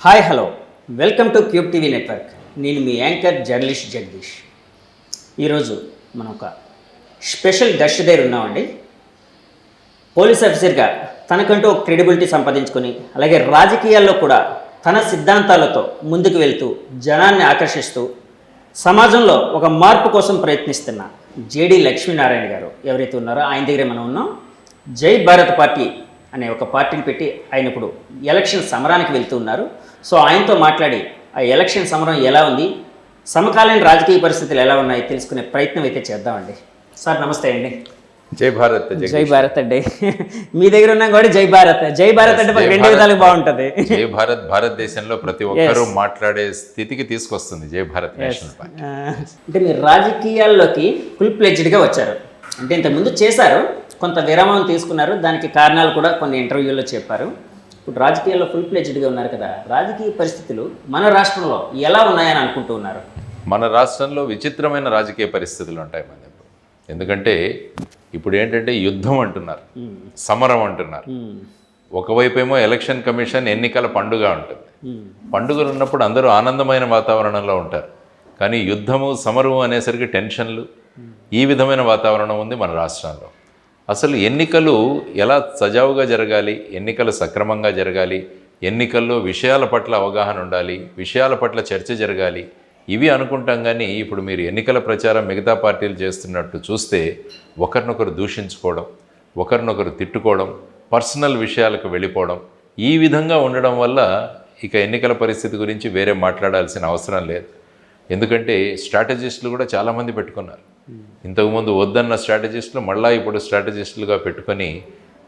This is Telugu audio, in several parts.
Hi hello welcome to cube TV network. నేను మీ యాంకర్ జర్నలిస్ట్ జగదీష్. ఈరోజు మనం ఒక స్పెషల్ గెస్ట్ దగ్గర ఉన్నామండి. పోలీస్ ఆఫీసర్గా తనకంటూ ఒక క్రెడిబిలిటీ సంపాదించుకొని, అలాగే రాజకీయాల్లో కూడా తన సిద్ధాంతాలతో ముందుకు వెళ్తూ జనాన్ని ఆకర్షిస్తూ సమాజంలో ఒక మార్పు కోసం ప్రయత్నిస్తున్న జేడి లక్ష్మీనారాయణ గారు ఎవరైతే ఉన్నారో ఆయన దగ్గరే మనం ఉన్నాం. జై భారత్ పార్టీ అనే ఒక పార్టీని పెట్టి ఆయన ఇప్పుడు ఎలక్షన్ సమరానికి వెళ్తూ ఉన్నారు. సో ఆయనతో మాట్లాడి ఆ ఎలక్షన్ సమరం ఎలా ఉంది, సమకాలీన రాజకీయ పరిస్థితులు ఎలా ఉన్నాయి తెలుసుకునే ప్రయత్నం అయితే చేద్దామండి. సార్ నమస్తే అండి. జై భారత్. జై భారత్ అండి. మీ దగ్గర ఉన్నాం కూడా జై భారత్. జై భారత్ అంటే రెండు విధాలుగా బాగుంటుంది. జై భారత్ భారతదేశంలో ప్రతి ఒక్కరూ మాట్లాడే స్థితికి తీసుకొస్తుంది జై భారత్ నేషనల్ పార్టీ. అంటే మీరు రాజకీయాల్లోకి ఫుల్ ప్లెడ్జ్డ్గా వచ్చారు. అంటే ఇంతకుముందు చేశారు, కొంత విరామం తీసుకున్నారు, దానికి కారణాలు కూడా కొన్ని ఇంటర్వ్యూల్లో చెప్పారు. ఇప్పుడు రాజకీయాల్లో ఫుల్ ప్లెడ్జ్డ్గా ఉన్నారు కదా, రాజకీయ పరిస్థితులు మన రాష్ట్రంలో ఎలా ఉన్నాయని అనుకుంటూ ఉన్నారు? మన రాష్ట్రంలో విచిత్రమైన రాజకీయ పరిస్థితులు ఉంటాయి మన దగ్గర. ఎందుకంటే ఇప్పుడు ఏంటంటే యుద్ధం అంటున్నారు, సమరం అంటున్నారు. ఒకవైపు ఏమో ఎలక్షన్ కమిషన్ ఎన్నికల పండుగ ఉంటుంది. పండుగలు ఉన్నప్పుడు అందరూ ఆనందమైన వాతావరణంలో ఉంటారు. కానీ యుద్ధము సమరము అనేసరికి టెన్షన్లు, ఈ విధమైన వాతావరణం ఉంది మన రాష్ట్రంలో. అసలు ఎన్నికలు ఎలా సజావుగా జరగాలి, ఎన్నికలు సక్రమంగా జరగాలి, ఎన్నికల్లో విషయాల పట్ల అవగాహన ఉండాలి, విషయాల పట్ల చర్చ జరగాలి, ఇవి అనుకుంటాం. కానీ ఇప్పుడు మీరు ఎన్నికల ప్రచారం మిగతా పార్టీలు చేస్తున్నట్టు చూస్తే ఒకరినొకరు దూషించుకోవడం, ఒకరినొకరు తిట్టుకోవడం, పర్సనల్ విషయాలకు వెళ్ళిపోవడం, ఈ విధంగా ఉండడం వల్ల ఇక ఎన్నికల పరిస్థితి గురించి వేరే మాట్లాడాల్సిన అవసరం లేదు. ఎందుకంటే స్ట్రాటజిస్టులు కూడా చాలామంది పెట్టుకున్నారు. ఇంతకుముందు వద్దన్న స్ట్రాటజిస్టులు మళ్ళీ ఇప్పుడు స్ట్రాటజిస్టులుగా పెట్టుకొని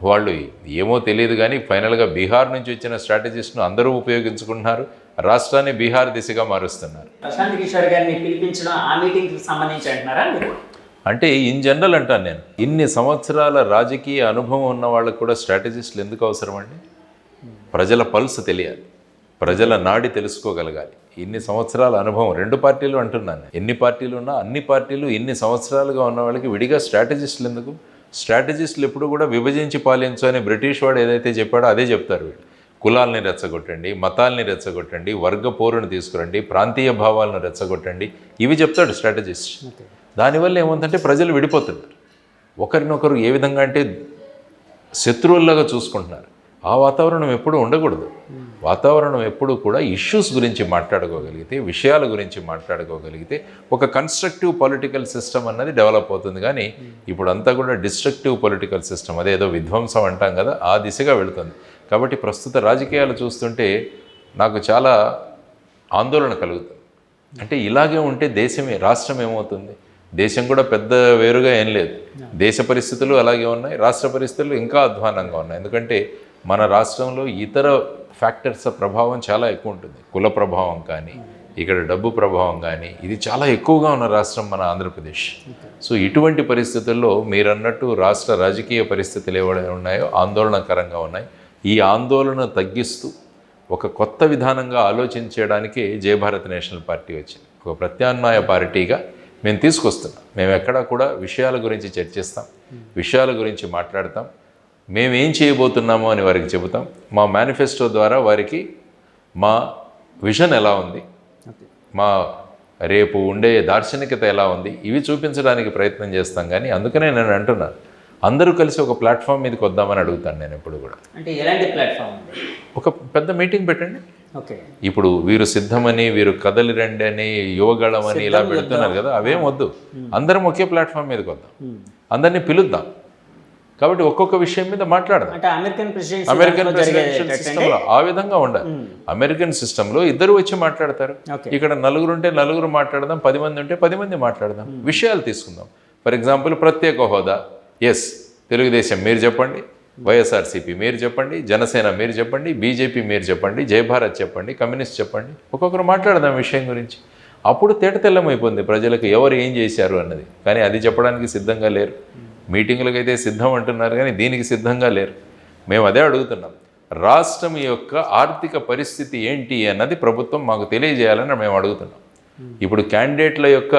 వాళ్ళు ఏమో తెలియదు కానీ ఫైనల్గా బీహార్ నుంచి వచ్చిన స్ట్రాటజిస్ట్ను అందరూ ఉపయోగించుకుంటున్నారు. రాష్ట్రాన్ని బీహార్ దిశగా మారుస్తున్నారు. ప్రశాంత్ కిషోర్ గారిని పిలిపించడం ఆ మీటింగ్కి సంబంధించి అంటున్నారా? అంటే ఇన్ జనరల్ అంటాను నేను, ఇన్ని సంవత్సరాల రాజకీయ అనుభవం ఉన్న వాళ్ళకు కూడా స్ట్రాటజిస్టులు ఎందుకు అవసరం అండి? ప్రజల పల్స్ తెలియాలి, ప్రజల నాడి తెలుసుకోగలగాలి. ఇన్ని సంవత్సరాల అనుభవం, రెండు పార్టీలు అంటున్నాను, ఎన్ని పార్టీలు ఉన్నా అన్ని పార్టీలు ఇన్ని సంవత్సరాలుగా ఉన్న వాళ్ళకి విడిగా స్ట్రాటజిస్టులు ఎందుకు? స్ట్రాటజిస్టులు ఎప్పుడు కూడా విభజించి పాలించు అని బ్రిటిష్ వాడు ఏదైతే చెప్పాడో అదే చెప్తారు. వీళ్ళు కులాల్ని రెచ్చగొట్టండి, మతాల్ని రెచ్చగొట్టండి, వర్గ పోరును తీసుకురండి, ప్రాంతీయ భావాలను రెచ్చగొట్టండి, ఇవి చెప్తాడు స్ట్రాటజిస్ట్. దానివల్ల ఏముందంటే ప్రజలు విడిపోతున్నారు, ఒకరినొకరు ఏ విధంగా అంటే శత్రువుల్లాగా చూసుకుంటున్నారు. ఆ వాతావరణం ఎప్పుడూ ఉండకూడదు. వాతావరణం ఎప్పుడు కూడా ఇష్యూస్ గురించి మాట్లాడుకోగలిగితే, విషయాల గురించి మాట్లాడుకోగలిగితే ఒక కన్స్ట్రక్టివ్ పొలిటికల్ సిస్టమ్ అన్నది డెవలప్ అవుతుంది. కానీ ఇప్పుడు అంతా కూడా డిస్ట్రక్టివ్ పొలిటికల్ సిస్టమ్, అదేదో విధ్వంసం అంటాం కదా, ఆ దిశగా వెళుతుంది. కాబట్టి ప్రస్తుత రాజకీయాలు చూస్తుంటే నాకు చాలా ఆందోళన కలుగుతుంది. అంటే ఇలాగే ఉంటే రాష్ట్రం ఏమవుతుంది? దేశం కూడా పెద్ద వేరుగా ఏం లేదు. దేశ పరిస్థితులు అలాగే ఉన్నాయి, రాష్ట్ర పరిస్థితులు ఇంకా అధ్వానంగా ఉన్నాయి. ఎందుకంటే మన రాష్ట్రంలో ఇతర ఫ్యాక్టర్స్ ప్రభావం చాలా ఎక్కువ ఉంటుంది. కుల ప్రభావం కానీ, ఇక్కడ డబ్బు ప్రభావం కానీ, ఇది చాలా ఎక్కువగా ఉన్న రాష్ట్రం మన ఆంధ్రప్రదేశ్. సో ఇటువంటి పరిస్థితుల్లో మీరన్నట్టు రాష్ట్ర రాజకీయ పరిస్థితులు ఏవైనా ఉన్నాయో ఆందోళనకరంగా ఉన్నాయి. ఈ ఆందోళన తగ్గిస్తూ ఒక కొత్త విధానంగా ఆలోచించడానికే జై భారత్ నేషనల్ పార్టీ వచ్చింది. ఒక ప్రత్యామ్నాయ పార్టీగా మేము తీసుకొస్తున్నాం. మేము ఎక్కడా కూడా విషయాల గురించి చర్చిస్తాం, విషయాల గురించి మాట్లాడతాం, మేమేం చేయబోతున్నామో అని వారికి చెబుతాం. మా మేనిఫెస్టో ద్వారా వారికి మా విజన్ ఎలా ఉంది, మా రేపు ఉండే దార్శనికత ఎలా ఉంది, ఇవి చూపించడానికి ప్రయత్నం చేస్తాం. కానీ అందుకనే నేను అంటున్నాను, అందరూ కలిసి ఒక ప్లాట్ఫామ్ మీదకి వద్దామని అడుగుతాను నేను ఎప్పుడు కూడా. అంటే ఎలాంటి ప్లాట్ఫామ్? ఒక పెద్ద మీటింగ్ పెట్టండి. ఓకే, ఇప్పుడు వీరు సిద్ధమని, వీరు కదలి రండి అని, యువగళం అని ఇలా పెడుతున్నారు కదా, అవేం వద్దు. అందరం ఒకే ప్లాట్ఫామ్ మీదకి వద్దాం, అందరినీ పిలుద్దాం. కాబట్టి ఒక్కొక్క విషయం మీద మాట్లాడదాం. అమెరికన్ ప్రెసిడెన్షియల్ సిస్టంలో ఆ విధంగా ఉండాలి. అమెరికన్ సిస్టంలో ఇద్దరు వచ్చి మాట్లాడతారు, ఇక్కడ నలుగురు ఉంటే నలుగురు మాట్లాడదాం, 10 మంది ఉంటే 10 మంది మాట్లాడదాం, విషయాలు తీసుకుందాం. ఫర్ ఎగ్జాంపుల్ ప్రత్యేక హోదా, ఎస్ తెలుగుదేశం మీరు చెప్పండి, వైఎస్ఆర్సీపీ మీరు చెప్పండి, జనసేన మీరు చెప్పండి, బీజేపీ మీరు చెప్పండి, జై భారత్ చెప్పండి, కమ్యూనిస్ట్ చెప్పండి, ఒక్కొక్కరు మాట్లాడదాం విషయం గురించి. అప్పుడు తేటతెల్లమైపోతుంది ప్రజలకు ఎవరు ఏం చేశారు అన్నది. కానీ అది చెప్పడానికి సిద్ధంగా లేరు. మీటింగులకు అయితే సిద్ధం అంటున్నారు కానీ దీనికి సిద్ధంగా లేరు. మేము అదే అడుగుతున్నాం, రాష్ట్రం యొక్క ఆర్థిక పరిస్థితి ఏంటి అన్నది ప్రభుత్వం మాకు తెలియజేయాలని మేము అడుగుతున్నాం. ఇప్పుడు క్యాండిడేట్ల యొక్క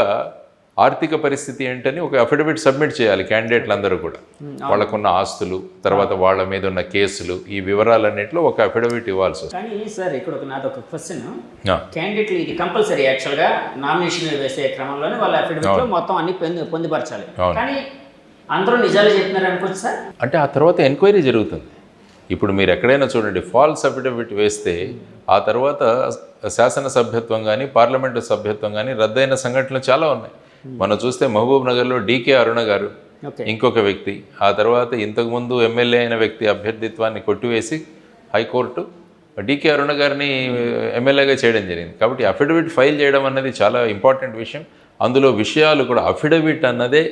ఆర్థిక పరిస్థితి ఏంటని ఒక అఫిడవిట్ సబ్మిట్ చేయాలి క్యాండిడేట్లు అందరూ కూడా. వాళ్ళకున్న ఆస్తులు, తర్వాత వాళ్ళ మీద ఉన్న కేసులు, ఈ వివరాలన్నింటిలో ఒక అఫిడవిట్ ఇవ్వాల్సి వస్తుంది. కానీ సార్ ఇక్కడ నాదొక క్వశ్చన్, క్యాండిడేట్లు ఇది కంపల్సరీ యాక్చువల్గా నామినేషన్ వేసే క్రమంలోనే వాళ్ళ అఫిడవిట్లో మొత్తం అన్ని పొందుపరచాలి. కానీ అందరూ నిజాలు చెప్తున్నారు అనుకోవచ్చు సార్. అంటే ఆ తర్వాత ఎంక్వైరీ జరుగుతుంది. ఇప్పుడు మీరు ఎక్కడైనా చూడండి, ఫాల్స్ అఫిడవిట్ వేస్తే ఆ తర్వాత శాసన సభ్యత్వం కానీ పార్లమెంటు సభ్యత్వం కానీ రద్దయిన సంఘటనలు చాలా ఉన్నాయి. మనం చూస్తే మహబూబ్ నగర్లో డీకే అరుణ గారు, ఇంకొక వ్యక్తి, ఆ తర్వాత ఇంతకుముందు ఎమ్మెల్యే అయిన వ్యక్తి అభ్యర్థిత్వాన్ని కొట్టివేసి హైకోర్టు డీకే అరుణ గారిని ఎమ్మెల్యేగా చేయడం జరిగింది. కాబట్టి అఫిడవిట్ ఫైల్ చేయడం అన్నది చాలా ఇంపార్టెంట్ విషయం. అందులో విషయాలు కూడా అఫిడవిట్ అన్నదే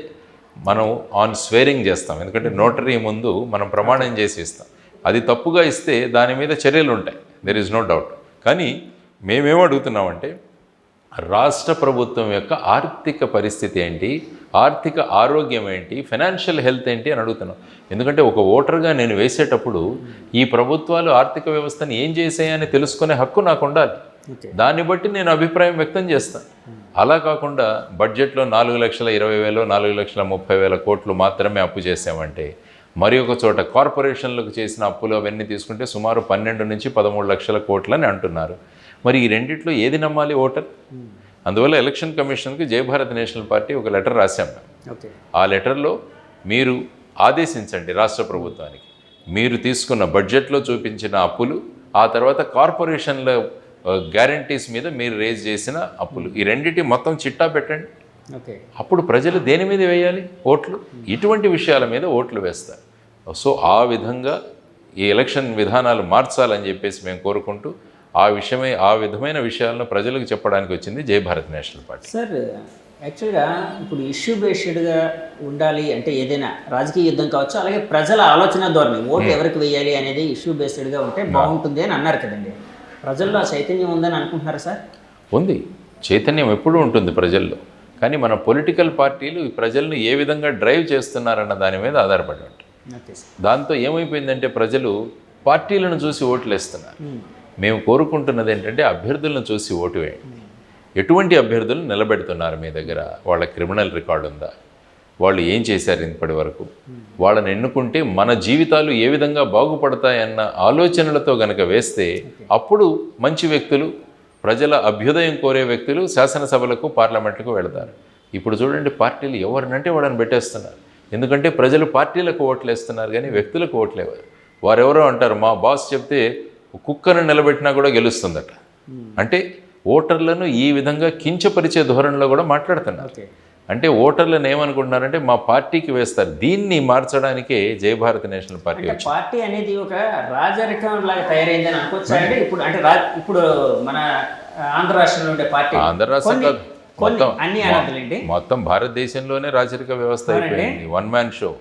మనం ఆన్ స్వేరింగ్ చేస్తాం, ఎందుకంటే నోటరీ ముందు మనం ప్రమాణం చేసి ఇస్తాం. అది తప్పుగా ఇస్తే దాని మీద చర్యలు ఉంటాయి, దెర్ ఈజ్ నో డౌట్. కానీ మేమేం అడుగుతున్నామంటే రాష్ట్ర ప్రభుత్వం యొక్క ఆర్థిక పరిస్థితి ఏంటి, ఆర్థిక ఆరోగ్యం ఏంటి, ఫైనాన్షియల్ హెల్త్ ఏంటి అని అడుగుతున్నాం. ఎందుకంటే ఒక ఓటర్గా నేను వేసేటప్పుడు ఈ ప్రభుత్వాలు ఆర్థిక వ్యవస్థను ఏం చేసాయని తెలుసుకునే హక్కు నాకు ఉండాలి. దాన్ని బట్టి నేను అభిప్రాయం వ్యక్తం చేస్తాను. అలా కాకుండా బడ్జెట్లో 4,20,000 4,30,000 కోట్లు మాత్రమే అప్పు చేసామంటే, మరి ఒక చోట కార్పొరేషన్లకు చేసిన అప్పులు అవన్నీ తీసుకుంటే సుమారు 12 నుంచి 13 లక్షల కోట్లని అంటున్నారు. మరి ఈ రెండిట్లో ఏది నమ్మాలి ఓటర్? అందువల్ల ఎలక్షన్ కమిషన్కి జయభారత్ నేషనల్ పార్టీ ఒక లెటర్ రాశాం. ఆ లెటర్లో మీరు ఆదేశించండి రాష్ట్ర ప్రభుత్వానికి, మీరు తీసుకున్న బడ్జెట్లో చూపించిన అప్పులు, ఆ తర్వాత కార్పొరేషన్ల గ్యారంటీస్ మీద మీరు రేజ్ చేసిన అప్పులు, ఈ రెండింటి మొత్తం చిట్టా పెట్టండి. అప్పుడు ప్రజలు దేని మీద వేయాలి ఓట్లు? ఇటువంటి విషయాల మీద ఓట్లు వేస్తారు. సో ఆ విధంగా ఈ ఎలక్షన్ విధానాలు మార్చాలని చెప్పేసి మేము కోరుకుంటూ ఆ విధమైన విషయాలను ప్రజలకు చెప్పడానికి వచ్చింది జయభారత్ నేషనల్ పార్టీ. సార్ యాక్చువల్గా ఇప్పుడు ఇష్యూ బేస్డ్గా ఉండాలి అంటే ఏదైనా రాజకీయ యుద్ధం కావచ్చు, అలాగే ప్రజల ఆలోచన ధోరణి, ఓటు ఎవరికి వేయాలి అనేది ఇష్యూ బేస్డ్గా ఉంటే బాగుంటుంది అని అన్నారు కదండి. ప్రజల్లో చైతన్యం ఉందని అనుకుంటున్నారా సార్? ఉంది, చైతన్యం ఎప్పుడూ ఉంటుంది ప్రజల్లో. కానీ మన పొలిటికల్ పార్టీలు ఈ ప్రజలను ఏ విధంగా డ్రైవ్ చేస్తున్నారన్న దాని మీద ఆధారపడి ఉంటాయి. దాంతో ఏమైపోయిందంటే ప్రజలు పార్టీలను చూసి ఓట్లు వేస్తున్నారు. మేము కోరుకుంటున్నది ఏంటంటే అభ్యర్థులను చూసి ఓటు వేయండి. ఎటువంటి అభ్యర్థులు నిలబెడుతున్నారు మీ దగ్గర? వాళ్ళ క్రిమినల్ రికార్డు ఉందా? వాళ్ళు ఏం చేశారు ఇప్పటి వరకు? వాళ్ళని ఎన్నుకుంటే మన జీవితాలు ఏ విధంగా బాగుపడతాయన్న ఆలోచనలతో గనక వేస్తే అప్పుడు మంచి వ్యక్తులు, ప్రజల అభ్యుదయం కోరే వ్యక్తులు శాసనసభలకు పార్లమెంట్లకు వెళతారు. ఇప్పుడు చూడండి, పార్టీలు ఎవరినంటే వాళ్ళని పెట్టేస్తున్నారు. ఎందుకంటే ప్రజలు పార్టీలకు ఓట్లు వేస్తున్నారు కానీ వ్యక్తులకు ఓట్లేవారు. వారెవరో అంటారు, మా బాస్ చెప్తే కుక్కను నిలబెట్టినా కూడా గెలుస్తుందట. అంటే ఓటర్లను ఈ విధంగా కించపరిచే ధోరణిలో కూడా మాట్లాడుతున్నారు. అంటే ఓటర్లను ఏమనుకుంటున్నారంటే మా పార్టీకి వేస్తారు. దీన్ని మార్చడానికే జయభారత్ నేషనల్ పార్టీ వచ్చింది. పార్టీ అనేది ఒక రాజరికం లాగా తయారైందని అనుకోవచ్చు. అంటే ఇప్పుడు అంటే ఇప్పుడు మన ఆంధ్ర రాష్ట్రంలో ఉండే పార్టీ, ఆంధ్ర రాష్ట్రం కాదు, మొత్తం భారతదేశంలోనే రాజరిక వ్యవస్థ అయిపోయింది. వన్ మ్యాన్ షో,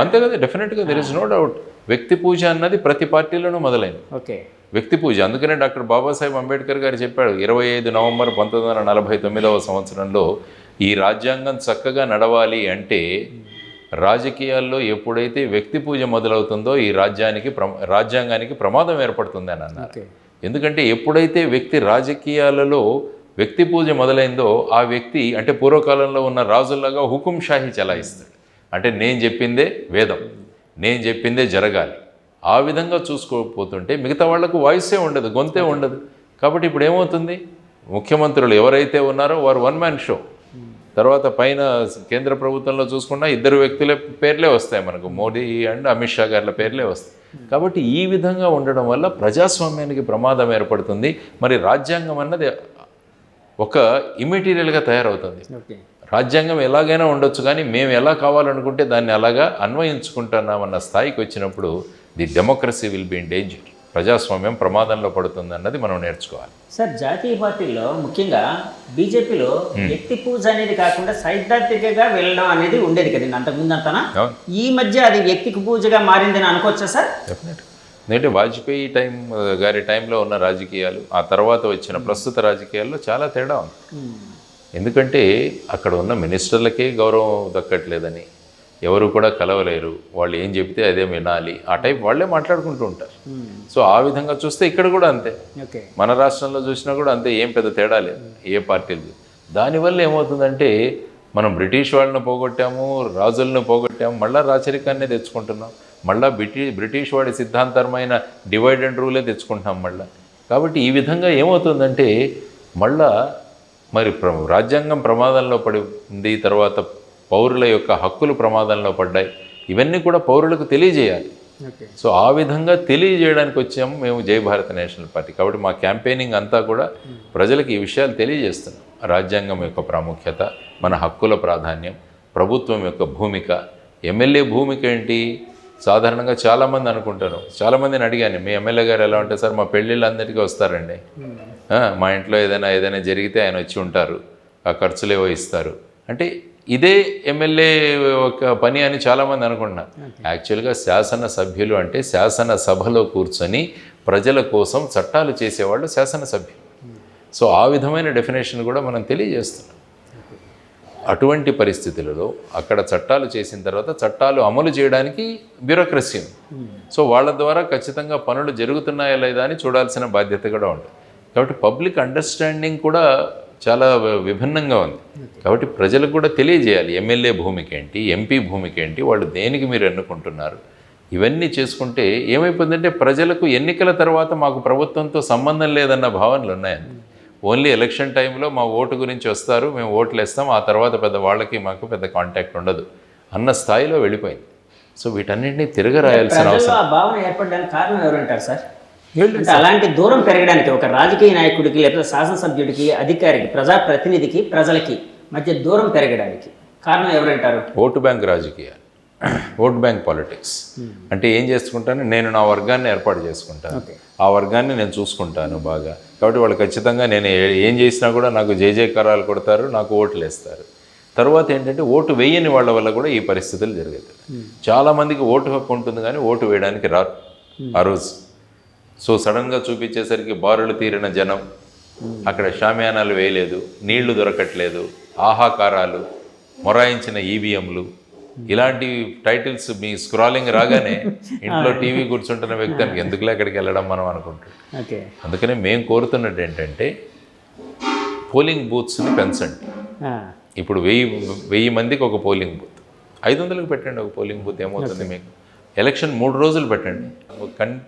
అంతే కదా. డెఫినెట్గా దెర్ ఇస్ నో డౌట్. వ్యక్తి పూజ అన్నది ప్రతి పార్టీలోనూ మొదలైంది. వ్యక్తి పూజ. అందుకనే డాక్టర్ బాబాసాహెబ్ అంబేద్కర్ గారు చెప్పాడు 25 నవంబర్ 1949వ సంవత్సరంలో ఈ రాజ్యాంగం చక్కగా నడవాలి అంటే రాజకీయాల్లో ఎప్పుడైతే వ్యక్తి పూజ మొదలవుతుందో ఈ రాజ్యాంగానికి ప్రమాదం ఏర్పడుతుంది అని అన్నారు. ఎందుకంటే ఎప్పుడైతే వ్యక్తి రాజకీయాలలో వ్యక్తి పూజ మొదలైందో ఆ వ్యక్తి అంటే పూర్వకాలంలో ఉన్న రాజుల్లాగా హుకుం షాహీ చలాయిస్తాడు. అంటే నేను చెప్పిందే వేదం, నేను చెప్పిందే జరగాలి. ఆ విధంగా చూసుకోకపోతుంటే మిగతా వాళ్లకు వాయిసే ఉండదు, గొంతే ఉండదు. కాబట్టి ఇప్పుడు ఏమవుతుంది, ముఖ్యమంత్రులు ఎవరైతే ఉన్నారో వారు వన్ మ్యాన్ షో. తర్వాత పైన కేంద్ర ప్రభుత్వంలో చూసుకున్నా 2 వ్యక్తుల పేర్లే వస్తాయి మనకు, మోడీ అండ్ అమిత్ షా గారి పేర్లే వస్తాయి. కాబట్టి ఈ విధంగా ఉండడం వల్ల ప్రజాస్వామ్యానికి ప్రమాదం ఏర్పడుతుంది. మరి రాజ్యాంగం అన్నది ఒక ఇమ్మెటీరియల్గా తయారవుతుంది. రాజ్యాంగం ఎలాగైనా ఉండొచ్చు కానీ మేము ఎలా కావాలనుకుంటే దాన్ని అలాగా అన్వయించుకుంటున్నామన్న స్థాయికి వచ్చినప్పుడు the democracy will be in danger. ప్రజాస్వామ్యం ప్రమాదంలో పడుతుంది అన్నది మనం నేర్చుకోవాలి. సార్ జాతీయ పార్టీలో ముఖ్యంగా బీజేపీలో వ్యక్తి పూజ అనేది కాకుండా సైద్ధాంతికగా వెళ్ళడం అనేది ఉండేది కదండి అంతకుముందు అంతనా. ఈ మధ్య అది వ్యక్తికి పూజగా మారిందని అనుకోవచ్చా సార్? డెఫినెట్. ఎందుకంటే వాజ్పేయి గారి టైంలో ఉన్న రాజకీయాలు ఆ తర్వాత వచ్చిన ప్రస్తుత రాజకీయాల్లో చాలా తేడా ఉంది. ఎందుకంటే అక్కడ ఉన్న మినిస్టర్లకే గౌరవం దక్కట్లేదని, ఎవరు కూడా కలవలేరు, వాళ్ళు ఏం చెబితే అదే వినాలి, ఆ టైప్ వాళ్ళే మాట్లాడుకుంటూ ఉంటారు. సో ఆ విధంగా చూస్తే ఇక్కడ కూడా అంతే, మన రాష్ట్రంలో చూసినా కూడా అంతే, ఏం పెద్ద తేడా లేదు ఏ పార్టీలు. దానివల్ల ఏమవుతుందంటే మనం బ్రిటిష్ వాళ్ళని పోగొట్టాము, రాజులను పోగొట్టాము, మళ్ళీ రాచరికాన్నే తెచ్చుకుంటున్నాం, మళ్ళీ బ్రిటిష్ వాడి సిద్ధాంతరమైన డివైడ్ అండ్ రూలే తెచ్చుకుంటున్నాం మళ్ళీ. కాబట్టి ఈ విధంగా ఏమవుతుందంటే మళ్ళా మరి రాజ్యాంగం ప్రమాదంలో పడింది, తర్వాత పౌరుల యొక్క హక్కులు ప్రమాదంలో పడ్డాయి. ఇవన్నీ కూడా పౌరులకు తెలియజేయాలి. సో ఆ విధంగా తెలియజేయడానికి వచ్చాము మేము జై భారత్ నేషనల్ పార్టీ. కాబట్టి మా క్యాంపెయినింగ్ అంతా కూడా ప్రజలకు ఈ విషయాలు తెలియజేస్తున్నాం. రాజ్యాంగం యొక్క ప్రాముఖ్యత, మన హక్కుల ప్రాధాన్యం, ప్రభుత్వం యొక్క భూమిక, ఎమ్మెల్యే భూమిక ఏంటి. సాధారణంగా చాలామంది అనుకుంటారు, చాలామందిని అడిగాను, మీ ఎమ్మెల్యే గారు ఎలా ఉంటారు సార్? మా పెళ్ళిళ్ళందరికీ వస్తారండి, మా ఇంట్లో ఏదైనా జరిగితే ఆయన వచ్చి ఉంటారు, ఆ ఖర్చులు ఏవో ఇస్తారు. అంటే ఇదే ఎమ్మెల్యే ఒక పని అని చాలామంది అనుకుంటున్నారు. యాక్చువల్గా శాసనసభ్యులు అంటే శాసనసభలో కూర్చొని ప్రజల కోసం చట్టాలు చేసేవాళ్ళు శాసనసభ్యులు. సో ఆ విధమైన డెఫినేషన్ కూడా మనం తెలియజేస్తున్నాం. అటువంటి పరిస్థితులలో అక్కడ చట్టాలు చేసిన తర్వాత చట్టాలు అమలు చేయడానికి బ్యూరోక్రసీ ఉంది. సో వాళ్ళ ద్వారా ఖచ్చితంగా పనులు జరుగుతున్నాయా లేదా అని చూడాల్సిన బాధ్యత కూడా ఉంటుంది. కాబట్టి పబ్లిక్ అండర్స్టాండింగ్ కూడా చాలా విభిన్నంగా ఉంది. కాబట్టి ప్రజలకు కూడా తెలియజేయాలి ఎమ్మెల్యే భూమిక ఏంటి, ఎంపీ భూమిక ఏంటి, వాళ్ళు దేనికి మీరు ఎన్నుకుంటున్నారు. ఇవన్నీ చేసుకుంటే ఏమైపోతుందంటే ప్రజలకు ఎన్నికల తర్వాత మాకు ప్రభుత్వంతో సంబంధం లేదన్న భావనలు ఉన్నాయండి. ఓన్లీ ఎలక్షన్ టైంలో మా ఓటు గురించి వస్తారు, మేము ఓట్లు వేస్తాం, ఆ తర్వాత మాకు పెద్ద కాంటాక్ట్ ఉండదు అన్న స్థాయిలో వెళ్ళిపోయింది. సో వీటన్నింటినీ తిరగరాయాల్సిన అవసరం. ఆ భావన ఏర్పడడానికి కారణం ఎవరంటారు సార్? అంటే అలాంటి దూరం పెరగడానికి ఒక రాజకీయ నాయకుడికి లేకపోతే శాసనసభ్యుడికి, అధికారికి, ప్రజాప్రతినిధికి, ప్రజలకి మధ్య దూరం పెరగడానికి కారణం ఎవరంటారు? ఓటు బ్యాంక్ రాజకీయాలు, ఓట్ బ్యాంక్ పాలిటిక్స్. అంటే ఏం చేసుకుంటాను, నేను నా వర్గాన్ని ఏర్పాటు చేసుకుంటాను, ఆ వర్గాన్ని నేను చూసుకుంటాను బాగా. కాబట్టి వాళ్ళు ఖచ్చితంగా నేను ఏం చేసినా కూడా నాకు జయజయకారాలు కొడతారు, నాకు ఓట్లు వేస్తారు. తర్వాత ఏంటంటే ఓటు వేయని వాళ్ళ వల్ల కూడా ఈ పరిస్థితులు జరుగుతాయి. చాలామందికి ఓటు హక్కు ఉంటుంది కానీ ఓటు వేయడానికి రారు ఆ రోజు. సో సడన్గా చూపించేసరికి బారులు తీరిన జనం, అక్కడ షామియానాలు వేయలేదు, నీళ్లు దొరకట్లేదు, ఆహాకారాలు, మొరాయించిన ఈవీఎంలు, ఇలాంటి టైటిల్స్ మీ స్క్రాలింగ్ రాగానే ఇంట్లో టీవీ కూర్చుంటున్న వ్యక్తికి ఎందుకులే అక్కడికి వెళ్ళడం మనం అనుకుంటాం. అందుకనే మేము కోరుతున్నట్టు ఏంటంటే పోలింగ్ బూత్స్ని పెంచండి. ఇప్పుడు 1000 మందికి ఒక పోలింగ్ బూత్, 500కి పెట్టండి ఒక పోలింగ్ బూత్. ఏమవుతుంది మీకు? ఎలక్షన్ 3 రోజులు పెట్టండి.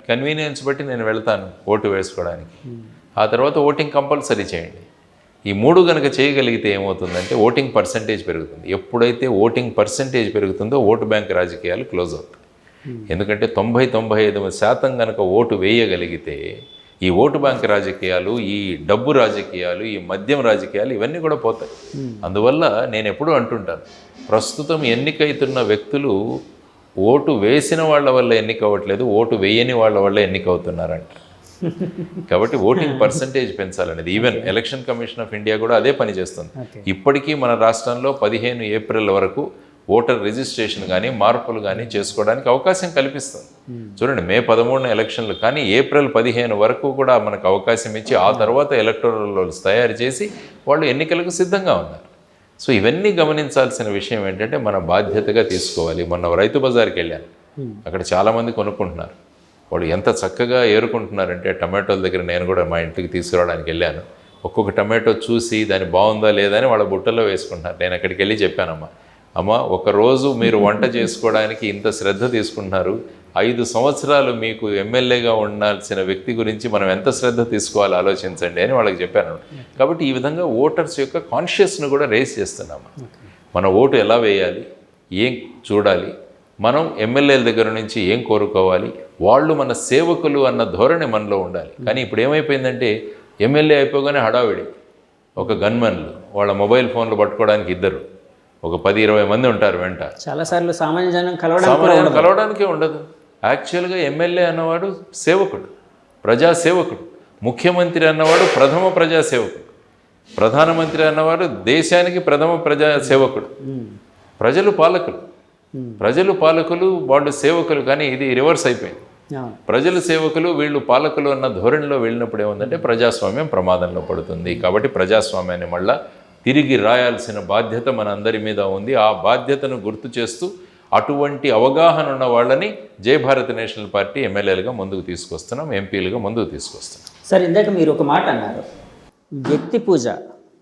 కన్వీనియన్స్ బట్టి నేను వెళ్తాను ఓటు వేసుకోవడానికి. ఆ తర్వాత ఓటింగ్ కంపల్సరీ చేయండి. ఈ 3 కనుక చేయగలిగితే ఏమవుతుందంటే ఓటింగ్ పర్సంటేజ్ పెరుగుతుంది. ఎప్పుడైతే ఓటింగ్ పర్సంటేజ్ పెరుగుతుందో ఓటు బ్యాంక్ రాజకీయాలు క్లోజ్ అవుతాయి. ఎందుకంటే 90-95% కనుక ఓటు వేయగలిగితే ఈ ఓటు బ్యాంక్ రాజకీయాలు, ఈ డబ్బు రాజకీయాలు, ఈ మద్యం రాజకీయాలు ఇవన్నీ కూడా పోతాయి. అందువల్ల నేను ఎప్పుడూ అంటుంటాను, ప్రస్తుతం ఎన్నికైతున్న వ్యక్తులు ఓటు వేసిన వాళ్ళ వల్ల ఎన్నిక అవ్వట్లేదు, ఓటు వేయని వాళ్ళ వల్ల ఎన్నికవుతున్నారంట. కాబట్టి ఓటింగ్ పర్సంటేజ్ పెంచాలనేది even election commission of India కూడా అదే పని చేస్తుంది. ఇప్పటికీ మన రాష్ట్రంలో 15 ఏప్రిల్ వరకు ఓటర్ రిజిస్ట్రేషన్ కానీ మార్పులు కానీ చేసుకోవడానికి అవకాశం కల్పిస్తుంది. చూడండి, మే 13 ఎలక్షన్లు, కానీ ఏప్రిల్ 15 వరకు కూడా మనకు అవకాశం ఇచ్చి ఆ తర్వాత ఎలక్టోరల్ రోల్స్ తయారు చేసి వాళ్ళు ఎన్నికలకు సిద్ధంగా ఉన్నారు. సో ఇవన్నీ గమనించాల్సిన విషయం ఏంటంటే మన బాధ్యతగా తీసుకోవాలి. మొన్న రైతు బజార్కి వెళ్ళాను, అక్కడ చాలామంది కొనుక్కుంటున్నారు. వాళ్ళు ఎంత చక్కగా ఏరుకుంటున్నారంటే టమాటోల దగ్గర నేను కూడా మా ఇంటికి తీసుకురావడానికి వెళ్ళాను. ఒక్కొక్క టమాటో చూసి దాని బాగుందా లేదా అని వాళ్ళ బుట్టలో వేసుకుంటున్నారు. నేను అక్కడికి వెళ్ళి చెప్పానమ్మా, ఒకరోజు మీరు వంట చేసుకోవడానికి ఇంత శ్రద్ధ తీసుకుంటున్నారు, 5 సంవత్సరాలు మీకు ఎమ్మెల్యేగా ఉండాల్సిన వ్యక్తి గురించి మనం ఎంత శ్రద్ధ తీసుకోవాలో ఆలోచించండి అని వాళ్ళకి చెప్పాను. కాబట్టి ఈ విధంగా ఓటర్స్ యొక్క కాన్షియస్ను కూడా రేస్ చేస్తున్నాము. మన ఓటు ఎలా వేయాలి, ఏం చూడాలి, మనం ఎమ్మెల్యేల దగ్గర నుంచి ఏం కోరుకోవాలి, వాళ్ళు మన సేవకులు అన్న ధోరణి మనలో ఉండాలి. కానీ ఇప్పుడు ఏమైపోయిందంటే ఎమ్మెల్యే అయిపోగానే హడావిడి, ఒక గన్మెన్లు, వాళ్ళ మొబైల్ ఫోన్లు పట్టుకోవడానికి 2, ఒక 10-20 మంది ఉంటారు వెంట. చాలాసార్లు సామాన్య జనం కలవడానికే ఉండదు. యాక్చువల్గా ఎమ్మెల్యే అన్నవాడు సేవకుడు, ప్రజాసేవకుడు. ముఖ్యమంత్రి అన్నవాడు ప్రథమ ప్రజాసేవకుడు. ప్రధానమంత్రి అన్నవాడు దేశానికి ప్రథమ ప్రజాసేవకుడు. ప్రజలు పాలకులు, ప్రజలు పాలకులు, వాళ్ళు సేవకులు. కానీ ఇది రివర్స్ అయిపోయింది. ప్రజలు సేవకులు, వీళ్ళు పాలకులు అన్న ధోరణిలో వెళ్ళినప్పుడు ఏముందంటే ప్రజాస్వామ్యం ప్రమాదంలో పడుతుంది. కాబట్టి ప్రజాస్వామ్యాన్ని మళ్ళా తిరిగి రాయాల్సిన బాధ్యత మన అందరి మీద ఉంది. ఆ బాధ్యతను గుర్తు చేస్తూ అటువంటి అవగాహన ఉన్న వాళ్ళని జై భారత్ నేషనల్ పార్టీ ఎమ్మెల్యేలుగా ముందుకు తీసుకొస్తున్నాం, ఎంపీలుగా ముందుకు తీసుకొస్తున్నాం. సార్, ఇందాక మీరు ఒక మాట అన్నారు, వ్యక్తి పూజ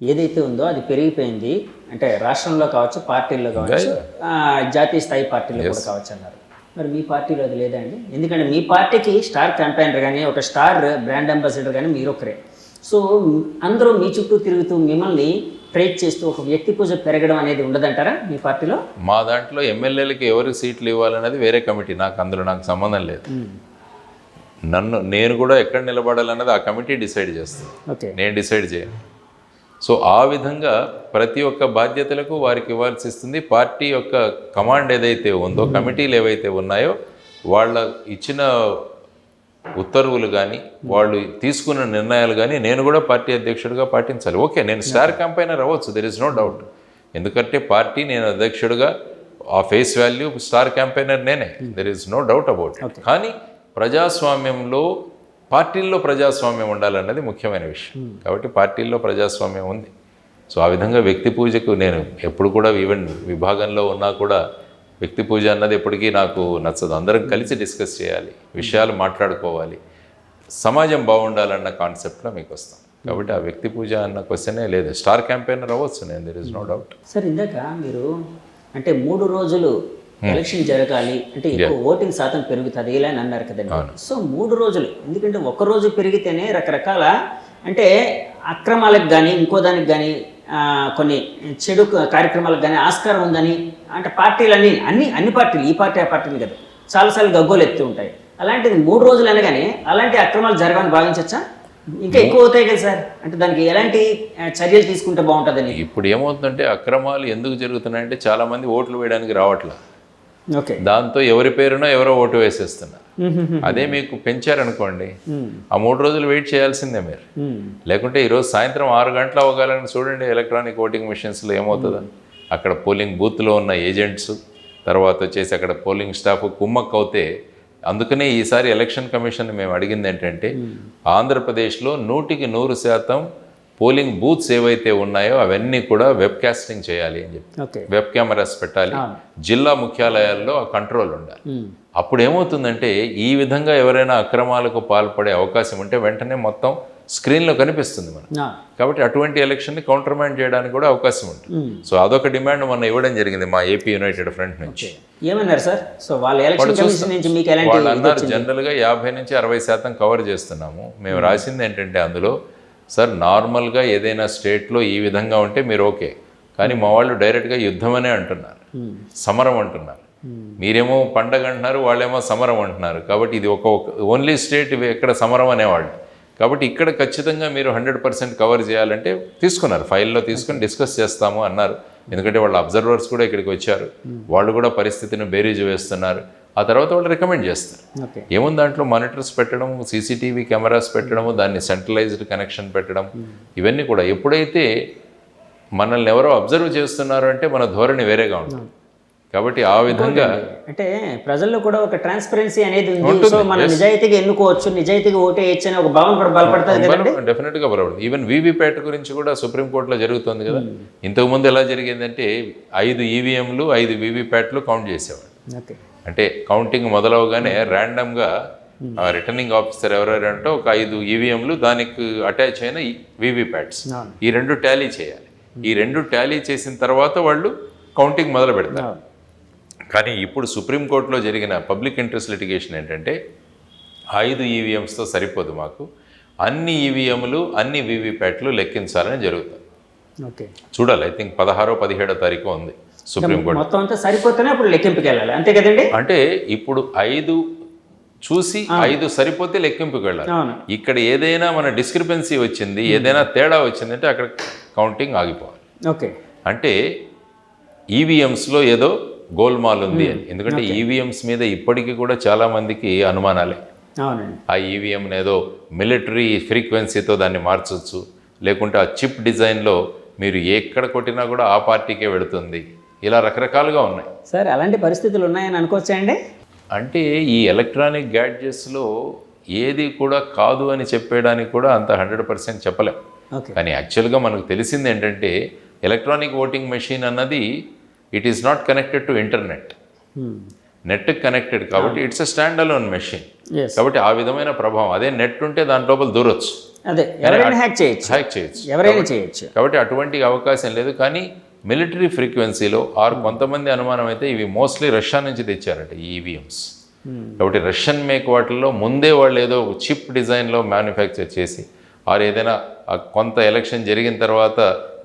ఏదైతే ఉందో అది పెరిగిపోయింది, అంటే రాష్ట్రంలో కావచ్చు, పార్టీల్లో కావచ్చు, జాతీయ స్థాయి పార్టీలో కూడా కావచ్చు అన్నారు. మరి మీ పార్టీలో అది లేదా అండి? ఎందుకంటే మీ పార్టీకి స్టార్ క్యాంపెయినర్ కానీ, ఒక స్టార్ బ్రాండ్ అంబాసిడర్ కానీ మీరు ఒకరే. సో అందరూ మీ చుట్టూ తిరుగుతూ మిమ్మల్ని ప్రేజ్ చేస్తూ ఒక వ్యక్తి పూజ పెరగడం అనేది ఉండదంటారా మీ పార్టీలో? మా దాంట్లో ఎమ్మెల్యేలకి ఎవరికి సీట్లు ఇవ్వాలనేది వేరే కమిటీ, నాకు సంబంధం లేదు. నేను కూడా ఎక్కడ నిలబడాలన్నది ఆ కమిటీ డిసైడ్ చేస్తుంది, నేను డిసైడ్ చేయను. సో ఆ విధంగా ప్రతి ఒక్క బాధ్యతలకు వారికి ఇవ్వాల్సి ఇస్తుంది. పార్టీ యొక్క కమాండ్ ఏదైతే ఉందో, కమిటీలు ఏవైతే ఉన్నాయో, వాళ్ళ ఇచ్చిన ఉత్తర్వులు కానీ, వాళ్ళు తీసుకున్న నిర్ణయాలు కానీ నేను కూడా పార్టీ అధ్యక్షుడిగా పాటించాలి. ఓకే, నేను స్టార్ క్యాంపెయినర్ అవ్వచ్చు, దెర్ ఇస్ నో డౌట్. ఎందుకంటే పార్టీ, నేను అధ్యక్షుడిగా ఆ ఫేస్ వాల్యూ స్టార్ క్యాంపెయినర్ నేనే, there is no doubt about it. కానీ ప్రజాస్వామ్యంలో, పార్టీల్లో ప్రజాస్వామ్యం ఉండాలన్నది ముఖ్యమైన విషయం. కాబట్టి పార్టీల్లో ప్రజాస్వామ్యం ఉంది. సో ఆ విధంగా వ్యక్తి పూజకు నేను ఎప్పుడు కూడా, ఈవెన్ విభాగంలో ఉన్నా కూడా వ్యక్తి పూజ అన్నది ఎప్పటికీ నాకు నచ్చదు. అందరం కలిసి డిస్కస్ చేయాలి, విషయాలు మాట్లాడుకోవాలి, సమాజం బాగుండాలన్న కాన్సెప్ట్లో మీకు వస్తాం. కాబట్టి ఆ వ్యక్తి పూజ అన్న క్వశ్చనే లేదు. స్టార్ క్యాంపెయినర్ అవ్వచ్చు నేను, there is no doubt. Sir, ఇందాక మీరు అంటే 3 రోజులు ఎలక్షన్ జరగాలి అంటే ఎక్కువ ఓటింగ్ శాతం పెరుగుతుంది ఇలా అని అన్నారు కదండి. సో 3 రోజులు, ఎందుకంటే ఒక రోజు పెరిగితేనే రకరకాల అంటే అక్రమాలకు కానీ, ఇంకో దానికి కానీ, కొన్ని చెడు కార్యక్రమాలకు కానీ ఆస్కారం ఉందని అంటే పార్టీలన్నీ అన్ని పార్టీలు, ఈ పార్టీ ఆ పార్టీలు కదా, చాలాసార్లు గగ్గోలు ఎత్తు ఉంటాయి. అలాంటిది 3 రోజులు అనగానే అలాంటి అక్రమాలు జరగాలని భావించవచ్చా? ఇంకా ఎక్కువ అవుతాయి కదా సార్, అంటే దానికి ఎలాంటి చర్యలు తీసుకుంటే బాగుంటుందని? ఇప్పుడు ఏమవుతుందంటే, అక్రమాలు ఎందుకు జరుగుతున్నాయంటే చాలామంది ఓట్లు వేయడానికి రావట్లేదు. ఓకే, దాంతో ఎవరి పేరునో ఎవరో ఓటు వేసేస్తున్నారు. అదే మీకు పెంచారనుకోండి, ఆ 3 రోజులు వెయిట్ చేయాల్సిందే మీరు. లేకుంటే ఈరోజు సాయంత్రం 6 గంటల అవ్వగాలని చూడండి ఎలక్ట్రానిక్ ఓటింగ్ మిషన్స్లో ఏమవుతుందని. అక్కడ పోలింగ్ బూత్లో ఉన్న ఏజెంట్స్, తర్వాత వచ్చేసి అక్కడ పోలింగ్ స్టాఫ్ కుమ్మక్క అవుతే. అందుకనే ఈసారి ఎలక్షన్ కమిషన్ మేము అడిగింది ఏంటంటే, ఆంధ్రప్రదేశ్లో 100% పోలింగ్ బూత్స్ ఏవైతే ఉన్నాయో అవన్నీ కూడా వెబ్ కాస్టింగ్ చేయాలి అని చెప్పి, వెబ్ కెమెరాస్ పెట్టాలి, జిల్లా ముఖ్యాలయాల్లో ఆ కంట్రోల్ ఉండాలి. అప్పుడు ఏమవుతుందంటే, ఈ విధంగా ఎవరైనా అక్రమాలకు పాల్పడే అవకాశం ఉంటే వెంటనే మొత్తం స్క్రీన్లో కనిపిస్తుంది మనకు. కాబట్టి అటువంటి ఎలక్షన్ని కౌంటర్మైండ్ చేయడానికి కూడా అవకాశం ఉంటుంది. సో అదొక డిమాండ్ మొన్న ఇవ్వడం జరిగింది మా ఏపీ యునైటెడ్ ఫ్రంట్ నుంచి. ఏమన్నారు సార్? సో వాళ్ళు అన్నారు, జనరల్గా 50 నుంచి 60% కవర్ చేస్తున్నాము. మేము రాసింది ఏంటంటే అందులో, సార్ నార్మల్గా ఏదైనా స్టేట్లో ఈ విధంగా ఉంటే మీరు ఓకే, కానీ మా వాళ్ళు డైరెక్ట్గా యుద్ధం అనే అంటున్నారు, సమరం అంటున్నారు. మీరేమో పండగ అంటున్నారు, వాళ్ళేమో సమరం అంటున్నారు. కాబట్టి ఇది ఓన్లీ స్టేట్ ఎక్కడ సమరం అనేవాళ్ళు. కాబట్టి ఇక్కడ ఖచ్చితంగా మీరు 100% కవర్ చేయాలంటే తీసుకున్నారు, ఫైల్లో తీసుకుని డిస్కస్ చేస్తాము అన్నారు. ఎందుకంటే వాళ్ళ అబ్జర్వర్స్ కూడా ఇక్కడికి వచ్చారు, వాళ్ళు కూడా పరిస్థితిని బేరీజు వేస్తున్నారు. ఆ తర్వాత వాళ్ళు రికమెండ్ చేస్తారు. ఏముంది దాంట్లో, మానిటర్స్ పెట్టడం, సీసీటీవీ కెమెరాస్ పెట్టడం, దాన్ని సెంట్రలైజ్డ్ కనెక్షన్ పెట్టడం, ఇవన్నీ కూడా. ఎప్పుడైతే మనల్ని ఎవరో అబ్జర్వ్ చేస్తున్నారు అంటే మన ధోరణి వేరేగా ఉంటుంది. కాబట్టి ఆ విధంగా అంటే ప్రజల్లో కూడా ఒక ట్రాన్స్పరెన్సీ అనేది ఉంది. సో మనం నిజాయితీగా ఎన్నుకోవచ్చు, నిజాయితీగా ఓటేయచ్చు అనే ఒక భావన కూడా బలపడుతుంది కదండి. డెఫినెట్గా బలపడుతుంది. ఈవెన్ వీవీప్యాట్ గురించి కూడా సుప్రీంకోర్టులో జరుగుతుంది కదా. ఇంతకుముందు ఎలా జరిగిందంటే 5 ఈవీఎంలు 5 వీవీప్యాట్లు కౌంట్ చేసేవాడు. అంటే కౌంటింగ్ మొదలవగానే ర్యాండమ్గా రిటర్నింగ్ ఆఫీసర్ ఎవరంటే ఒక 5 ఈవీఎంలు దానికి అటాచ్ అయిన వీవీప్యాట్స్, ఈ 2 టాలీ చేయాలి. ఈ 2 టాలీ చేసిన తర్వాత వాళ్ళు కౌంటింగ్ మొదలు పెడతారు. కానీ ఇప్పుడు సుప్రీంకోర్టులో జరిగిన పబ్లిక్ ఇంట్రెస్ట్ లిటిగేషన్ ఏంటంటే, 5 ఈవీఎంస్తో సరిపోదు, మాకు అన్ని ఈవీఎంలు అన్ని వీవీప్యాట్లు లెక్కించాలని జరుగుతుంది. చూడాలి, ఐ థింక్ 16వ 17వ తారీఖు ఉంది సుప్రీంకోర్టు. మొత్తం అంతా సరిపోతేనే అప్పుడు లెక్కింపుకి వెళ్ళాలి, అంతే కదండి. అంటే ఇప్పుడు 5 చూసి 5 సరిపోతే లెక్కింపుకి వెళ్ళాలి. ఇక్కడ ఏదైనా మన డిస్క్రిపెన్సీ వచ్చింది, ఏదైనా తేడా వచ్చిందంటే అక్కడ కౌంటింగ్ ఆగిపోవాలి. అంటే ఈవీఎంస్లో ఏదో గోల్మాల్ ఉంది అని. ఎందుకంటే ఈవీఎంస్ మీద ఇప్పటికీ కూడా చాలామందికి అనుమానాలే. ఆ ఈవీఎంని ఏదో మిలిటరీ ఫ్రీక్వెన్సీతో దాన్ని మార్చవచ్చు, లేకుంటే ఆ చిప్ డిజైన్లో మీరు ఎక్కడ కొట్టినా కూడా ఆ పార్టీకే వెళుతుంది, ఇలా రకరకాలుగా ఉన్నాయి. సార్ అలాంటి పరిస్థితులు ఉన్నాయని అనుకోవచ్చా అండి? అంటే ఈ ఎలక్ట్రానిక్ గ్యాడ్జెట్స్లో ఏది కూడా కాదు అని చెప్పేయడానికి కూడా అంత 100% చెప్పలేం. కానీ యాక్చువల్గా మనకు తెలిసింది ఏంటంటే, ఎలక్ట్రానిక్ ఓటింగ్ మెషిన్ అన్నది it is not connected to internet, నెట్కి కనెక్టెడ్ కాబట్టి it's a stand alone machine. కాబట్టి ఆ విధమైన ప్రభావం, అదే నెట్ ఉంటే దాని లోపల దూరొచ్చు. అదే ఎవరైనా హ్యాక్ చేయొచ్చు, ఎవరైనా చేయొచ్చు. కాబట్టి అటువంటి అవకాశం లేదు. కానీ మిలిటరీ ఫ్రీక్వెన్సీలో కొంతమంది అనుమానం అయితే ఇవి మోస్ట్లీ రష్యా నుంచి తెచ్చారట ఈ ఈవీఎంస్. కాబట్టి రష్యన్ మేక్ వాటిల్లో ముందే వాళ్ళు ఏదో చిప్ డిజైన్లో మ్యానుఫ్యాక్చర్ చేసి ఏదైనా కొంత ఎలక్షన్ జరిగిన తర్వాత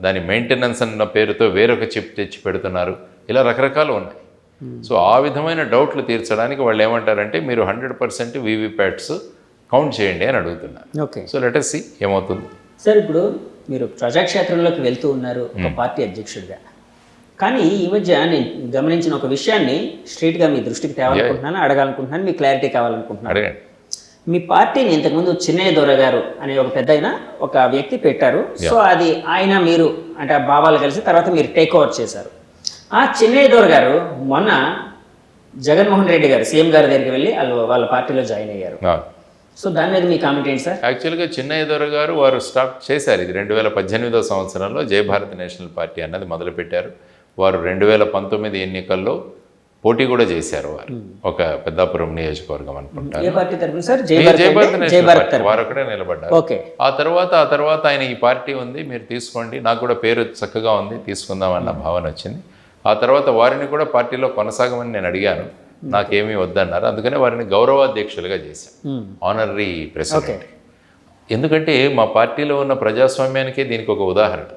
దాని మెయింటెనెన్స్ అన్న పేరుతో వేరొక చిప్ తెచ్చి పెడుతున్నారు. ఇలా రకరకాలు ఉన్నాయి. సో ఆ విధమైన డౌట్లు తీర్చడానికి వాళ్ళు ఏమంటారంటే మీరు 100% వీవీప్యాట్స్ కౌంట్ చేయండి అని అడుగుతున్నారు. Okay, so let us see ఏమవుతుంది. సార్ ఇప్పుడు మీరు ప్రజాక్షేత్రంలోకి వెళ్తూ ఉన్నారు ఒక పార్టీ అధ్యక్షుడిగా. కానీ ఈ మధ్య నేను గమనించిన ఒక విషయాన్ని స్ట్రైట్గా మీ దృష్టికి తేవాలనుకుంటున్నాను, అడగాలనుకుంటున్నాను, మీ క్లారిటీ కావాలనుకుంటున్నాను. అడగండి. మీ పార్టీని ఇంతకుముందు చిన్నయ్య దొర గారు అనే ఒక పెద్ద ఒక వ్యక్తి పెట్టారు. సో అది ఆయన మీరు అంటే ఆ భావాలు కలిసి తర్వాత మీరు టేక్ ఓవర్ చేశారు. ఆ చిన్నయ్య దొర గారు మొన్న జగన్మోహన్ రెడ్డి గారు సీఎం గారి దగ్గరికి వెళ్ళి వాళ్ళ పార్టీలో జాయిన్ అయ్యారు. సో దాని మీద మీ కామెంట్ ఏంటి సార్? యాక్చువల్గా చిన్నయ్య దొర గారు వారు స్టార్ట్ చేశారు ఇది 2018వ సంవత్సరంలో జయభారత్ నేషనల్ పార్టీ అన్నది మొదలుపెట్టారు. వారు 2019 ఎన్నికల్లో పోటీ కూడా చేశారు. వారు ఒక పెద్దాపురం నియోజకవర్గం అనుకుంటారు. ఏ పార్టీ తరపున సార్? Jayabharat national party. వారు అక్కడే నిలబడ్డారు. ఓకే. ఆ తర్వాత ఆయన ఈ పార్టీ ఉంది మీరు తీసుకోండి, నాకు కూడా పేరు చక్కగా ఉంది తీసుకుందాం అన్న భావన వచ్చింది. ఆ తర్వాత వారిని కూడా పార్టీలో కొనసాగమని నేను అడిగాను, నాకేమీ వద్దన్నారు. అందుకనే వారిని గౌరవాధ్యక్షులుగా చేశాను, ఆనరీ ప్రెసిడెంట్. ఎందుకంటే మా పార్టీలో ఉన్న ప్రజాస్వామ్యానికే దీనికి ఒక ఉదాహరణ.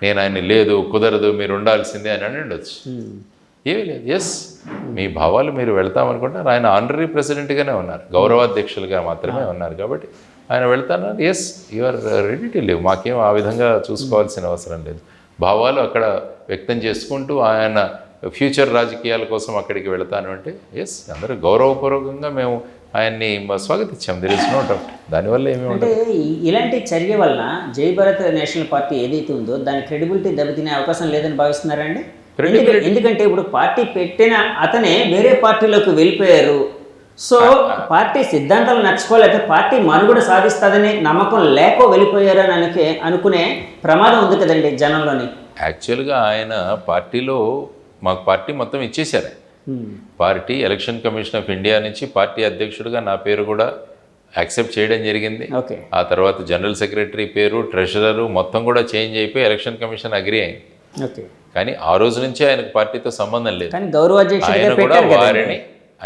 నేను ఆయన్ని లేదు కుదరదు మీరు ఉండాల్సిందే అని ఉండొచ్చు, ఏమీ లేదు. ఎస్ మీ భావాలు మీరు వెళ్తామనుకుంటారు. ఆయన ఆనరీ ప్రెసిడెంట్గానే ఉన్నారు, గౌరవాధ్యక్షులుగా మాత్రమే ఉన్నారు. కాబట్టి ఆయన వెళ్తాన్నారు. Yes you are ready to leave, మాకేం ఆ విధంగా చూసుకోవాల్సిన అవసరం లేదు. భావాలు అక్కడ వ్యక్తం చేసుకుంటూ ఆయన ఫ్యూచర్ రాజకీయాల కోసం అక్కడికి వెళతాను అంటే ఎస్ అందరూ గౌరవపూర్వకంగా మేము ఆయన్ని స్వాగతించాం. There is no doubt. దానివల్ల ఏమి అంటే ఇలాంటి చర్య వలన జయభారత్ నేషనల్ పార్టీ ఏదైతే ఉందో దాని క్రెడిబిలిటీ దెబ్బతినే అవకాశం లేదని భావిస్తున్నారండి? ఎందుకంటే ఇప్పుడు పార్టీ పెట్టిన అతనే వేరే పార్టీలోకి వెళ్ళిపోయారు. సో పార్టీ సిద్ధాంతాలు నచ్చుకోలేక పార్టీ మనుగడ సాధిస్తుందనే నమ్మకం లేక వెళ్ళిపోయారు అని అనుకునే ప్రమాదం ఉంది కదండి జనంలోని. యాక్చువల్గా ఆయన పార్టీలో మాకు పార్టీ మొత్తం ఇచ్చేశారు. Party election commission of India నుంచి పార్టీ అధ్యక్షుడిగా నా పేరు కూడా యాక్సెప్ట్ చేయడం జరిగింది. ఓకే. ఆ తర్వాత జనరల్ సెక్రటరీ పేరు, ట్రెషరరు మొత్తం కూడా చేంజ్ అయిపోయి ఎలక్షన్ కమిషన్ అగ్రీ అయింది. ఓకే. కానీ ఆ రోజు నుంచే ఆయనకు పార్టీతో సంబంధం లేదు.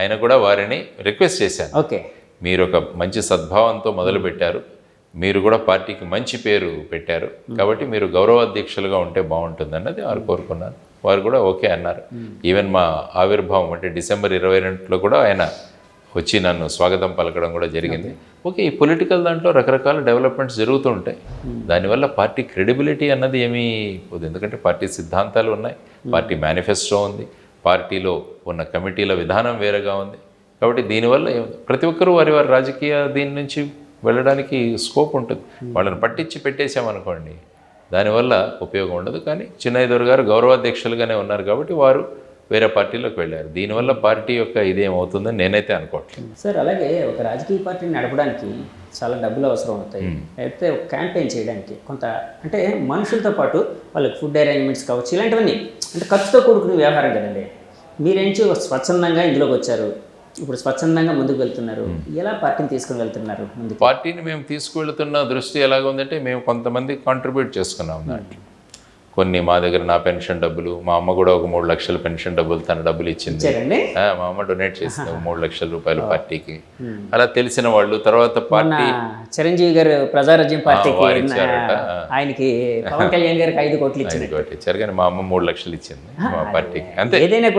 ఆయన కూడా వారిని రిక్వెస్ట్ చేశాను, ఓకే మీరు ఒక మంచి సద్భావంతో మొదలు పెట్టారు, మీరు కూడా పార్టీకి మంచి పేరు పెట్టారు, కాబట్టి మీరు గౌరవాధ్యక్షులుగా ఉంటే బాగుంటుంది అన్నది వారు కోరుకున్నారు. వారు కూడా ఓకే అన్నారు. ఈవెన్ మా ఆవిర్భావం అంటే డిసెంబర్ 22లో కూడా ఆయన వచ్చి నన్ను స్వాగతం పలకడం కూడా జరిగింది. ఓకే, ఈ పొలిటికల్ దాంట్లో రకరకాల డెవలప్మెంట్స్ జరుగుతూ ఉంటాయి. దానివల్ల పార్టీ క్రెడిబిలిటీ అన్నది ఏమీ పోదు. ఎందుకంటే పార్టీ సిద్ధాంతాలు ఉన్నాయి, పార్టీ మేనిఫెస్టో ఉంది, పార్టీలో ఉన్న కమిటీల విధానం వేరేగా ఉంది. కాబట్టి దీనివల్ల ప్రతి ఒక్కరూ వారి వారి రాజకీయ దీని నుంచి వెళ్ళడానికి స్కోప్ ఉంటుంది. వాళ్ళని పట్టించి పెట్టేశామనుకోండి దానివల్ల ఉపయోగం ఉండదు. కానీ చిన్నయ్య దొర గారు గౌరవాధ్యక్షులుగానే ఉన్నారు కాబట్టి వారు వేరే పార్టీలోకి వెళ్ళారు. దీనివల్ల పార్టీ యొక్క ఇదేమవుతుందని నేనైతే అనుకోవట్లేదు. సార్ అలాగే ఒక రాజకీయ పార్టీని నడపడానికి చాలా డబ్బులు అవసరం అవుతాయి. అయితే ఒక క్యాంపెయిన్ చేయడానికి కొంత అంటే మనుషులతో పాటు వాళ్ళకి ఫుడ్ అరేంజ్మెంట్స్ కావచ్చు, ఇలాంటివన్నీ అంటే ఖర్చుతో కూడుకునే వ్యవహారం కదండి. మీరేంచి స్వచ్ఛందంగా ఇందులోకి వచ్చారు, ఇప్పుడు స్వచ్ఛందంగా ముందుకు వెళ్తున్నారు. ఎలా పార్టీని తీసుకుని వెళ్తున్నారు ముందుకు? పార్టీని మేము తీసుకువెళ్తున్న దృష్టి ఎలాగుందంటే మేము కొంతమంది కాంట్రిబ్యూట్ చేసుకున్నాం దాంట్లో. కొన్ని మా దగ్గర నా పెన్షన్ డబ్బులు, మా అమ్మ కూడా ఒక 3 లక్షల పెన్షన్ డబ్బులు తన డబ్బులు ఇచ్చింది. మా అమ్మ డొనేట్ చేసింది 3 లక్షల రూపాయలు పార్టీకి. అలా తెలిసిన వాళ్ళు తర్వాత పార్టీ చిరంజీవి గారు ప్రజారాజ్యం పార్టీకి ఆయనకి పవన్ కళ్యాణ్ గారికి 5 కోట్లు ఇచ్చారు. కానీ మా అమ్మ 3 లక్షలు ఇచ్చింది మా పార్టీకి. అంతే, ఏదైనా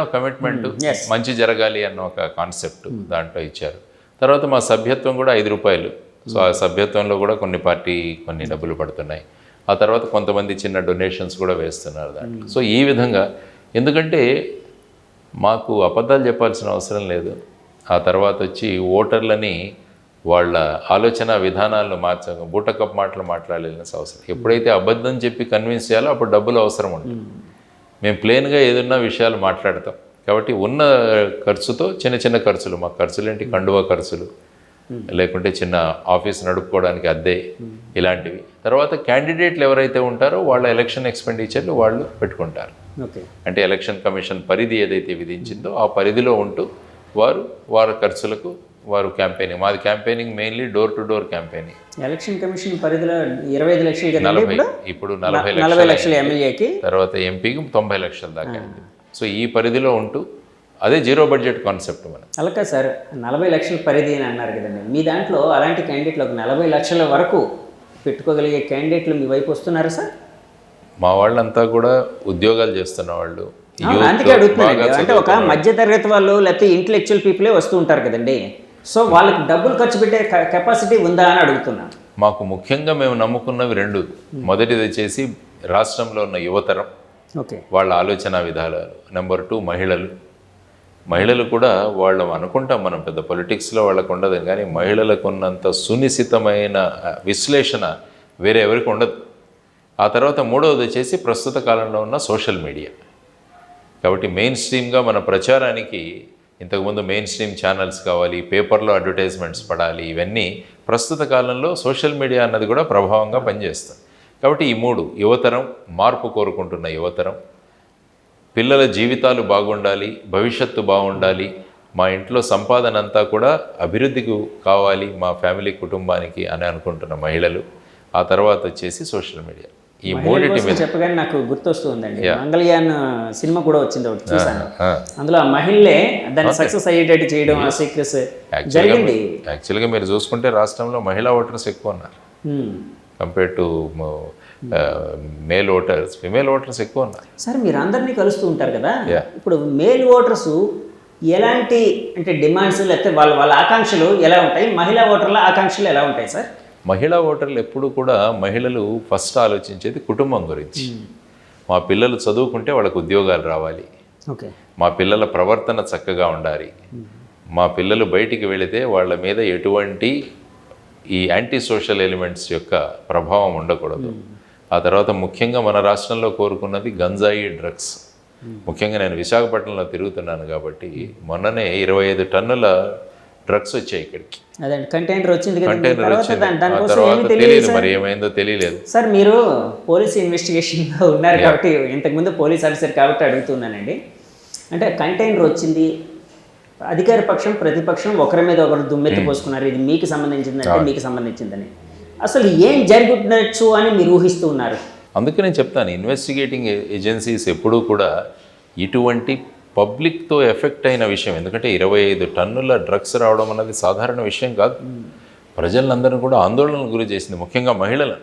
ఒక కమిట్మెంట్ మంచి జరగాలి అన్న ఒక కాన్సెప్ట్ దాంట్లో ఇచ్చారు. తర్వాత మా సభ్యత్వం కూడా 5 రూపాయలు. సో ఆ సభ్యత్వంలో కూడా కొన్ని డబ్బులు పడుతున్నాయి. ఆ తర్వాత కొంతమంది చిన్న డొనేషన్స్ కూడా వేస్తున్నారు దాంట్లో. సో ఈ విధంగా, ఎందుకంటే మాకు అబద్ధాలు చెప్పాల్సిన అవసరం లేదు. ఆ తర్వాత వచ్చి ఓటర్లని వాళ్ళ ఆలోచన విధానాలను బూటకప్ మాటలు మాట్లాడాల్సిన అవసరం. ఎప్పుడైతే అబద్ధం చెప్పి కన్విన్స్ చేయాలో అప్పుడు డబ్బులు అవసరం ఉంటుంది. మేము ప్లెయిన్గా ఏదన్నా విషయాలు మాట్లాడతాం. కాబట్టి ఉన్న ఖర్చుతో చిన్న చిన్న ఖర్చులు, మా ఖర్చులు ఏంటి, కండువా ఖర్చులు, లేకుంటే చిన్న ఆఫీస్ నడుపుకోవడానికి అద్దె, ఇలాంటివి. తర్వాత క్యాండిడేట్లు ఎవరైతే ఉంటారో వాళ్ళ ఎలక్షన్ ఎక్స్పెండిచర్లు వాళ్ళు పెట్టుకుంటారు. అంటే ఎలక్షన్ కమిషన్ పరిధి ఏదైతే విధించిందో ఆ పరిధిలో ఉంటూ వారి ఖర్చులకు వారు క్యాంపెయినింగ్, మాది campaigning mainly door to door campaigning. Election commission పరిధిలో 25 లక్షలు కదండి 40, ఇప్పుడు 40 40 లక్షలు ఎమ్మెల్యేకి, తర్వాత ఎంపీకి 90 లక్షల దాకా అయింది. సో ఈ పరిధిలో ఉంటూ అదే జీరో బడ్జెట్ కాన్సెప్ట్ మనం. అలాగే సార్ 40 లక్షల పరిధి అని అన్నారు కదండి, మీ దాంట్లో అలాంటి క్యాండిడేట్లు ఒక 40 లక్షల వరకు పెట్టుకోగలిగే క్యాండిడేట్లు మీ వైపు వస్తున్నారా సార్? మా వాళ్ళంతా కూడా ఉద్యోగాలు చేస్తున్న వాళ్ళు, అందుకే అడుగుతున్నానండి. అంటే ఒక మధ్యతరగతి వాళ్ళు లేకపోతే ఇంటలెక్చువల్ పీపులే వస్తూ ఉంటారు కదండి, సో వాళ్ళకి డబ్బులు ఖర్చు పెట్టే కెపాసిటీ ఉందా అని అడుగుతున్నాను. మాకు ముఖ్యంగా మేము నమ్ముకున్నవి రెండు. మొదటిది వచ్చేసి రాష్ట్రంలో ఉన్న యువతరం, ఓకే, వాళ్ళ ఆలోచన విధానాలు. నెంబర్ 2 మహిళలు కూడా వాళ్ళు అనుకుంటాం మనం పెద్ద పొలిటిక్స్లో వాళ్ళకు ఉండదు, కానీ మహిళలకు ఉన్నంత సునిశ్చితమైన విశ్లేషణ వేరే ఎవరికి ఉండదు. ఆ తర్వాత మూడవది వచ్చేసి ప్రస్తుత కాలంలో ఉన్న సోషల్ మీడియా. కాబట్టి మెయిన్ స్ట్రీమ్గా మన ప్రచారానికి ఇంతకుముందు మెయిన్ స్ట్రీమ్ ఛానల్స్ కావాలి, పేపర్లో అడ్వర్టైజ్మెంట్స్ పడాలి, ఇవన్నీ ప్రస్తుత కాలంలో సోషల్ మీడియా అన్నది కూడా ప్రభావంగా పనిచేస్తుంది. కాబట్టి ఈ మూడు, యువతరం, మార్పు కోరుకుంటున్న యువతరం, పిల్లల జీవితాలు బాగుండాలి, భవిష్యత్తు బాగుండాలి, మా ఇంట్లో సంపాదన అంతా కూడా అభివృద్ధికి కావాలి మా ఫ్యామిలీ కుటుంబానికి అని అనుకుంటున్న మహిళలు, ఆ తర్వాత వచ్చేసి సోషల్ మీడియా. ఈ మూడింటి మీద చెప్పగానే నాకు గుర్తొస్తుందండి, మంగళయాన్ సినిమా కూడా వచ్చింది, ఒకటి చూసాను. అందులో ఆ మహిళలే దాన్ని సక్సెస్ అయ్యేటట్టు చేయడం, ఆ సీక్రెట్స్ జరిగింది. యాక్చువల్గా మీరు చూసుకుంటే రాష్ట్రంలో మహిళా ఓటర్స్ ఎక్కువ ఉన్నారు compare to male voters. Female voters ఎక్కువ ఉన్నారు. సార్ మీరు అందరినీ కలుస్తూ ఉంటారు కదా, ఇప్పుడు మేల్ ఓటర్స్ ఎలాంటి అంటే డిమాండ్స్ లేకపోతే వాళ్ళ ఆకాంక్షలు ఎలా ఉంటాయి, మహిళా ఓటర్ల ఆకాంక్షలు ఎలా ఉంటాయి సార్? మహిళా ఓటర్లు ఎప్పుడు కూడా మహిళలు ఫస్ట్ ఆలోచించేది కుటుంబం గురించి. మా పిల్లలు చదువుకుంటే వాళ్ళకు ఉద్యోగాలు రావాలి, ఓకే, మా పిల్లల ప్రవర్తన చక్కగా ఉండాలి, మా పిల్లలు బయటికి వెళితే వాళ్ళ మీద ఎటువంటి ఈ యాంటీ సోషల్ ఎలిమెంట్స్ యొక్క ప్రభావం ఉండకూడదు. ఆ తర్వాత ముఖ్యంగా మన రాష్ట్రంలో కోరుకున్నది గంజాయి, డ్రగ్స్. ముఖ్యంగా నేను విశాఖపట్నంలో తిరుగుతున్నాను కాబట్టి మొన్ననే 25 టన్నుల డ్రగ్స్ వచ్చాయి ఇక్కడికి. అదే కంటైనర్ వచ్చింది కదా, కంటైనర్ వచ్చింది. ఆ తర్వాత తెలియదు, మరి ఏమైందో తెలియలేదు సార్. మీరు పోలీస్ ఇన్వెస్టిగేషన్లో ఉన్నారు కాబట్టి, ఇంతకుముందు పోలీస్ ఆఫీసర్ కాబట్టి అడుగుతున్నానండి. అంటే కంటైనర్ వచ్చింది, అధికార పక్షం ప్రతిపక్షం ఒకరి మీద ఒకరు దుమ్మెత్తి పోసుకున్నారు, ఇది మీకు సంబంధించిందంటే మీకు సంబంధించిందని. అసలు ఏం జరుగుతుండొచ్చు అని మీరు ఊహిస్తూ ఉన్నారు? అందుకే నేను చెప్తాను, ఇన్వెస్టిగేటింగ్ ఏజెన్సీస్ ఎప్పుడూ కూడా ఇటువంటి పబ్లిక్తో ఎఫెక్ట్ అయిన విషయం, ఎందుకంటే 25 టన్నుల డ్రగ్స్ రావడం అన్నది సాధారణ విషయం కాదు. ప్రజలందరినీ కూడా ఆందోళనకు గురి చేసింది, ముఖ్యంగా మహిళలను.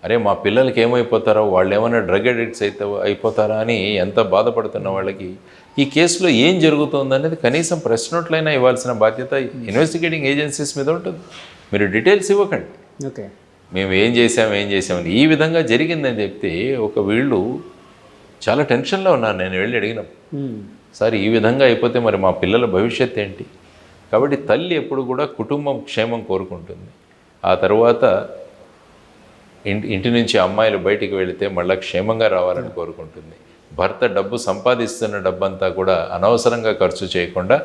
అరే మా పిల్లలకి ఏమైపోతారో, వాళ్ళు ఏమైనా డ్రగ్ అడిక్ట్స్ అయిపోతారా అని ఎంత బాధపడుతున్న వాళ్ళకి ఈ కేసులో ఏం జరుగుతుందనేది కనీసం ప్రెస్ నోట్లైనా ఇవ్వాల్సిన బాధ్యత ఇన్వెస్టిగేటింగ్ ఏజెన్సీస్ మీద ఉంటుంది. మీరు డీటెయిల్స్ ఇవ్వకండి, ఓకే మేము ఏం చేసామని ఈ విధంగా జరిగిందని చెప్తే వీళ్ళు చాలా టెన్షన్లో ఉన్నారు. నేను వెళ్ళి అడిగినప్పుడు, సార్ ఈ విధంగా అయిపోతే మరి మా పిల్లల భవిష్యత్తు ఏంటి? కాబట్టి తల్లి ఎప్పుడు కూడా కుటుంబం క్షేమం కోరుకుంటుంది. ఆ తర్వాత ఇంటి నుంచి అమ్మాయిలు బయటికి వెళితే మళ్ళీ క్షేమంగా రావాలని కోరుకుంటుంది. భర్త డబ్బు సంపాదిస్తున్న డబ్బంతా కూడా అనవసరంగా ఖర్చు చేయకుండా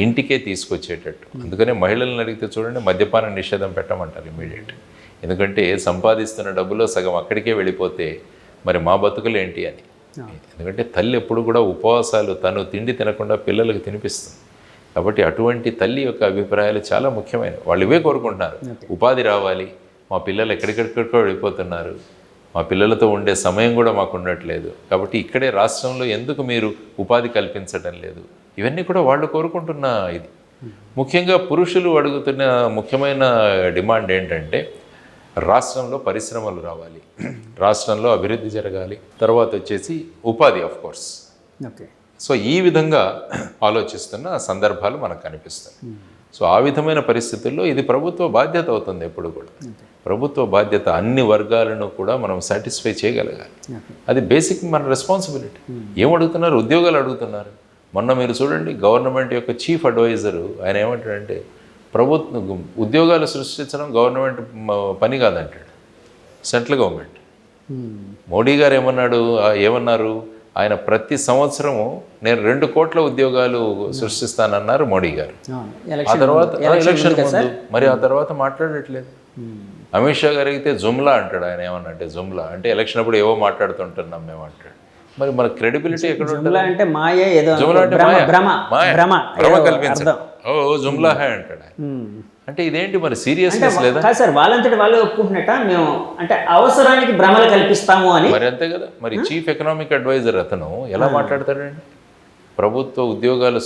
ఇంటికే తీసుకొచ్చేటట్టు. అందుకనే మహిళలను అడిగితే చూడండి, మద్యపాన నిషేధం పెట్టమంటారు ఇమీడియట్. ఎందుకంటే సంపాదిస్తున్న డబ్బులో సగం అక్కడికే వెళ్ళిపోతే మరి మా బతుకులు ఏంటి అని. ఎందుకంటే తల్లి ఎప్పుడు కూడా ఉపవాసాలు, తను తిండి తినకుండా పిల్లలకు తినిపిస్తుంది. కాబట్టి అటువంటి తల్లి యొక్క అభిప్రాయాలు చాలా ముఖ్యమైనవి. వాళ్ళు ఇవే కోరుకుంటున్నారు, ఉపాధి రావాలి, మా పిల్లలు ఎక్కడికెక్కడికో వెళ్ళిపోతున్నారు, మా పిల్లలతో ఉండే సమయం కూడా మాకు ఉండట్లేదు, కాబట్టి ఇక్కడే రాష్ట్రంలో ఎందుకు మీరు ఉపాధి కల్పించడం లేదు, ఇవన్నీ కూడా వాళ్ళు కోరుకుంటున్న ఇది. ముఖ్యంగా పురుషులు అడుగుతున్న ముఖ్యమైన డిమాండ్ ఏంటంటే రాష్ట్రంలో పరిశ్రమలు రావాలి, రాష్ట్రంలో అభివృద్ధి జరగాలి, తర్వాత వచ్చేసి ఉపాధి ఆఫ్ కోర్స్. ఓకే, సో ఈ విధంగా ఆలోచిస్తున్న సందర్భాలు మనకు కనిపిస్తాయి. సో ఆ విధమైన పరిస్థితుల్లో ఇది ప్రభుత్వ బాధ్యత అవుతుంది. ఎప్పుడు కూడా ప్రభుత్వ బాధ్యత అన్ని వర్గాలను కూడా మనం సాటిస్ఫై చేయగలగాలి. అది బేసిక్ మన రెస్పాన్సిబిలిటీ. ఏం అడుగుతున్నారు? ఉద్యోగాలు అడుగుతున్నారు. మొన్న మీరు చూడండి, గవర్నమెంట్ యొక్క చీఫ్ అడ్వైజరు ఆయన ఏమంటాడంటే, ప్రభుత్వం ఉద్యోగాలు సృష్టించడం గవర్నమెంట్ పని కాదంటాడు, సెంట్రల్ గవర్నమెంట్. మోడీ గారు ఏమన్నారు? ఆయన ప్రతి సంవత్సరము నేను 2 కోట్ల ఉద్యోగాలు సృష్టిస్తానన్నారు మోడీ గారు. ఆ తర్వాత ఎలక్షన్ ముందు మరి ఆ తర్వాత మాట్లాడట్లేదు. అమిత్ షా గారు అయితే జుమ్లా అంటాడు. ఆయన ఏమన్నా అంటే జుమ్లా అంటే ఎలక్షన్ అప్పుడు ఏవో మాట్లాడుతుంటున్నాం మేము అంటాడు. మరి మన క్రెడిబిలిటీ ఎక్కడ ఉంటుంది? అంటే మాయ, ఏదో జుమ్లా అంటే భ్రమ కల్పించడం. ఓ జుమ్లా హై అంటాడు ఆయన. అంటే ఇదేంటి మరి సీరియస్నెస్ లేదా? కాదు సార్, వాళ్ళంతటి వాళ్ళే ఒప్పుకుంటున్నట్ట మేము అంటే అవసరానికి భ్రమలు కల్పిస్తాము అని. మరి అంతే కదా. మరి చీఫ్ ఎకనామిక్ అడ్వైజర్ అతను ఎలా మాట్లాడతాడండి? ప్రభుత్వ ఉద్యోగాలు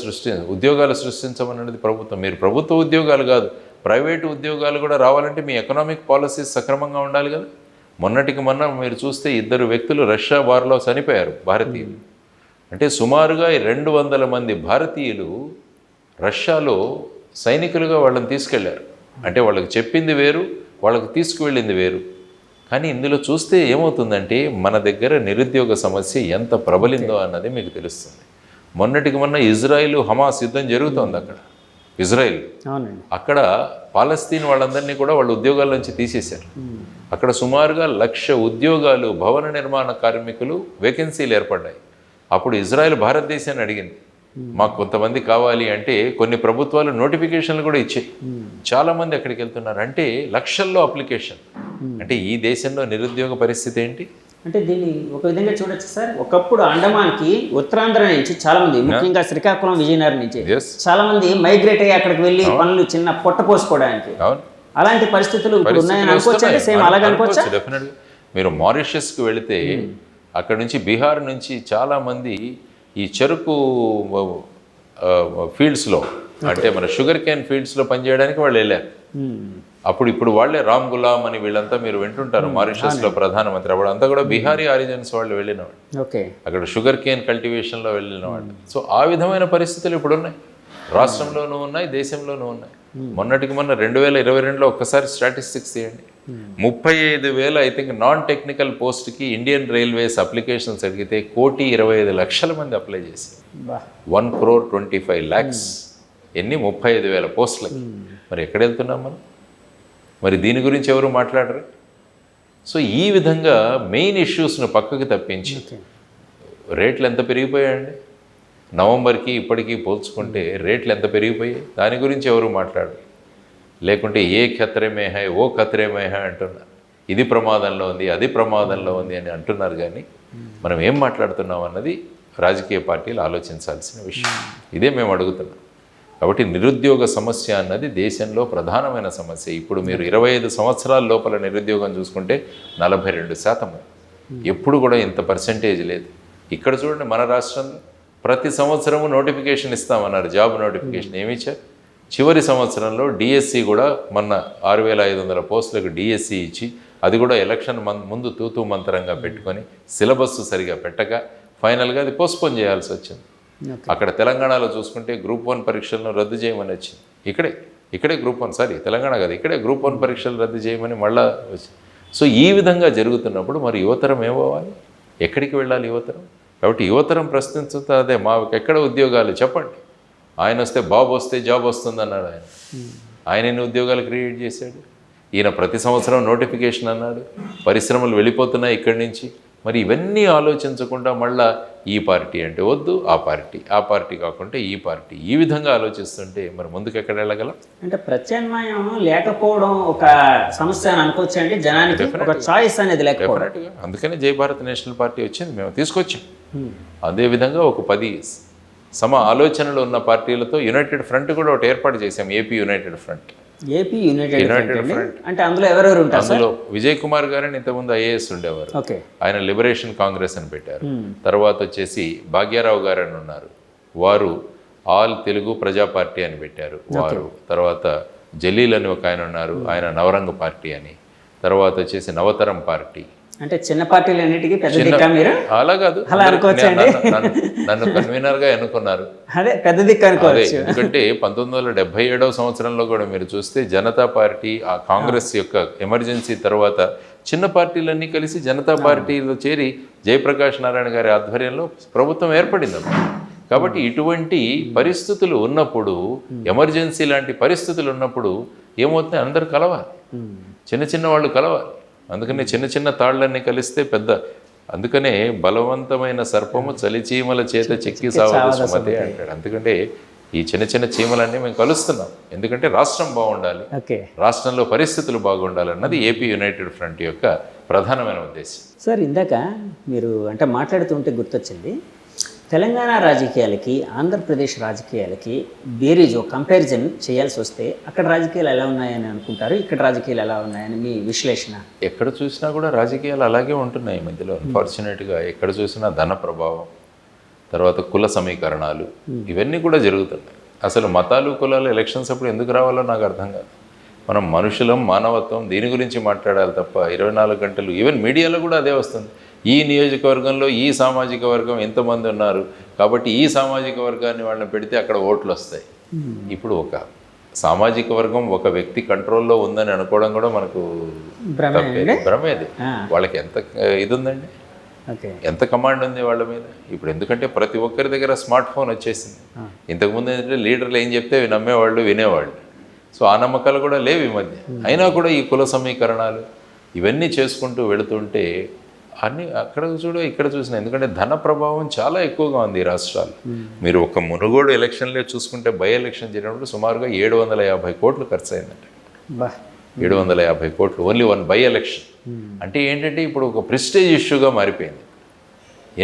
సృష్టించమన్నది ప్రభుత్వం. మీరు ప్రభుత్వ ఉద్యోగాలు కాదు, ప్రైవేటు ఉద్యోగాలు కూడా రావాలంటే మీ ఎకనామిక్ పాలసీస్ సక్రమంగా ఉండాలి కదా. మొన్నటికి మొన్న మీరు చూస్తే 2 వ్యక్తులు రష్యా వార్లో చనిపోయారు, భారతీయులు. అంటే సుమారుగా 200 మంది భారతీయులు రష్యాలో సైనికులుగా వాళ్ళని తీసుకెళ్లారు. అంటే వాళ్ళకి చెప్పింది వేరు, వాళ్ళకి తీసుకువెళ్ళింది వేరు. కానీ ఇందులో చూస్తే ఏమవుతుందంటే మన దగ్గర నిరుద్యోగ సమస్య ఎంత ప్రబలిందో అన్నది మీకు తెలుస్తుంది. మొన్నటికి మొన్న ఇజ్రాయిల్ హమాస్ యుద్ధం జరుగుతోంది అక్కడ. ఇజ్రాయిల్ అక్కడ పాలస్తీన్ వాళ్ళందరినీ కూడా వాళ్ళ ఉద్యోగాల నుంచి తీసేశారు. అక్కడ సుమారుగా 1,00,000 ఉద్యోగాలు, భవన నిర్మాణ కార్మికులు వేకెన్సీలు ఏర్పడ్డాయి. అప్పుడు ఇజ్రాయెల్ భారతదేశాన్ని అడిగింది, మాకు కొంతమంది కావాలి అంటే కొన్ని ప్రభుత్వాలు నోటిఫికేషన్లు కూడా ఇచ్చాయి. చాలామంది అక్కడికి వెళ్తున్నారు. అంటే లక్షల్లో అప్లికేషన్. అంటే ఈ దేశంలో నిరుద్యోగ పరిస్థితి ఏంటి? అంటే దీన్ని ఒక విధంగా చూడొచ్చు సార్. ఒకప్పుడు అండమాన్కి ఉత్తరాంధ్ర నుంచి చాలా మంది, ముఖ్యంగా శ్రీకాకుళం, విజయనగరం నుంచి చాలా మంది మైగ్రేట్ అయ్యి అక్కడికి వెళ్ళి పనులు చిన్న పొట్ట పోసుకోవడానికి. అలాంటి పరిస్థితులు ఇప్పుడు ఉన్నాయని అనుకోవచ్చు. సేమ్ అలాగే అనుకోవచ్చు. డెఫినెట్గా మీరు మారిషస్కి వెళితే అక్కడ నుంచి బీహార్ నుంచి చాలామంది ఈ చెరుకు ఫీల్డ్స్లో, అంటే మన షుగర్ కేన్ ఫీల్డ్స్లో పనిచేయడానికి వాళ్ళు వెళ్ళారు. ఇప్పుడు వాళ్ళే రామ్ గులాం అని వీళ్ళంతా మీరు వింటుంటారు. మారిషస్లో ప్రధానమంత్రి అప్పుడు అంతా కూడా బీహారీ ఆరిజిన్స్ వాళ్ళు వెళ్ళినవాడు, అక్కడ షుగర్ కేన్ కల్టివేషన్లో వెళ్ళినవాడు. సో ఆ విధమైన పరిస్థితులు ఇప్పుడు ఉన్నాయి, రాష్ట్రంలోనూ ఉన్నాయి, దేశంలోనూ ఉన్నాయి. మొన్నటికి మొన్న 2022లో ఒక్కసారి స్టాటిస్టిక్స్ తీయండి. 35,000 ఐ థింక్ నాన్ టెక్నికల్ పోస్ట్కి ఇండియన్ రైల్వేస్ అప్లికేషన్స్ అడిగితే 1,25,00,000 మంది అప్లై చేశారు. 1,25,00,000 ఎన్ని 35,000 పోస్టులకి. మరి ఎక్కడ వెళ్తున్నాం మనం? మరి దీని గురించి ఎవరు మాట్లాడరు. సో ఈ విధంగా మెయిన్ ఇష్యూస్ను పక్కకి తప్పించి రేట్లు ఎంత పెరిగిపోయాయండి నవంబర్కి ఇప్పటికీ పోల్చుకుంటే రేట్లు ఎంత పెరిగిపోయాయి, దాని గురించి ఎవరు మాట్లాడరు. లేకుంటే ఏ ఖతరే హై ఓ ఖతరే హై అంటున్నారు. ఇది ప్రమాదంలో ఉంది, అది ప్రమాదంలో ఉంది అని అంటున్నారు. కానీ మనం ఏం మాట్లాడుతున్నాం అన్నది రాజకీయ పార్టీలు ఆలోచించాల్సిన విషయం. ఇదే మేము అడుగుతున్నాం. కాబట్టి నిరుద్యోగ సమస్య అన్నది దేశంలో ప్రధానమైన సమస్య. ఇప్పుడు మీరు 25 సంవత్సరాల లోపల నిరుద్యోగం చూసుకుంటే 42%. ఎప్పుడు కూడా ఇంత పర్సెంటేజ్ లేదు. ఇక్కడ చూడండి, మన రాష్ట్రంలో ప్రతి సంవత్సరము నోటిఫికేషన్ ఇస్తామన్నారు, జాబ్ నోటిఫికేషన్. ఏమి ఇచ్చారు? చివరి సంవత్సరంలో డిఎస్సి కూడా మొన్న 6,500 పోస్టులకు డిఎస్సి ఇచ్చి, అది కూడా ఎలక్షన్ ముందు తూతూ మంత్రంగా పెట్టుకొని సిలబస్ సరిగా పెట్టక ఫైనల్గా అది పోస్ట్పోన్ చేయాల్సి వచ్చింది. అక్కడ తెలంగాణలో చూసుకుంటే గ్రూప్ 1 పరీక్షలను రద్దు చేయమని వచ్చింది. ఇక్కడే గ్రూప్ 1 తెలంగాణ కాదు, ఇక్కడే గ్రూప్ 1 పరీక్షలు రద్దు చేయమని మళ్ళా వచ్చింది. సో ఈ విధంగా జరుగుతున్నప్పుడు మరి యువతరం ఏమవ్వాలి? ఎక్కడికి వెళ్ళాలి యువతరం? కాబట్టి యువతరం ప్రశ్నించుతా అదే, మాకు ఎక్కడ ఉద్యోగాలు చెప్పండి. ఆయన వస్తే బాబు వస్తే జాబ్ వస్తుంది అన్నాడు. ఆయన ఎన్ని ఉద్యోగాలు క్రియేట్ చేశాడు? ఈయన ప్రతి సంవత్సరం నోటిఫికేషన్ అన్నాడు, పరిశ్రమలు వెళ్ళిపోతున్నాయి ఇక్కడి నుంచి. మరి ఇవన్నీ ఆలోచించకుండా మళ్ళా ఈ పార్టీ అంటే వద్దు, ఆ పార్టీ కాకుండా ఈ పార్టీ, ఈ విధంగా ఆలోచిస్తుంటే మరి ముందుకు ఎక్కడ వెళ్ళగలం? అంటే ప్రత్యామ్నాయం లేకపోవడం ఒక సమస్య అని అనుకోవచ్చు అండి. జనానికి ఒక చాయిస్ అనేది లేకపోవడం. అందుకనే జై భారత్ నేషనల్ పార్టీ వచ్చింది, మేము తీసుకొచ్చాం. అదేవిధంగా ఒక 10 సమ ఆలోచనలు ఉన్న పార్టీలతో యునైటెడ్ ఫ్రంట్ కూడా ఒకటి ఏర్పాటు చేశాం, ఏపీ యునైటెడ్ ఫ్రంట్. అంటే అందులో ఎవరెవరు ఉంటారు? అందులో విజయ్ కుమార్ గారని ఇంతకుముందు ఐఏఎస్ ఉండేవారు, ఆయన లిబరేషన్ కాంగ్రెస్ అని పెట్టారు. తర్వాత వచ్చేసి భాగ్యారావు గారు అని ఉన్నారు, వారు ఆల్ తెలుగు ప్రజా పార్టీ అని పెట్టారు వారు. తర్వాత జలీల్ అని ఒక ఆయన ఉన్నారు, ఆయన నవరంగ పార్టీ అని. తర్వాత వచ్చేసి నవతరం పార్టీ. అంటే చిన్న పార్టీలు అన్నిటికీ పెద్ద దిక్కా మీరు? అలా కాదు, నన్ను కన్వీనర్గా ఎన్నుకున్నారు, అదే పెద్ద దిక్కు అనుకోవచ్చు. ఎందుకంటే 1977వ సంవత్సరంలో కూడా మీరు చూస్తే జనతా పార్టీ, ఆ కాంగ్రెస్ యొక్క ఎమర్జెన్సీ తర్వాత చిన్న పార్టీలన్నీ కలిసి జనతా పార్టీలో చేరి జయప్రకాష్ నారాయణ గారి ఆధ్వర్యంలో ప్రభుత్వం ఏర్పడింది. కాబట్టి ఇటువంటి పరిస్థితులు ఉన్నప్పుడు, ఎమర్జెన్సీ లాంటి పరిస్థితులు ఉన్నప్పుడు ఏమవుతుంది? అందరూ కలవాలి, చిన్న వాళ్ళు కలవాలి. అందుకని చిన్న తాళ్ళన్నీ కలిస్తే పెద్ద. అందుకనే బలవంతమైన సర్పము చలిచీమల చేత చెక్కి సావదు సుమతే అంటాడు. ఎందుకంటే ఈ చిన్న చీమలన్నీ మేము కలుస్తున్నాం. ఎందుకంటే రాష్ట్రం బాగుండాలి, రాష్ట్రంలో పరిస్థితులు బాగుండాలన్నది ఏపీ యునైటెడ్ ఫ్రంట్ యొక్క ప్రధానమైన ఉద్దేశం. సార్, ఇందాక మీరు అంటే మాట్లాడుతుంటే గుర్తొచ్చింది, తెలంగాణ రాజకీయాలకి ఆంధ్రప్రదేశ్ రాజకీయాలకి బేరీజో కంపారిజన్ చేయాల్సి వస్తే అక్కడ రాజకీయాలు ఎలా ఉన్నాయని అనుకుంటారు, ఇక్కడ రాజకీయాలు ఎలా ఉన్నాయని మీ విశ్లేషణ? ఎక్కడ చూసినా కూడా రాజకీయాలు అలాగే ఉంటున్నాయి ఈ మధ్యలో. అన్ఫార్చునేట్గా ఎక్కడ చూసినా ధన ప్రభావం, తర్వాత కుల సమీకరణాలు, ఇవన్నీ కూడా జరుగుతున్నాయి. అసలు మతాలు కులాలు ఎలక్షన్స్ అప్పుడు ఎందుకు రావాలో నాకు అర్థం కాదు. మనం మనుషులం, మానవత్వం, దీని గురించి మాట్లాడాలి తప్ప 24 గంటలు ఈవెన్ మీడియాలో కూడా అదే వస్తుంది. ఈ నియోజకవర్గంలో ఈ సామాజిక వర్గం ఎంతమంది ఉన్నారు కాబట్టి ఈ సామాజిక వర్గాన్ని వాళ్ళని పెడితే అక్కడ ఓట్లు వస్తాయి. ఇప్పుడు ఒక సామాజిక వర్గం ఒక వ్యక్తి కంట్రోల్లో ఉందని అనుకోవడం కూడా మనకు భ్రమేది. వాళ్ళకి ఎంత ఇది ఉందండి, ఎంత కమాండ్ ఉంది వాళ్ళ మీద. ఇప్పుడు ఎందుకంటే ప్రతి ఒక్కరి దగ్గర స్మార్ట్ ఫోన్ వచ్చేసింది. ఇంతకుముందు ఏంటంటే లీడర్లు ఏం చెప్తే నమ్మేవాళ్ళు, వినేవాళ్ళు. సో ఆ నమ్మకాలు కూడా లేవు ఈ మధ్య. అయినా కూడా ఈ కుల సమీకరణాలు ఇవన్నీ చేసుకుంటూ వెళుతుంటే అన్నీ అక్కడ చూడ ఇక్కడ చూసిన, ఎందుకంటే ధన ప్రభావం చాలా ఎక్కువగా ఉంది ఈ రాష్ట్రాలు. మీరు ఒక మునుగోడు ఎలక్షన్లే చూసుకుంటే బై ఎలక్షన్ జరిగినప్పుడు సుమారుగా 750 కోట్లు ఖర్చు అయిందంట. 750 కోట్లు ఓన్లీ వన్ బై ఎలక్షన్. అంటే ఏంటంటే ఇప్పుడు ఒక ప్రెస్టేజ్ ఇష్యూగా మారిపోయింది.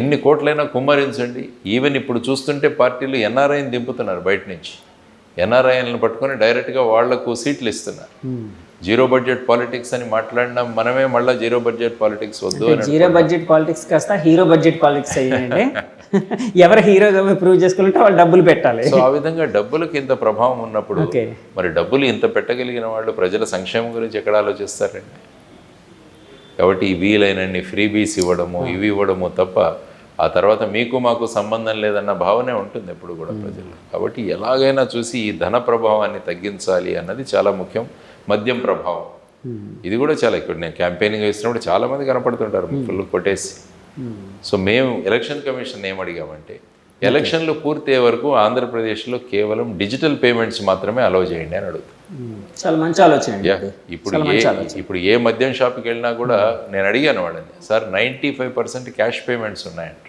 ఎన్ని కోట్లైనా కుమ్మరించండి. ఈవెన్ ఇప్పుడు చూస్తుంటే పార్టీలు ఎన్ఆర్ఐని దింపుతున్నారు బయట నుంచి. ఎన్ఆర్ఐలను పట్టుకొని డైరెక్ట్గా వాళ్లకు సీట్లు ఇస్తున్నారు. జీరో బడ్జెట్ పాలిటిక్స్ అని మాట్లాడినా మనమే మళ్ళీ జీరో బడ్జెట్ పాలిటిక్స్ వద్దు అని. జీరో బడ్జెట్ పాలిటిక్స్ కాస్త హీరో బడ్జెట్ పాలిటిక్స్ అయ్యిందండి. ఎవరు హీరోగా ప్రూవ్ చేసుకుంటే వాళ్ళు డబ్బులు పెట్టాలి. సో ఆ విధంగా డబ్బులకు ఇంత ప్రభావం ఉన్నప్పుడు మరి డబ్బులు ఇంత పెట్టగలిగిన వాళ్ళు ప్రజల సంక్షేమం గురించి ఎక్కడ ఆలోచిస్తారండి? కాబట్టి ఈ వీలైనన్ని ఫ్రీబీస్ ఇవ్వడము, ఇవి ఇవ్వడము తప్ప ఆ తర్వాత మీకు మాకు సంబంధం లేదన్న భావనే ఉంటుంది ఎప్పుడు కూడా ప్రజలు. కాబట్టి ఎలాగైనా చూసి ఈ ధన ప్రభావాన్ని తగ్గించాలి అన్నది చాలా ముఖ్యం. మద్యం ప్రభావం ఇది కూడా చాలా ఎక్కువ. నేను క్యాంపెయినింగ్ వేసినప్పుడు చాలామంది కనపడుతుంటారు ఫుల్ కొట్టేసి. సో మేము ఎలక్షన్ కమిషన్ ఏమడిగామంటే ఎలక్షన్లు పూర్తయ్యే వరకు ఆంధ్రప్రదేశ్లో కేవలం డిజిటల్ పేమెంట్స్ మాత్రమే అలౌ చేయండి అని అడుగుతాం. చాలా మంచి ఆలోచన. ఇప్పుడు ఏ మద్యం షాప్కి వెళ్ళినా కూడా నేను అడిగాను వాళ్ళని, సార్ 95% క్యాష్ పేమెంట్స్ ఉన్నాయంట.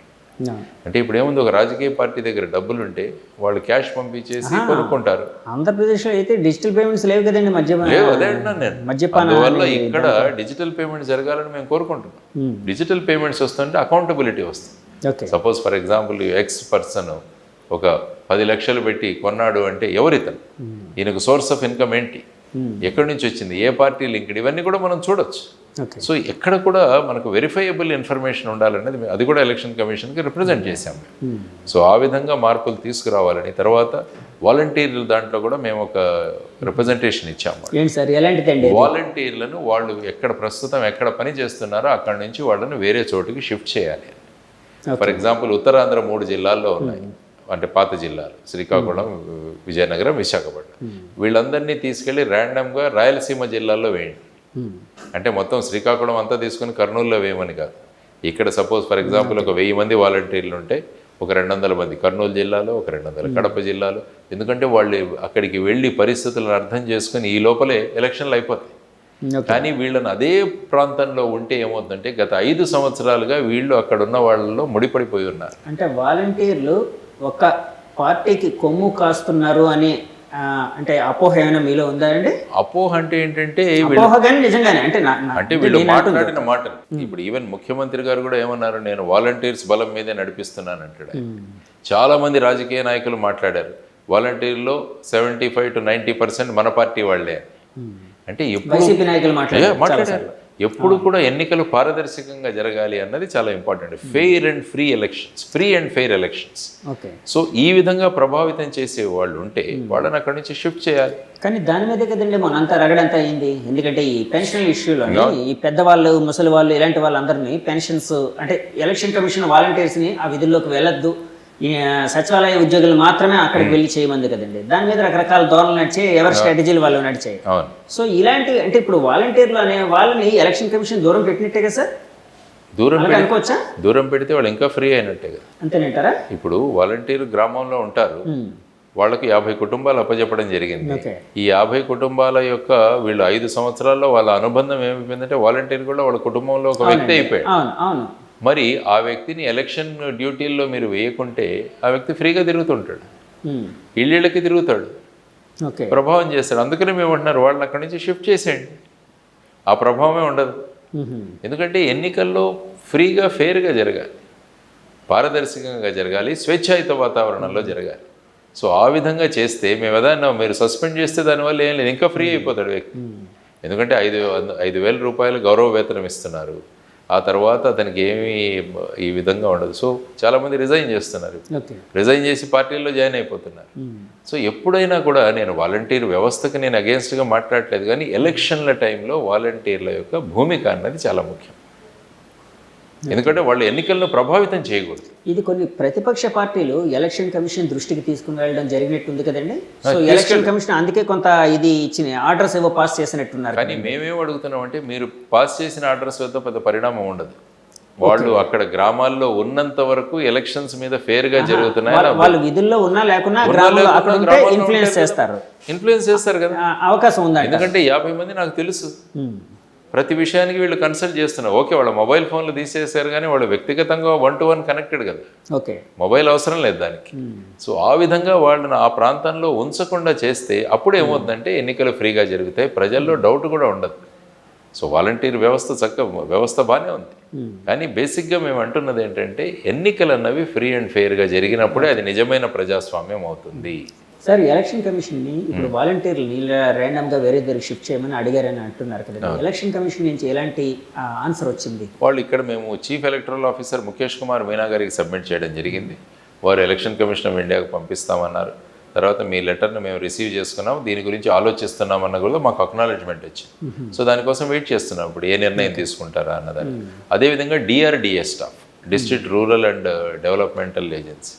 అంటే ఇప్పుడు ఏముంది, ఒక రాజకీయ పార్టీ దగ్గర డబ్బులు ఉంటే వాళ్ళు క్యాష్ పంపించేసి కొనుక్కుంటారు. ఆంధ్రప్రదేశ్లో అయితే డిజిటల్ పేమెంట్స్ లేవు కదండి, లేవు. అదే అంటున్నాను నేను. అందువల్ల ఇక్కడ డిజిటల్ పేమెంట్ జరగాలని మేము కోరుకుంటున్నాం. డిజిటల్ పేమెంట్స్ వస్తుంటే అకౌంటబిలిటీ వస్తుంది. Suppose for example X person ఒక 10 లక్షలు పెట్టి కొన్నాడు అంటే ఎవరితను, ఈయనకు సోర్స్ ఆఫ్ ఇన్కమ్ ఏంటి, ఎక్కడి నుంచి వచ్చింది, ఏ పార్టీ లింక్డ్, ఇవన్నీ కూడా మనం చూడొచ్చు. సో ఎక్కడ కూడా మనకు వెరిఫైయబుల్ ఇన్ఫర్మేషన్ ఉండాలనేది అది కూడా ఎలక్షన్ కమిషన్కి రిప్రజెంట్ చేశాము. సో ఆ విధంగా మార్పులు తీసుకురావాలని, తర్వాత వాలంటీర్ల దాంట్లో కూడా మేము ఒక రిప్రజెంటేషన్ ఇచ్చాము. వాలంటీర్లను వాళ్ళు ప్రస్తుతం ఎక్కడ పని చేస్తున్నారో అక్కడ నుంచి వాళ్ళని వేరే చోటుకి షిఫ్ట్ చేయాలి. ఫర్ ఎగ్జాంపుల్ ఉత్తరాంధ్ర 3 జిల్లాల్లో ఉన్నాయి, అంటే పాత జిల్లాలు శ్రీకాకుళం, విజయనగరం, విశాఖపట్నం. వీళ్ళందరినీ తీసుకెళ్ళి ర్యాండమ్గా రాయలసీమ జిల్లాల్లో వేయండి. అంటే మొత్తం శ్రీకాకుళం అంతా తీసుకుని కర్నూలులో వేయమని కాదు. ఇక్కడ సపోజ్ ఫర్ ఎగ్జాంపుల్ ఒక 1000 మంది వాలంటీర్లు ఉంటే ఒక 200 మంది కర్నూలు జిల్లాలో, ఒక 200 కడప జిల్లాలో. ఎందుకంటే వాళ్ళు అక్కడికి వెళ్ళి పరిస్థితులను అర్థం చేసుకుని ఈ లోపలే ఎలక్షన్లు అయిపోతాయి. కానీ వీళ్ళని అదే ప్రాంతంలో ఉంటే ఏమవుతుందంటే గత 5 సంవత్సరాలుగా వీళ్ళు అక్కడ ఉన్న వాళ్ళలో ముడిపడిపోయి ఉన్నారు. అంటే వాలంటీర్లు ఒక పార్టీకి కొమ్ము కాస్తున్నారు అని అంటే అపోహ ఏమైనా మీలో ఉందా అండి? అపోహ అంటే ఏంటంటే అంటే వీళ్ళు మాట్లాడిన మాటలు. ఇప్పుడు ఈవెన్ ముఖ్యమంత్రి గారు కూడా ఏమన్నారు, నేను వాలంటీర్స్ బలం మీదే నడిపిస్తున్నాను అంటాడు. చాలా మంది రాజకీయ నాయకులు మాట్లాడారు, వాలంటీర్లో 75 to 90% మన పార్టీ వాళ్ళే. అంటే మాట్లాడారు. ఎప్పుడు కూడా ఎన్నికలు పారదర్శకంగా జరగాలి అన్నది చాలా important. Fair and free elections, free and fair elections. So ఈ విధంగా ప్రభావితం చేసే వాళ్ళు ఉంటే వాళ్ళని అక్కడి నుంచి షిఫ్ట్ చేయాలి. కానీ దాని మీద కదండి మన అంతా రగడంతా అయింది. ఎందుకంటే ఈ పెన్షన్ ఇష్యూలో ఈ పెద్దవాళ్ళు, ముసలి వాళ్ళు, ఇలాంటి వాళ్ళందరినీ పెన్షన్స్ అంటే ఎలక్షన్ కమిషన్ వాలంటీర్స్ని ఆ విధుల్లోకి వెళ్ళొద్దు, ఈ సచివాలయ ఉద్యోగులు మాత్రమే అక్కడికి వెళ్ళి చేయమంది కదండి. దాని మీద రకరకాల ధోరణులు నడిచాయి, ఎవరి స్ట్రాటజీలు వాళ్ళు నడిచాయి. సో ఇలాంటి అంటే ఇప్పుడు వాలంటీర్లు అనే వాళ్ళని ఎలక్షన్ కమిషన్ దూరం పెట్టినట్టే కదా సార్? అనుకోవచ్చా? దూరం పెడితే వాళ్ళు ఇంకా ఫ్రీ అయినట్టే కదా. అంతేనంటారా? ఇప్పుడు వాలంటీర్ గ్రామంలో ఉంటారు, వాళ్ళకి 50 కుటుంబాలు అప్పచెప్పడం జరిగింది. ఈ 50 కుటుంబాల యొక్క వీళ్ళు 5 సంవత్సరాల్లో వాళ్ళ అనుబంధం ఏమైపోయిందంటే వాలంటీర్ కూడా వాళ్ళ కుటుంబంలో ఒక వ్యక్తి అయిపోయాడు. మరి ఆ వ్యక్తిని ఎలక్షన్ డ్యూటీల్లో మీరు వేయకుంటే ఆ వ్యక్తి ఫ్రీగా తిరుగుతుంటాడు, ఇళ్ళకి తిరుగుతాడు, ప్రభావం చేస్తాడు. అందుకనే మేము అంటున్నారు వాళ్ళని అక్కడి నుంచి షిఫ్ట్ చేసేయండి, ఆ ప్రభావమే ఉండదు. ఎందుకంటే ఎన్నికల్లో ఫ్రీగా ఫెయిర్గా జరగాలి. పారదర్శకంగా జరగాలి, స్వేచ్ఛాయుత వాతావరణంలో జరగాలి. సో ఆ విధంగా చేస్తే మేము ఏదైనా మీరు సస్పెండ్ చేస్తే దానివల్ల ఏం లేదు, ఇంకా ఫ్రీ అయిపోతాడు వ్యక్తి. ఎందుకంటే 5,000 రూపాయలు గౌరవ వేతనం ఇస్తున్నారు, ఆ తర్వాత అతనికి ఏమీ ఈ విధంగా ఉండదు. సో చాలామంది రిజైన్ చేస్తున్నారు, రిజైన్ చేసి పార్టీల్లో జాయిన్ అయిపోతున్నారు. సో ఎప్పుడైనా కూడా నేను వాలంటీర్ వ్యవస్థకు నేను అగేన్స్ట్గా మాట్లాడలేదు, కానీ ఎలక్షన్ల టైంలో వాలంటీర్ల యొక్క భూమిక అన్నది చాలా ముఖ్యం. ఎందుకంటే వాళ్ళు ఎన్నికలను ప్రభావితం చేయకూడదు. ఇది కొన్ని ప్రతిపక్ష పార్టీలు ఎలక్షన్ కమిషన్ దృష్టికి తీసుకుని వెళ్ళడం జరిగినట్టుంది కదండి. సో ఎలక్షన్ కమిషన్ అందుకే కొంత ఇది ఇచ్చిన ఆర్డర్స్ ఏవో పాస్ చేసినట్టున్నారు. కానీ మేమేం అడుగుతున్నాం అంటే, మీరు పాస్ చేసిన ఆర్డర్స్ వద్ద పెద్ద పరిణామం ఉండదు. వాళ్ళు అక్కడ గ్రామాల్లో ఉన్నంత వరకు ఎలక్షన్స్ మీద ఫేర్ గా జరుగుతున్నాయి. వాళ్ళు విధుల్లో ఉన్నా లేకున్నా ఇన్ఫ్లుయెన్స్ చేస్తారు కదా, అవకాశం ఉందా? ఎందుకంటే 50 మంది నాకు తెలుసు, ప్రతి విషయానికి వీళ్ళు కన్సల్ట్ చేస్తున్నారు. ఓకే, వాళ్ళ మొబైల్ ఫోన్లు తీసేశారు, కానీ వాళ్ళు వ్యక్తిగతంగా 1-to-1 కనెక్టెడ్ కదా, ఓకే, మొబైల్ అవసరం లేదు దానికి. సో ఆ విధంగా వాళ్ళని ఆ ప్రాంతంలో ఉంచకుండా చేస్తే అప్పుడు ఏమవుతుందంటే ఎన్నికలు ఫ్రీగా జరుగుతాయి, ప్రజల్లో డౌట్ కూడా ఉండదు. సో వాలంటీర్ వ్యవస్థ బాగానే ఉంది, కానీ బేసిక్గా మేము అంటున్నది ఏంటంటే ఎన్నికలు అన్నవి ఫ్రీ అండ్ ఫెయిర్గా జరిగినప్పుడే అది నిజమైన ప్రజాస్వామ్యం అవుతుంది. సార్, ఎలక్షన్ కమిషన్ని ఇప్పుడు వాలంటీర్ని ర్యాండమ్గా వేరే దగ్గర షిఫ్ట్ చేయమని అడిగారని అంటున్నారు కదా, ఎలక్షన్ కమిషన్ నుంచి ఎలాంటి ఆన్సర్ వచ్చింది? వాళ్ళు ఇక్కడ మేము chief electoral officer Mukesh Kumar Meena గారికి సబ్మిట్ చేయడం జరిగింది. వారు ఎలక్షన్ కమిషన్ ఆఫ్ ఇండియాకు పంపిస్తామన్నారు. తర్వాత మీ లెటర్ని మేము రిసీవ్ చేసుకున్నాం, దీని గురించి ఆలోచిస్తున్నామన్న కూడా మాకు అక్నాలెడ్జ్మెంట్ వచ్చింది. సో దానికోసం వెయిట్ చేస్తున్నాం ఇప్పుడు ఏ నిర్ణయం తీసుకుంటారా అన్నదాన్ని. అదేవిధంగా DRDA staff, district rural and developmental agency,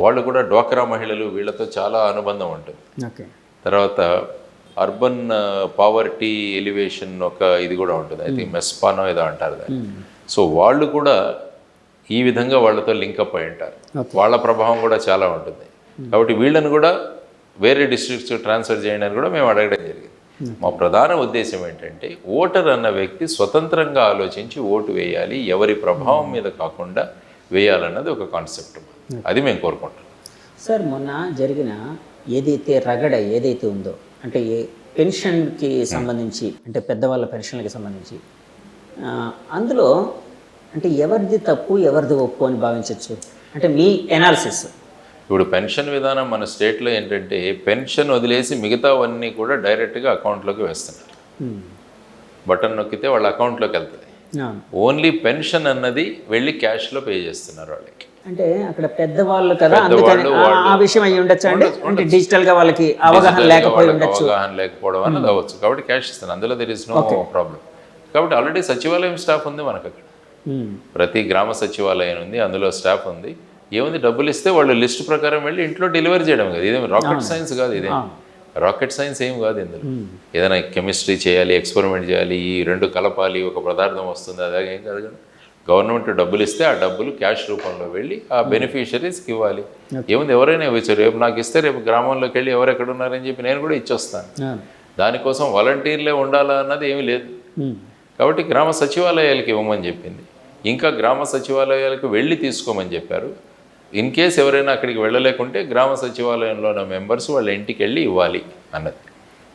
వాళ్ళు కూడా డ్వాక్రా మహిళలు, వీళ్ళతో చాలా అనుబంధం ఉంటుంది. తర్వాత అర్బన్ పావర్టీ ఎలివేషన్ ఒక ఇది కూడా ఉంటుంది, అయితే మెస్పానో ఏదో అంటారు దాన్ని. సో వాళ్ళు కూడా ఈ విధంగా వాళ్ళతో లింకప్ అయి ఉంటారు, వాళ్ళ ప్రభావం కూడా చాలా ఉంటుంది. కాబట్టి వీళ్ళని కూడా వేరే డిస్ట్రిక్ట్స్ ట్రాన్స్ఫర్ చేయండి అని కూడా మేము అడగడం జరిగింది. మా ప్రధాన ఉద్దేశం ఏంటంటే ఓటర్ అన్న వ్యక్తి స్వతంత్రంగా ఆలోచించి ఓటు వేయాలి, ఎవరి ప్రభావం మీద కాకుండా వేయాలన్నది ఒక కాన్సెప్ట్, అది మేము కోరుకుంటాం. సార్, మొన్న జరిగిన రగడ ఏదైతే ఉందో, అంటే పెన్షన్కి సంబంధించి, అంటే పెద్దవాళ్ళ పెన్షన్లకి సంబంధించి, అందులో అంటే ఎవరిది తప్పు ఎవరిది ఒప్పు అని భావించవచ్చు, అంటే మీ ఎనాలిసిస్? ఇప్పుడు పెన్షన్ విధానం మన స్టేట్లో ఏంటంటే పెన్షన్ వదిలేసి మిగతావన్నీ కూడా డైరెక్ట్గా అకౌంట్లోకి వేస్తున్నారు. బటన్ నొక్కితే వాళ్ళ అకౌంట్లోకి వెళ్తుంది. ఓన్లీ పెన్షన్ అన్నది వెళ్ళి క్యాష్లో పే చేస్తున్నారు వాళ్ళకి. అంటే అక్కడ పెద్దవాళ్ళు కదా, ఆ విషయం అయ్యి ఉండొచ్చు అండి. అంటే డిజిటల్గా వాళ్ళకి అవగాహన లేకపోవడం అన్నది అవ్వచ్చు. కాబట్టి క్యాష్ ఇస్తాను, అందులో దెర్ ఇస్ నో ప్రాబ్లం. కాబట్టి ఆల్రెడీ సచివాలయం స్టాఫ్ ఉంది మనకు అక్కడ, ప్రతి గ్రామ సచివాలయం ఉంది, అందులో స్టాఫ్ ఉంది. ఏముంది, డబ్బులు ఇస్తే వాళ్ళు లిస్ట్ ప్రకారం వెళ్ళి ఇంట్లో డెలివరీ చేయడం కదా. ఇదేం రాకెట్ సైన్స్ కాదు, ఇదే రాకెట్ సైన్స్ ఏం కాదు. ఇందులో ఏదైనా కెమిస్ట్రీ చేయాలి, ఎక్స్పెరిమెంట్ చేయాలి, ఈ రెండు కలపాలి, ఒక పదార్థం వస్తుంది, అదే ఏం కాదు కదా. గవర్నమెంట్ డబ్బులు ఇస్తే ఆ డబ్బులు క్యాష్ రూపంలో వెళ్ళి ఆ బెనిఫిషరీస్కి ఇవ్వాలి. ఏముంది, ఎవరైనా ఇవ్వచ్చు. రేపు నాకు ఇస్తే రేపు గ్రామంలోకి వెళ్ళి ఎవరు ఎక్కడ ఉన్నారని చెప్పి నేను కూడా ఇచ్చొస్తాను. దానికోసం వాలంటీర్లే ఉండాలా అన్నది ఏమీ లేదు. కాబట్టి గ్రామ సచివాలయాలకి ఇవ్వమని చెప్పింది, ఇంకా గ్రామ సచివాలయాలకు వెళ్ళి తీసుకోమని చెప్పారు. ఇన్ కేస్ ఎవరైనా అక్కడికి వెళ్ళలేకుంటే గ్రామ సచివాలయంలో ఉన్న మెంబర్స్ వాళ్ళ ఇంటికి వెళ్ళి ఇవ్వాలి అన్నది.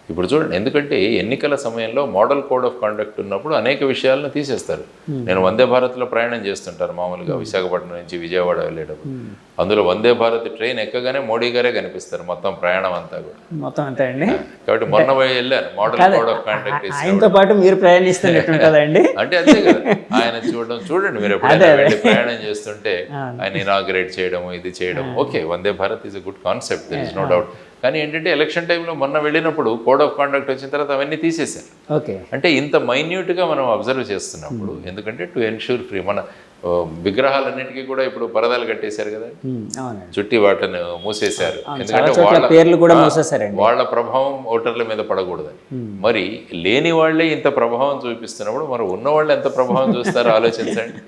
ఇప్పుడు చూడండి, ఎందుకంటే ఎన్నికల సమయంలో మోడల్ కోడ్ ఆఫ్ కండక్ట్ ఉన్నప్పుడు అనేక విషయాలను తీసేస్తారు. నేను వందే భారత్లో ప్రయాణం చేస్తుంటారు మామూలుగా, విశాఖపట్నం నుంచి విజయవాడ వెళ్ళేటప్పుడు. అందులో వందే భారత్ ట్రైన్ ఎక్కగానే మోడీ గారే కనిపిస్తారు మొత్తం ప్రయాణం అంతా కూడా. మొత్తం అంతే అండి. కాబట్టి మొన్న వెళ్ళారు మోడల్ కోడ్ ఆఫ్ కండక్ట్, ఆయనతో పాటు మీరు ప్రయాణిస్తున్నట్టుంటదండి. అంటే అంతే కదా, ఆయన చూడండి మీరు ఎప్పుడైనా వెళ్ళి ప్రయాణం చేస్తుంటే ఆయన ఇనాగ్రేట్ చేయడం, ఇది చేయడం. Okay, Vande Bharat is a good concept, there is no doubt. కానీ ఏంటంటే ఎలక్షన్ టైంలో మొన్న వెళ్ళినప్పుడు కోడ్ ఆఫ్ కాండక్ట్ వచ్చిన తర్వాత అవన్నీ తీసేశారు. అంటే ఇంత మైన్యూట్గా మనం అబ్జర్వ్ చేస్తున్నప్పుడు, ఎందుకంటే టు ఎన్ష్యూర్ ఫ్రీ, మన విగ్రహాలన్నిటికీ కూడా ఇప్పుడు పరదాలు కట్టేశారు కదా, చుట్టి వాటిని మూసేశారు. ఎందుకంటే వాళ్ళ ప్రభావం ఓటర్ల మీద పడకూడదని. మరి లేని వాళ్ళే ఇంత ప్రభావం చూపిస్తున్నప్పుడు మరి ఉన్న వాళ్ళు ఎంత ప్రభావం చూస్తారో ఆలోచించండి.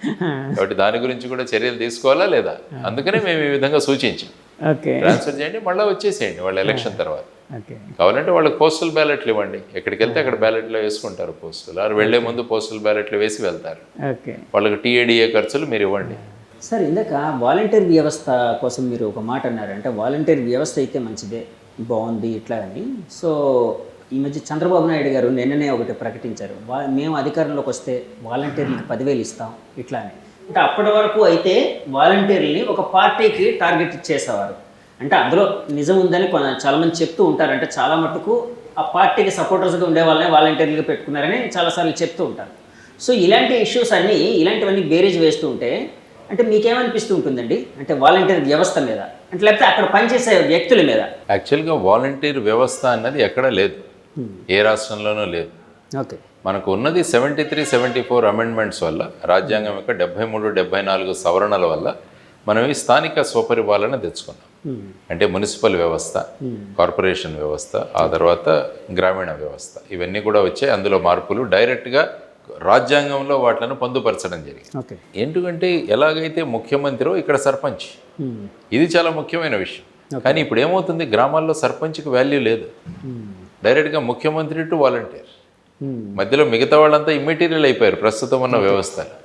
కాబట్టి దాని గురించి కూడా చర్యలు తీసుకోవాలా లేదా, అందుకనే మేము ఈ విధంగా సూచించాం. ట్రాన్స్ఫర్ చేయండి, మళ్ళీ వచ్చేసేయండి వాళ్ళ ఎలక్షన్ తర్వాత. కావాలంటే వాళ్ళకి పోస్టల్ బ్యాలెట్లు ఇవ్వండి, ఎక్కడికి వెళ్తే అక్కడ బ్యాలెట్లో వేసుకుంటారు పోస్టులు, అది వెళ్లే ముందు పోస్టల్ బ్యాలెట్లు వేసి వెళ్తారు. వాళ్ళకి TADA ఖర్చులు మీరు ఇవ్వండి. సార్, ఇందాక వాలంటీర్ వ్యవస్థ కోసం మీరు ఒక మాట అన్నారు, అంటే వాలంటీర్ వ్యవస్థ అయితే మంచిదే, బాగుంది ఇట్లా అని. సో ఈ మధ్య చంద్రబాబు నాయుడు గారు నిన్ననే ఒకటి ప్రకటించారు, మేము అధికారంలోకి వస్తే వాలంటీర్లకు 10,000 ఇస్తాం ఇట్లా అని. అంటే అప్పటి వరకు అయితే వాలంటీర్ని ఒక పార్టీకి టార్గెట్ ఇచ్చేసేవారు. అంటే అందులో నిజం ఉందని చాలామంది చెప్తూ ఉంటారు. అంటే చాలా మటుకు ఆ పార్టీకి సపోర్టర్స్గా ఉండే వాళ్ళని వాలంటీర్లుగా పెట్టుకున్నారని చాలాసార్లు చెప్తూ ఉంటారు. సో ఇలాంటి ఇష్యూస్ అన్నీ ఇలాంటివన్నీ బేరీజ్ వేస్తూ ఉంటే అంటే మీకేమనిపిస్తూ ఉంటుందండి? అంటే వాలంటీర్ వ్యవస్థ మీద అంటే లేకపోతే అక్కడ పనిచేసే వ్యక్తుల మీద? యాక్చువల్గా వాలంటీర్ వ్యవస్థ అన్నది ఎక్కడా లేదు, ఏ రాష్ట్రంలోనూ లేదు. ఓకే. మనకు ఉన్నది 73, 74 అమెండ్మెంట్స్ వల్ల, రాజ్యాంగం యొక్క 73, 74 సవరణల వల్ల మనం ఈ స్థానిక స్వపరిపాలన తెచ్చుకున్నాం. అంటే మున్సిపల్ వ్యవస్థ, కార్పొరేషన్ వ్యవస్థ, ఆ తర్వాత గ్రామీణ వ్యవస్థ, ఇవన్నీ కూడా వచ్చాయి. అందులో మార్పులు డైరెక్ట్గా రాజ్యాంగంలో వాటిని పొందుపరచడం జరిగింది. ఓకే. ఎందుకంటే ఎలాగైతే ముఖ్యమంత్రి ఇక్కడ సర్పంచ్, ఇది చాలా ముఖ్యమైన విషయం. కానీ ఇప్పుడు ఏమవుతుంది, గ్రామాల్లో సర్పంచ్కి వాల్యూ లేదు, డైరెక్ట్గా ముఖ్యమంత్రి టు వాలంటీర్, మధ్యలో మిగతా వాళ్ళంతా ఇమ్మెటీరియల్ అయిపోయారు ప్రస్తుతం ఉన్న వ్యవస్థలో.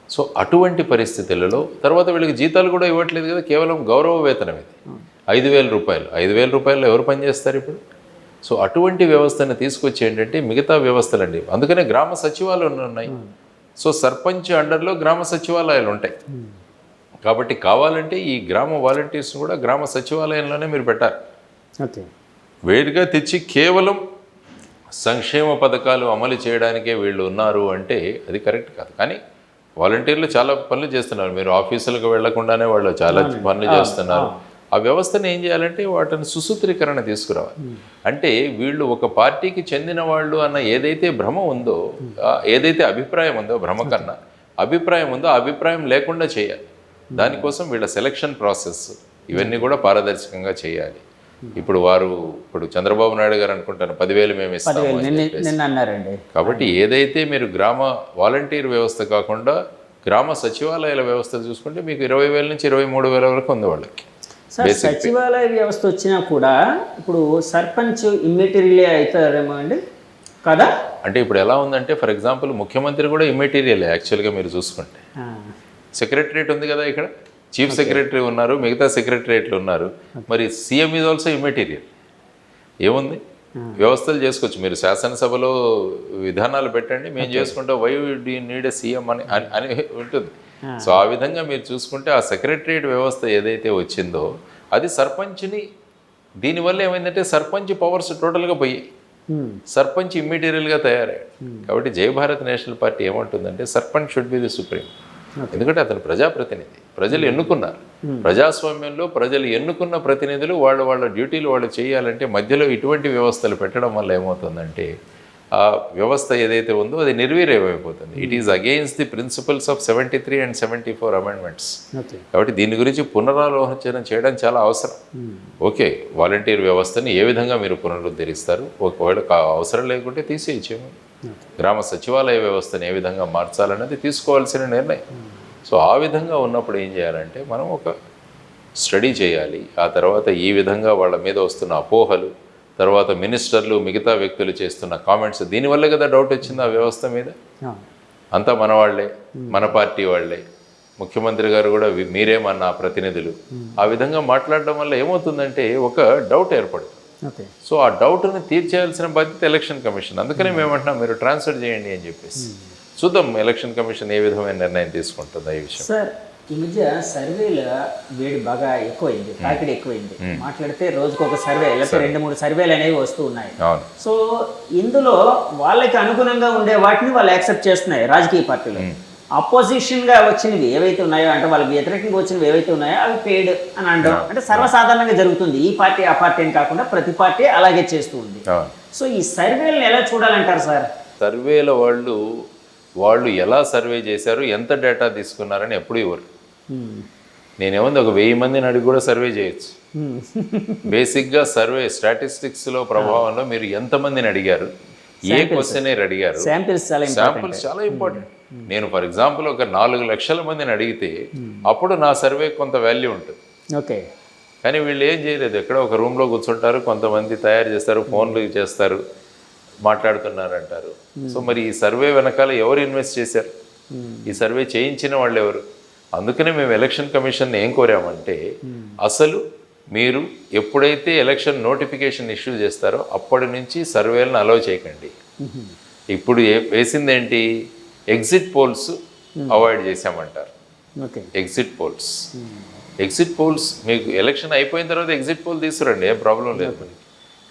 సో అటువంటి పరిస్థితులలో తర్వాత వీళ్ళకి జీతాలు కూడా ఇవ్వట్లేదు కదా, కేవలం గౌరవ వేతనం ఇది 5,000 రూపాయలు. 5,000 రూపాయలు ఎవరు పనిచేస్తారు ఇప్పుడు? సో అటువంటి వ్యవస్థను తీసుకొచ్చి ఏంటంటే మిగతా వ్యవస్థలండి, అందుకనే గ్రామ సచివాలయాలు ఉన్నాయి. సో సర్పంచ్ అండర్లో గ్రామ సచివాలయాలు ఉంటాయి. కాబట్టి కావాలంటే ఈ గ్రామ వాలంటీర్స్ కూడా గ్రామ సచివాలయంలోనే మీరు పెట్టాలి. ఓకే. వేరుగా తెచ్చి కేవలం సంక్షేమ పథకాలు అమలు చేయడానికే వీళ్ళు ఉన్నారు అంటే అది కరెక్ట్ కాదు. కానీ వాలంటీర్లు చాలా పనులు చేస్తున్నారు. మీరు ఆఫీసులకు వెళ్లకుండానే వాళ్ళు చాలా పనులు చేస్తున్నారు. ఆ వ్యవస్థను ఏం చేయాలంటే వాటిని సుసూత్రీకరణ తీసుకురావాలి. అంటే వీళ్ళు ఒక పార్టీకి చెందిన వాళ్ళు అన్న ఏదైతే భ్రమ ఉందో, ఏదైతే అభిప్రాయం ఉందో, భ్రమ కన్నా అభిప్రాయం ఉందో ఆ అభిప్రాయం లేకుండా చేయాలి. దానికోసం వీళ్ళ సెలక్షన్ ప్రాసెస్ ఇవన్నీ కూడా పారదర్శకంగా చేయాలి. ఇప్పుడు చంద్రబాబు నాయుడు గారు అనుకుంటాను 10,000 మేము ఇస్తాము అన్నారండి. కాబట్టి ఏదైతే మీరు గ్రామ వాలంటీర్ వ్యవస్థ కాకుండా గ్రామ సచివాలయాల వ్యవస్థ చూసుకుంటే మీకు 20,000 నుంచి 23,000 వరకు ఉంది వాళ్ళకి. సార్ సచివాలయ వ్యవస్థ వచ్చినా కూడా ఇప్పుడు సర్పంచ్ ఇమ్మెటీరియలే అవుతారేమో అండి కదా? అంటే ఇప్పుడు ఎలా ఉందంటే ఫర్ ఎగ్జాంపుల్ ముఖ్యమంత్రి కూడా ఇమ్మెటీరియల్ యాక్చువల్గా మీరు చూసుకుంటే. సెక్రటరియట్ ఉంది కదా, ఇక్కడ చీఫ్ సెక్రటరీ ఉన్నారు, మిగతా సెక్రటరియట్లు ఉన్నారు. మరి సీఎం ఈజ్ ఆల్సో ఇమ్మెటీరియల్. ఏముంది, వ్యవస్థలు చేసుకోవచ్చు. మీరు శాసనసభలో విధానాలు పెట్టండి, మేము చేసుకుంటాం, why do you need a CM అని ఉంటుంది. సో ఆ విధంగా మీరు చూసుకుంటే ఆ సెక్రటరియట్ వ్యవస్థ ఏదైతే వచ్చిందో అది సర్పంచ్ని, దీనివల్ల ఏమైందంటే సర్పంచ్ పవర్స్ టోటల్గా పోయాయి, సర్పంచ్ ఇమ్మీడియట్గా తయారయ్యాడు. కాబట్టి జై భారత్ నేషనల్ పార్టీ ఏమంటుందంటే sarpanch should be the supreme. ఎందుకంటే అతను ప్రజాప్రతినిధి, ప్రజలు ఎన్నుకున్నారు. ప్రజాస్వామ్యంలో ప్రజలు ఎన్నుకున్న ప్రతినిధులు వాళ్ళ డ్యూటీలు వాళ్ళు చేయాలంటే మధ్యలో ఇటువంటి వ్యవస్థలు పెట్టడం వల్ల ఏమవుతుందంటే ఆ వ్యవస్థ ఏదైతే ఉందో అది నిర్వీర్యమైపోతుంది. It is against the principles of 73 and 74 amendments. కాబట్టి దీని గురించి పునరాలోచన చేయడం చాలా అవసరం. ఓకే, వాలంటీర్ వ్యవస్థని ఏ విధంగా మీరు పునరుద్ధరిస్తారు, ఒకవేళ అవసరం లేకుంటే తీసేయచ్చేమో. గ్రామ సచివాలయ వ్యవస్థను ఏ విధంగా మార్చాలన్నది తీసుకోవాల్సిన నిర్ణయం. సో ఆ విధంగా ఉన్నప్పుడు ఏం చేయాలంటే మనం ఒక స్టడీ చేయాలి. ఆ తర్వాత ఈ విధంగా వాళ్ళ మీద వస్తున్న అపోహలు, తర్వాత మినిస్టర్లు మిగతా వ్యక్తులు చేస్తున్న కామెంట్స్, దీనివల్లే కదా డౌట్ వచ్చింది ఆ వ్యవస్థ మీద. అంతా మన వాళ్ళే, మన పార్టీ వాళ్ళే, ముఖ్యమంత్రి గారు కూడా మీరేమన్నా ప్రతినిధులు, ఆ విధంగా మాట్లాడడం వల్ల ఏమవుతుందంటే ఒక డౌట్ ఏర్పడుతుంది. సో ఆ డౌట్ని తీర్చేయాల్సిన బాధ్యత ఎలక్షన్ కమిషన్. అందుకనే మేమంటున్నాం మీరు ట్రాన్స్ఫర్ చేయండి అని చెప్పేసి. చూద్దాం ఎలక్షన్ కమిషన్ ఏ విధమైన నిర్ణయం తీసుకుంటుందో ఈ విషయం. సార్ ఈ మధ్య సర్వేల వేడి బాగా ఎక్కువైంది, తాకిడి ఎక్కువైంది. మాట్లాడితే రోజుకు ఒక సర్వే, లేకపోతే 2-3 సర్వేలు అనేవి వస్తూ ఉన్నాయి. సో ఇందులో వాళ్ళకి అనుగుణంగా ఉండే వాటిని వాళ్ళు యాక్సెప్ట్ చేస్తున్నాయి రాజకీయ పార్టీలు. అపోజిషన్గా వచ్చినవి ఏవైతే ఉన్నాయో, అంటే వాళ్ళకి వ్యతిరేకంగా వచ్చినవి ఏవైతే ఉన్నాయో అవి పెయిడ్ అని అనడం అంటే సర్వసాధారణంగా జరుగుతుంది. ఈ పార్టీ ఆ పార్టీ అని కాకుండా ప్రతి పార్టీ అలాగే చేస్తూ ఉంది. సో ఈ సర్వేలను ఎలా చూడాలంటారు సార్? సర్వేల వాళ్ళు ఎలా సర్వే చేశారు, ఎంత డేటా తీసుకున్నారని ఎప్పుడు ఇవ్వరు. నేనేముంది ఒక 1000 మందిని అడిగి కూడా సర్వే చేయొచ్చు. బేసిక్గా సర్వే స్టాటిస్టిక్స్లో ప్రభావంలో మీరు ఎంతమందిని అడిగారు, ఏ క్వశ్చనర్ అడిగారు, శాంపిల్స్ చాలా ఇంపార్టెంట్. నేను ఫర్ ఎగ్జాంపుల్ ఒక 4 లక్షల మందిని అడిగితే అప్పుడు నా సర్వే కొంత వాల్యూ ఉంటుంది. ఓకే. కానీ వీళ్ళు ఏం చేయలేదు, ఎక్కడ ఒక రూమ్లో కూర్చుంటారు, కొంతమంది తయారు చేస్తారు, ఫోన్లు చేస్తారు, మాట్లాడుతున్నారు అంటారు. సో మరి ఈ సర్వే వెనకాల ఎవరు ఇన్వెస్ట్ చేశారు, ఈ సర్వే చేయించిన వాళ్ళు ఎవరు? అందుకనే మేము ఎలక్షన్ కమిషన్ ఏం కోరామంటే అసలు మీరు ఎప్పుడైతే ఎలక్షన్ నోటిఫికేషన్ ఇష్యూ చేస్తారో అప్పటి నుంచి సర్వేలను అలౌ చేయకండి. ఇప్పుడు వేసిందేంటి, ఎగ్జిట్ పోల్స్ అవాయిడ్ చేశామంటారు. Okay. Exit polls. Exit polls మీకు ఎలక్షన్ అయిపోయిన తర్వాత ఎగ్జిట్ పోల్ తీసుకురండి, ఏం ప్రాబ్లం లేదు మనకి.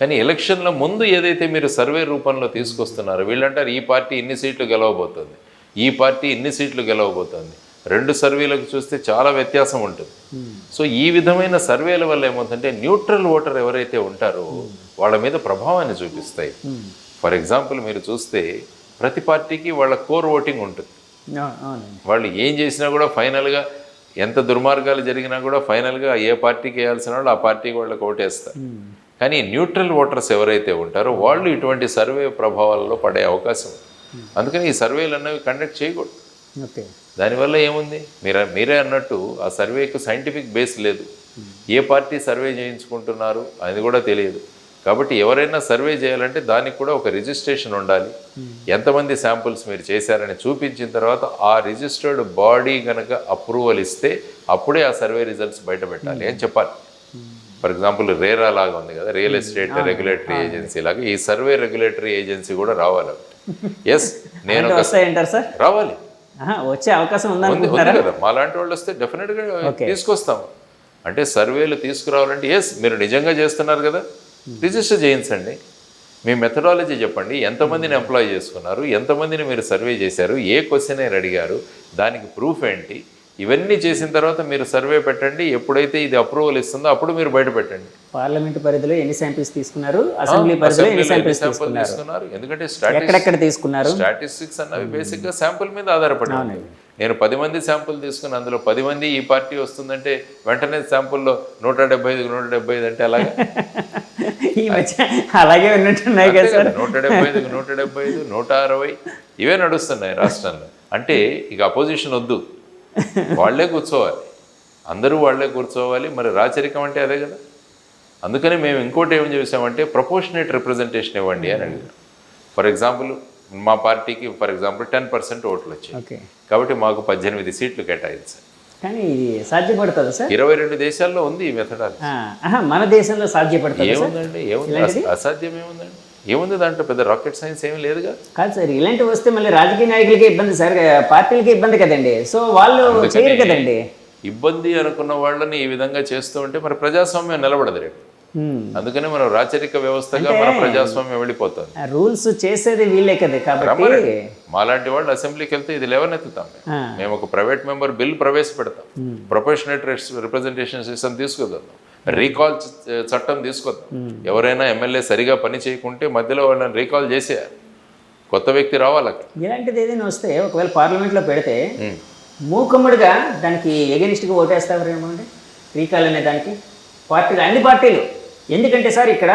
కానీ ఎలక్షన్ల ముందు ఏదైతే మీరు సర్వే రూపంలో తీసుకొస్తున్నారో, వీళ్ళంటారు ఈ పార్టీ ఇన్ని సీట్లు గెలవబోతుంది, ఈ పార్టీ ఇన్ని సీట్లు గెలవబోతుంది. రెండు సర్వేలకు చూస్తే చాలా వ్యత్యాసం ఉంటుంది. సో ఈ విధమైన సర్వేల వల్ల ఏమవుతుందంటే న్యూట్రల్ ఓటర్ ఎవరైతే ఉంటారో వాళ్ళ మీద ప్రభావాన్ని చూపిస్తాయి. ఫర్ ఎగ్జాంపుల్ మీరు చూస్తే ప్రతి పార్టీకి వాళ్ళ కోర్ ఓటింగ్ ఉంటుంది. వాళ్ళు ఏం చేసినా కూడా ఫైనల్గా ఎంత దుర్మార్గాలు జరిగినా కూడా ఫైనల్గా ఏ పార్టీకి వేయాల్సిన వాళ్ళు ఆ పార్టీకి వాళ్ళకి ఓటేస్తారు. కానీ న్యూట్రల్ ఓటర్స్ ఎవరైతే ఉంటారో వాళ్ళు ఇటువంటి సర్వే ప్రభావాలలో పడే అవకాశం ఉంది. అందుకని ఈ సర్వేలు అన్నవి కండక్ట్ చేయకూడదు. ఓకే. దానివల్ల ఏముంది, మీరే అన్నట్టు ఆ సర్వేకు సైంటిఫిక్ బేస్ లేదు. ఏ పార్టీ సర్వే చేయించుకుంటున్నారు అది కూడా తెలియదు. కాబట్టి ఎవరైనా సర్వే చేయాలంటే దానికి కూడా ఒక రిజిస్ట్రేషన్ ఉండాలి. ఎంతమంది శాంపుల్స్ మీరు చేశారని చూపించిన తర్వాత ఆ రిజిస్టర్డ్ బాడీ కనుక అప్రూవల్ ఇస్తే అప్పుడే ఆ సర్వే రిజల్ట్స్ బయట పెట్టాలి అని చెప్పాలి. ఫర్ ఎగ్జాంపుల్ రేరా లాగా ఉంది కదా, రియల్ ఎస్టేట్ రెగ్యులేటరీ ఏజెన్సీ లాగా ఈ సర్వే రెగ్యులేటరీ ఏజెన్సీ కూడా రావాలి. ఎస్, నేను సార్ రావాలి, వచ్చే అవకాశం ఉంది కదా. మా లాంటి వాళ్ళు వస్తే డెఫినెట్గా తీసుకొస్తాము. అంటే సర్వేలు తీసుకురావాలంటే ఎస్ మీరు నిజంగా చేస్తున్నారు కదా, రిజిస్టర్ చేయించండి, మీ మెథడాలజీ చెప్పండి, ఎంతమందిని ఎంప్లాయ్ చేసుకున్నారు, ఎంతమందిని మీరు సర్వే చేశారు, ఏ క్వశ్చన్ అడిగారు, దానికి ప్రూఫ్ ఏంటి, ఇవన్నీ చేసిన తర్వాత మీరు సర్వే పెట్టండి. ఎప్పుడైతే ఇది అప్రూవల్ ఇస్తుందో అప్పుడు మీరు బయట పెట్టండి. పార్లమెంట్ పరిధిలో ఎన్ని శాంపిల్స్ తీసుకున్నారు, అసెంబ్లీ పరిధిలో ఎన్ని శాంపిల్స్ తీసుకున్నారు, ఎందుకంటే ఎక్కడెక్కడ తీసుకున్నారు, స్టాటిస్టిక్స్ అన్నవి బేసిక్గా శాంపుల్ మీద ఆధారపడి ఉంటుంది. నేను 10 మంది శాంపుల్ తీసుకుని అందులో 10 మంది ఈ పార్టీ వస్తుందంటే వెంటనే శాంపుల్లో 175 అంటే అలాగే ఈ మధ్య అలాగే ఉన్నట్టున్నాయి కదా సార్. 175 160 ఇవే నడుస్తున్నాయి రాష్ట్రంలో. అంటే ఇక అపోజిషన్ వద్దు, వాళ్లే కూర్చోవాలి, అందరూ వాళ్లే కూర్చోవాలి. మరి రాచరికం అంటే అదే కదా. అందుకని మేము ఇంకోటి ఏం చేసామంటే ప్రపోర్షనేట్ రిప్రజెంటేషన్ ఇవ్వండి అని అడిగారు. ఫర్ ఎగ్జాంపుల్ మా పార్టీకి 10% ఓట్లు వచ్చాయి కాబట్టి మాకు 18 సీట్లు కేటాయించారు. కానీ ఇది సాధ్యపడుతుంది సార్? 22 దేశాల్లో ఉంది ఈ మెథడాలజీ. మన దేశంలో సాధ్యపడుతుంది? ఏముందండి, ఏముంది, అసాధ్యం ఏముందండి, ఏముంది దాంట్లో, పెద్ద రాకెట్ సైన్స్ ఏమీ లేదుగా. కాదు సార్, ఇలాంటివి వస్తే మళ్ళీ రాజకీయ నాయకులకి ఇబ్బంది సార్, పార్టీలకి ఇబ్బంది కదండి. సో వాళ్ళు చేయరు కదండి. ఇబ్బంది అనుకున్న వాళ్ళని ఈ విధంగా చేస్తూ ఉంటే మరి ప్రజాస్వామ్యం నిలబడదు రేపు. అందుకని మనం రాచరిక వ్యవస్థగా మన ప్రజాస్వామ్యం వెళ్ళిపోతుంది. రూల్స్ చేసేది వీళ్ళే కదా. కాబట్టి మాలాంటి వాళ్ళు అసెంబ్లీకి వెళ్తే ఇది లేవనెత్తుతాం. మేము ఒక ప్రైవేట్ మెంబర్ బిల్ ప్రవేశపెడతాం, ప్రొపోర్షనేట్ రిప్రజెంటేషన్ సిస్టమ్ తీసుకొద్దాం, రీకాల్ చట్టం తీసుకొద్దాం. ఎవరైనా ఎమ్మెల్యే సరిగా పని చేయకుంటే మధ్యలో వాళ్ళని రీకాల్ చేసేయాలి, కొత్త వ్యక్తి రావాలి. ఇలాంటిది ఏదైనా వస్తే ఒకవేళ పార్లమెంట్లో పెడితే మూకుమ్మడిగా దానికి ఎగెనిస్ట్గా ఓటేస్తారు ఏమండి రీకాల్ అనే దానికి పార్టీలు, అన్ని పార్టీలు. ఎందుకంటే సార్ ఇక్కడ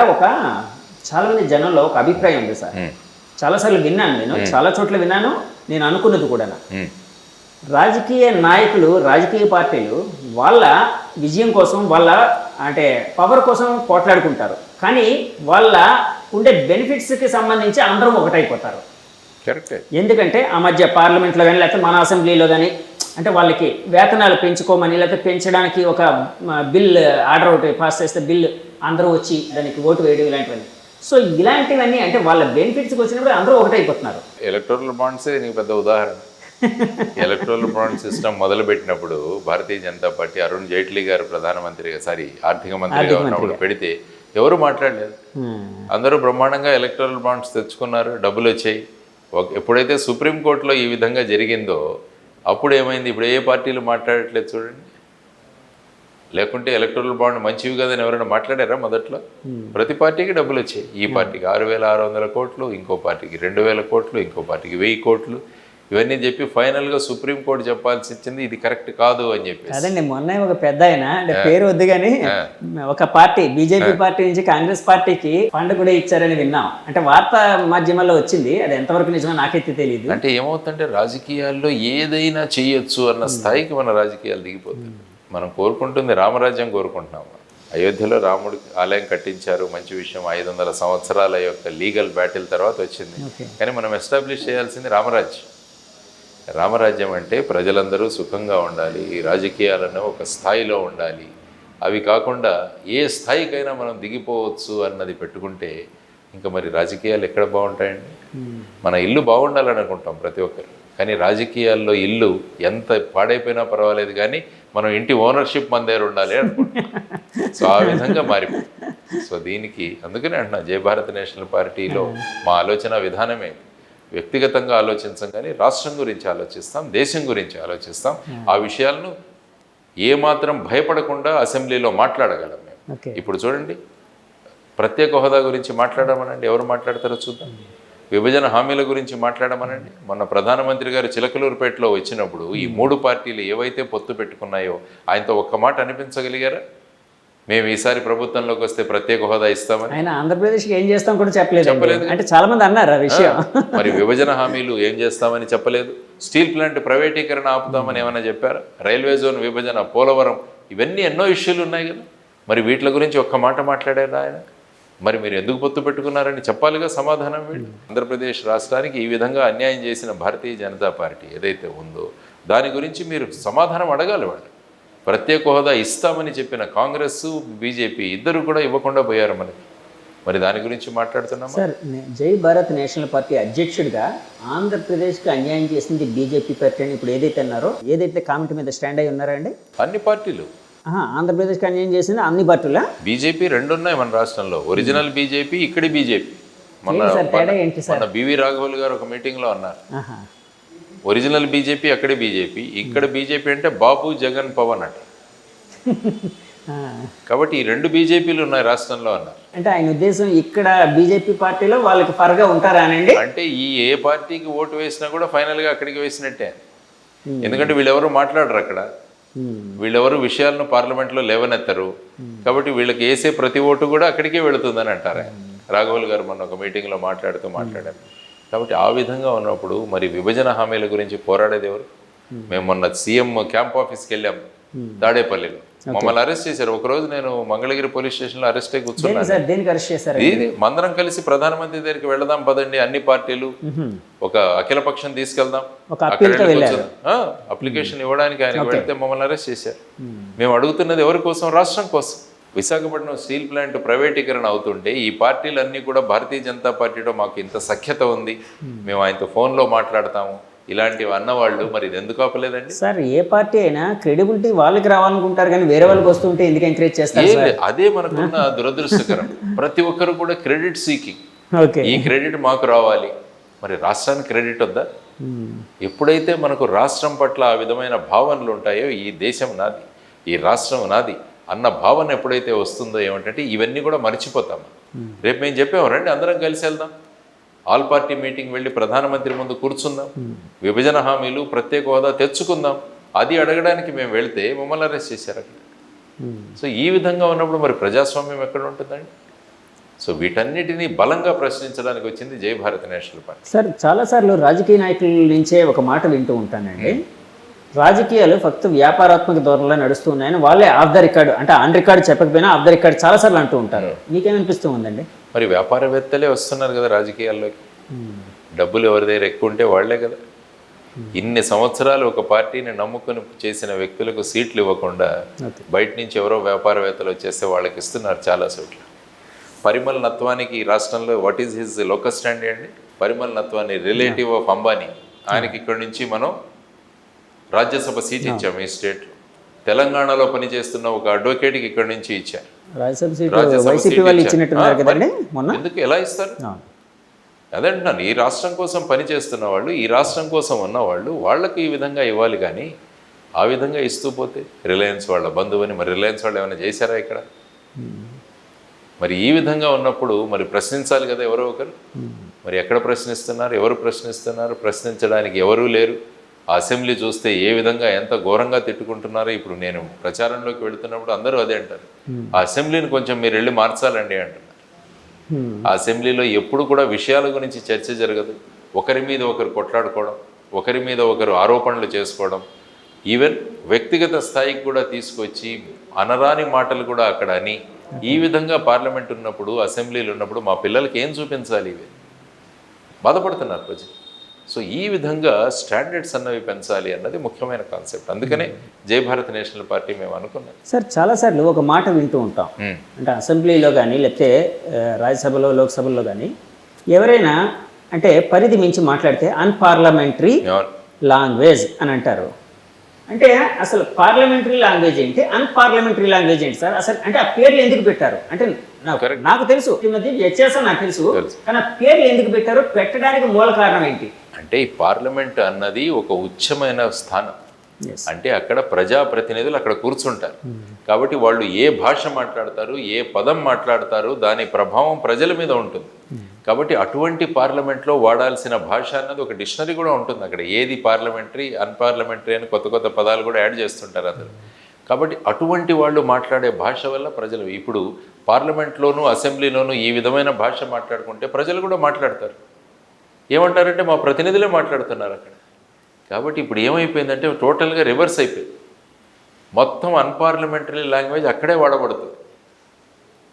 చాలామంది జనంలో ఒక అభిప్రాయం ఉంది సార్, చాలాసార్లు విన్నాను, నేను చాలా చోట్ల విన్నాను, నేను అనుకున్నది కూడా. రాజకీయ నాయకులు, రాజకీయ పార్టీలు వాళ్ళ విజయం కోసం, వాళ్ళ అంటే పవర్ కోసం పోట్లాడుకుంటారు, కానీ వాళ్ళ ఉండే బెనిఫిట్స్కి సంబంధించి అందరం ఒకటైపోతారు. కరెక్టే. ఎందుకంటే ఆ మధ్య పార్లమెంట్లో కానీ లేకపోతే మన అసెంబ్లీలో కానీ అంటే వాళ్ళకి వేతనాలు పెంచుకోమని లేకపోతే పెంచడానికి ఒక బిల్ ఆర్డర్ ఒకటి పాస్ చేస్తే బిల్ అందరూ వచ్చి దానికి ఓటు వేయడం ఇలాంటివన్నీ. సో ఇలాంటివన్నీ అంటే వాళ్ళ బెనిఫిట్స్కి వచ్చినప్పుడు అందరూ ఒకటైపోతున్నారు. ఎలక్టోరల్ బాండ్సే నీకు పెద్ద ఉదాహరణ. ఎలక్టోరల్ బాండ్ సిస్టమ్ మొదలుపెట్టినప్పుడు భారతీయ జనతా పార్టీ అరుణ్ జైట్లీ గారు ప్రధానమంత్రిగా ఆర్థిక మంత్రిగా ఉన్నప్పుడు పెడితే ఎవరు మాట్లాడలేదు. అందరూ బ్రహ్మాండంగా ఎలక్టోరల్ బాండ్స్ తెచ్చుకున్నారు, డబ్బులు వచ్చాయి. ఎప్పుడైతే సుప్రీంకోర్టులో ఈ విధంగా జరిగిందో అప్పుడు ఏమైంది, ఇప్పుడు ఏ పార్టీలు మాట్లాడట్లేదు చూడండి. లేకుంటే ఎలక్టోరల్ బాండ్ మంచివి కదని ఎవరైనా మాట్లాడారా మొదట్లో? ప్రతి పార్టీకి డబ్బులు వచ్చాయి. ఈ పార్టీకి 6,600 కోట్లు, ఇంకో పార్టీకి 2,000 కోట్లు, ఇంకో పార్టీకి 1000 కోట్లు, ఇవన్నీ చెప్పి ఫైనల్గా సుప్రీంకోర్టు చెప్పాల్సి వచ్చింది ఇది కరెక్ట్ కాదు అని చెప్పి. అదండి, మొన్న ఒక పెద్ద ఆయన అంటే పేరు వద్దు కానీ ఒక పార్టీ బీజేపీ పార్టీ నుంచి కాంగ్రెస్ పార్టీకి ఫండ్ కూడా ఇచ్చారని విన్నాం. అంటే వార్తా మాధ్యమాల్లో వచ్చింది, అది ఎంతవరకు నిజమో నాకైతే తెలియదు. అంటే ఏమవుతుందంటే రాజకీయాల్లో ఏదైనా చేయొచ్చు అన్న స్థాయికి మన రాజకీయాలు దిగిపోతుంది. మనం కోరుకుంటుంది రామరాజ్యం కోరుకుంటున్నాము. అయోధ్యలో రాముడి ఆలయం కట్టించారు, మంచి విషయం. 500 సంవత్సరాల యొక్క లీగల్ బ్యాటిల్ తర్వాత వచ్చింది. కానీ మనం ఎస్టాబ్లిష్ చేయాల్సింది రామరాజ్యం. రామరాజ్యం అంటే ప్రజలందరూ సుఖంగా ఉండాలి, రాజకీయాలను ఒక స్థాయిలో ఉండాలి. అవి కాకుండా ఏ స్థాయికైనా మనం దిగిపోవచ్చు అన్నది పెట్టుకుంటే ఇంకా మరి రాజకీయాలు ఎక్కడ బాగుంటాయండి? మన ఇల్లు బాగుండాలని అనుకుంటాం ప్రతి ఒక్కరు, కానీ రాజకీయాల్లో ఇల్లు ఎంత పాడైపోయినా పర్వాలేదు కానీ మనం ఇంటి ఓనర్షిప్ మన దగ్గర ఉండాలి అనుకుంటాం. సో ఆ విధంగా మారిపోయింది. సో దీనికి అందుకనే అంటున్నా, జై భారత్ నేషనల్ పార్టీలో మా ఆలోచన విధానమే వ్యక్తిగతంగా ఆలోచించం కానీ రాష్ట్రం గురించి ఆలోచిస్తాం, దేశం గురించి ఆలోచిస్తాం. ఆ విషయాలను ఏమాత్రం భయపడకుండా అసెంబ్లీలో మాట్లాడగలం మేము. ఇప్పుడు చూడండి, ప్రత్యేక హోదా గురించి మాట్లాడమనండి, ఎవరు మాట్లాడతారో చూద్దాం. విభజన హామీల గురించి మాట్లాడమనండి. మొన్న ప్రధానమంత్రి గారు చిలకలూరుపేటలో వచ్చినప్పుడు ఈ 3 పార్టీలు ఏవైతే పొత్తు పెట్టుకున్నాయో ఆయనతో ఒక్క మాట అనిపించగలిగారా? మేము ఈసారి ప్రభుత్వంలోకి వస్తే ప్రత్యేక హోదా ఇస్తామని. ఆయన ఆంధ్రప్రదేశ్కి ఏం చేస్తాం కూడా చెప్పలేదు. అంటే చాలా మంది అన్నారు ఆ విషయం. మరి విభజన హామీలు ఏం చేస్తామని చెప్పలేదు. స్టీల్ ప్లాంట్ ప్రైవేటీకరణ ఆపుతామని ఏమైనా చెప్పారా? రైల్వే జోన్ విభజన, పోలవరం, ఇవన్నీ ఎన్నో ఇష్యూలు ఉన్నాయి కదా. మరి వీటి గురించి ఒక్క మాట మాట్లాడారు ఆయన. మరి మీరు ఎందుకు పొత్తు పెట్టుకున్నారని చెప్పాలిగా సమాధానం వీళ్ళు. ఆంధ్రప్రదేశ్ రాష్ట్రానికి ఈ విధంగా అన్యాయం చేసిన భారతీయ జనతా పార్టీ ఏదైతే ఉందో దాని గురించి మీరు సమాధానం అడగాలి వాళ్ళు. ప్రత్యేక హోదా ఇస్తామని చెప్పిన కాంగ్రెస్, బీజేపీ ఇద్దరు కూడా ఇవ్వకుండా పోయారు మనకి. మరి దాని గురించి మాట్లాడుతున్నాం సార్. జై భారత్ నేషనల్ పార్టీ అధ్యక్షుడిగా ఆంధ్రప్రదేశ్కి అన్యాయం చేసింది బీజేపీ పార్టీ అని ఇప్పుడు ఏదైతే అన్నారో, ఏదైతే కామెంట్ మీద స్టాండ్ అయి ఉన్నారా అండి? అన్ని పార్టీలు ఆంధ్రప్రదేశ్కి అన్యాయం చేసింది అన్ని పార్టీలా? బీజేపీ 2 ఉన్నాయి మన రాష్ట్రంలో, ఒరిజినల్ బీజేపీ, ఇక్కడి బీజేపీ. మొన్న బివి రాఘవులు గారు ఒక మీటింగ్లో అన్నారు, ఒరిజినల్ బీజేపీ అక్కడే బీజేపీ, ఇక్కడ బీజేపీ అంటే బాబు, జగన్, పవన్ అంటే. కాబట్టి ఈ 2 బీజేపీలు ఉన్నాయి రాష్ట్రంలో అన్నారు. అంటే ఆయన ఉద్దేశం ఇక్కడ బీజేపీ పార్టీలో వాళ్ళకి ఫర్గా ఉంటారానండి? అంటే ఈ ఏ పార్టీకి ఓటు వేసినా కూడా ఫైనల్గా అక్కడికి వేసినట్టే. ఎందుకంటే వీళ్ళెవరు మాట్లాడరు అక్కడ, వీళ్ళెవరు విషయాలను పార్లమెంట్లో లేవనెత్తరు. కాబట్టి వీళ్ళకి వేసే ప్రతి ఓటు కూడా అక్కడికే వెళుతుందని అంటారు. రాఘవులు గారు మొన్న ఒక మీటింగ్లో మాట్లాడారు. కాబట్టి ఆ విధంగా ఉన్నప్పుడు మరి విభజన హామీల గురించి పోరాడేది ఎవరు? మేము మొన్న సీఎం క్యాంప్ ఆఫీస్కి వెళ్ళాం తాడేపల్లిలో, మమ్మల్ని అరెస్ట్ చేశారు. ఒకరోజు నేను మంగళగిరి పోలీస్ స్టేషన్లో అరెస్ట్ అయి కూర్చున్నాను. ఇది మందరం కలిసి ప్రధానమంత్రి దగ్గరికి వెళదాం పదండి, అన్ని పార్టీలు ఒక అఖిల పక్షం తీసుకెళ్దాం, అప్లికేషన్ ఇవ్వడానికి ఆయన వెళ్తే మమ్మల్ని అరెస్ట్ చేశారు. మేము అడుగుతున్నది ఎవరి కోసం? రాష్ట్రం కోసం. విశాఖపట్నం స్టీల్ ప్లాంట్ ప్రైవేటీకరణ అవుతుంటే ఈ పార్టీలన్నీ కూడా భారతీయ జనతా పార్టీలో మాకు ఇంత సఖ్యత ఉంది, మేము ఆయనతో ఫోన్లో మాట్లాడతాము, ఇలాంటివి అన్నవాళ్ళు మరి ఇది ఎందుకు ఆపలేదండి? సార్, ఏ పార్టీ అయినా క్రెడిబిలిటీ వాళ్ళకి రావాలనుకుంటారు కానీ వేరే వాళ్ళకి వస్తుంటే ఎందుకు ఎంకరేజ్ చేస్తారు? అదే మనకున్న దురదృష్టకరం. ప్రతి ఒక్కరు కూడా క్రెడిట్ సీకింగ్. ఈ క్రెడిట్ మాకు రావాలి, మరి రాష్ట్రానికి క్రెడిట్ వద్దా? ఎప్పుడైతే మనకు రాష్ట్రం పట్ల ఆ విధమైన భావనలు ఉంటాయో, ఈ దేశం నాది, ఈ రాష్ట్రం నాది అన్న భావన ఎప్పుడైతే వస్తుందో ఏమిటంటే ఇవన్నీ కూడా మర్చిపోతాం. రేపు మేము చెప్పాము, రండి అందరం కలిసి వెళ్దాం, ఆల్ పార్టీ మీటింగ్ వెళ్ళి ప్రధానమంత్రి ముందు కూర్చుందాం, విభజన హామీలు, ప్రత్యేక హోదా తెచ్చుకుందాం. అది అడగడానికి మేము వెళ్తే మమ్మల్ని అరెస్ట్ చేశారు అక్కడ. సో ఈ విధంగా ఉన్నప్పుడు మరి ప్రజాస్వామ్యం ఎక్కడ ఉంటుందండి? సో వీటన్నిటినీ బలంగా ప్రశ్నించడానికి వచ్చింది జై భారత్ నేషనల్ పార్టీ. సార్, చాలాసార్లు రాజకీయ నాయకుల నుంచే ఒక మాట వింటూ ఉంటానండి, రాజకీయాలు ఫక్త్ వ్యాపారాత్మక ధోరణిలో నడుస్తూ ఉన్నాయని వాళ్ళే ఆఫ్ ద రికార్డు, అంటే ఆన్ రికార్డు చెప్పకపోయినా ఆఫ్ ద రికార్డు చాలాసార్లు అంటూ ఉంటారు. మీకేమనిపిస్తూ ఉందండి? మరి వ్యాపారవేత్తలే వస్తున్నారు కదా రాజకీయాల్లోకి. డబ్బులు ఎవరి దగ్గర ఎక్కువ ఉంటే వాళ్లే కదా. ఇన్ని సంవత్సరాలు ఒక పార్టీని నమ్ముకుని చేసిన వ్యక్తులకు సీట్లు ఇవ్వకుండా బయట నుంచి ఎవరో వ్యాపారవేత్తలు వచ్చేస్తే వాళ్ళకి ఇస్తున్నారు చాలా చోట్ల. పరిమళ నత్వానికి ఈ రాష్ట్రంలో what is his local stand అండి? పరిమళ నత్వాన్ని రిలేటివ్ ఆఫ్ అంబానీ, ఆయనకి ఇక్కడి నుంచి మనం రాజ్యసభ సీట్ ఇచ్చాము ఈ స్టేట్లో. తెలంగాణలో పనిచేస్తున్న ఒక అడ్వకేట్కి ఇక్కడి నుంచి ఇచ్చారు ఎందుకు? ఎలా ఇస్తారు? అదే అంటున్నాను, ఈ రాష్ట్రం కోసం పనిచేస్తున్న వాళ్ళు, ఈ రాష్ట్రం కోసం ఉన్నవాళ్ళు, వాళ్ళకి ఈ విధంగా ఇవ్వాలి. కానీ ఆ విధంగా ఇస్తూ పోతే రిలయన్స్ వాళ్ళ బంధువుని, మరి రిలయన్స్ వాళ్ళు ఏమైనా చేశారా ఇక్కడ? మరి ఈ విధంగా ఉన్నప్పుడు మరి ప్రశ్నించాలి కదా ఎవరో ఒకరు. మరి ఎక్కడ ప్రశ్నిస్తున్నారు? ఎవరు ప్రశ్నిస్తున్నారు? ప్రశ్నించడానికి ఎవరూ లేరు. ఆ అసెంబ్లీ చూస్తే ఏ విధంగా ఎంత ఘోరంగా తిట్టుకుంటున్నారో. ఇప్పుడు నేను ప్రచారంలోకి వెళుతున్నప్పుడు అందరూ అదే అంటారు, ఆ అసెంబ్లీని కొంచెం మీరు వెళ్ళి మార్చాలండి అంటున్నారు. ఆ అసెంబ్లీలో ఎప్పుడు కూడా విషయాల గురించి చర్చ జరగదు. ఒకరి మీద ఒకరు కొట్లాడుకోవడం, ఒకరి మీద ఒకరు ఆరోపణలు చేసుకోవడం, ఈవెన్ వ్యక్తిగత స్థాయికి కూడా తీసుకొచ్చి అనరాని మాటలు కూడా అక్కడ అని, ఈ విధంగా పార్లమెంట్ ఉన్నప్పుడు, అసెంబ్లీలు ఉన్నప్పుడు మా పిల్లలకి ఏం చూపించాలి? ఇవి బాధపడుతున్నారు ప్రజలు. సో ఈ విధంగా స్టాండర్డ్స్ అన్నవి పెంచాలి అన్నది ముఖ్యమైన కాన్సెప్ట్. అందుకనే జై భారత్ నేషనల్ పార్టీ మేము అనుకున్నాం. సార్, చాలాసార్లు ఒక మాట వింటూ ఉంటాం, అంటే అసెంబ్లీలో కానీ లేకపోతే రాజ్యసభలో, లోక్సభలో కానీ ఎవరైనా అంటే పరిధి మించి మాట్లాడితే అన్పార్లమెంటరీ అవును. లాంగ్వేజ్ అని అంటారు. అంటే అసలు పార్లమెంటరీ లాంగ్వేజ్ ఏంటి, అన్పార్లమెంటరీ లాంగ్వేజ్ ఏంటి సార్? అసలు అంటే ఆ పేర్లు ఎందుకు పెట్టారు? అంటే Correct. నాకు తెలుసు ఈ మధ్య వ్యత్యాసం నాకు తెలుసు, కానీ ఆ పేర్లు ఎందుకు పెట్టారు, పెట్టడానికి మూల కారణం ఏంటి? అంటే ఈ పార్లమెంట్ అన్నది ఒక ఉచ్చమైన స్థానం. Yes. అంటే అక్కడ ప్రజాప్రతినిధులు అక్కడ కూర్చుంటారు. కాబట్టి వాళ్ళు ఏ భాష మాట్లాడతారు, ఏ పదం మాట్లాడతారు, దాని ప్రభావం ప్రజల మీద ఉంటుంది. కాబట్టి అటువంటి పార్లమెంట్లో వాడాల్సిన భాష అన్నది ఒక డిక్షనరీ కూడా ఉంటుంది. అక్కడ ఏది పార్లమెంటరీ, అన్పార్లమెంటరీ అని కొత్త కొత్త పదాలు కూడా యాడ్ చేస్తుంటారు అందరూ. కాబట్టి అటువంటి వాళ్ళు మాట్లాడే భాష వల్ల ప్రజలు ఇప్పుడు పార్లమెంట్లోనూ అసెంబ్లీలోనూ ఈ విధమైన భాష మాట్లాడుకుంటే ప్రజలు కూడా మాట్లాడతారు. ఏమంటారంటే మా ప్రతినిధులే మాట్లాడుతున్నారు అక్కడ. కాబట్టి ఇప్పుడు ఏమైపోయిందంటే టోటల్గా రివర్స్ అయిపోయింది. మొత్తం అన్పార్లమెంటరీ లాంగ్వేజ్ అక్కడే వాడబడుతుంది.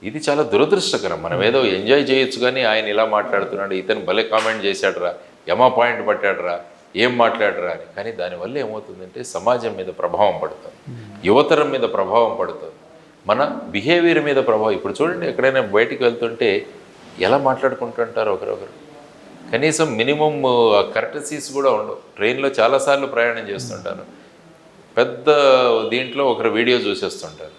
ఇది చాలా దురదృష్టకరం. మనం ఏదో ఎంజాయ్ చేయొచ్చు, కానీ ఆయన ఇలా మాట్లాడుతున్నాడు, ఇతను భలే కామెంట్ చేశాడరా, యమా పాయింట్ పట్టాడరా, ఏం మాట్లాడరా అని. కానీ దానివల్ల ఏమవుతుందంటే సమాజం మీద ప్రభావం పడుతుంది, యువతరం మీద ప్రభావం పడుతుంది, మన బిహేవియర్ మీద ప్రభావం. ఇప్పుడు చూడండి, ఎక్కడైనా బయటికి వెళ్తుంటే ఎలా మాట్లాడుకుంటుంటారు ఒకరొకరు. కనీసం మినిమం కర్టసీస్ కూడా ఉండవు. ట్రైన్లో చాలాసార్లు ప్రయాణం చేస్తుంటాను, పెద్ద దీంట్లో ఒకరు వీడియో చూసేస్తుంటారు.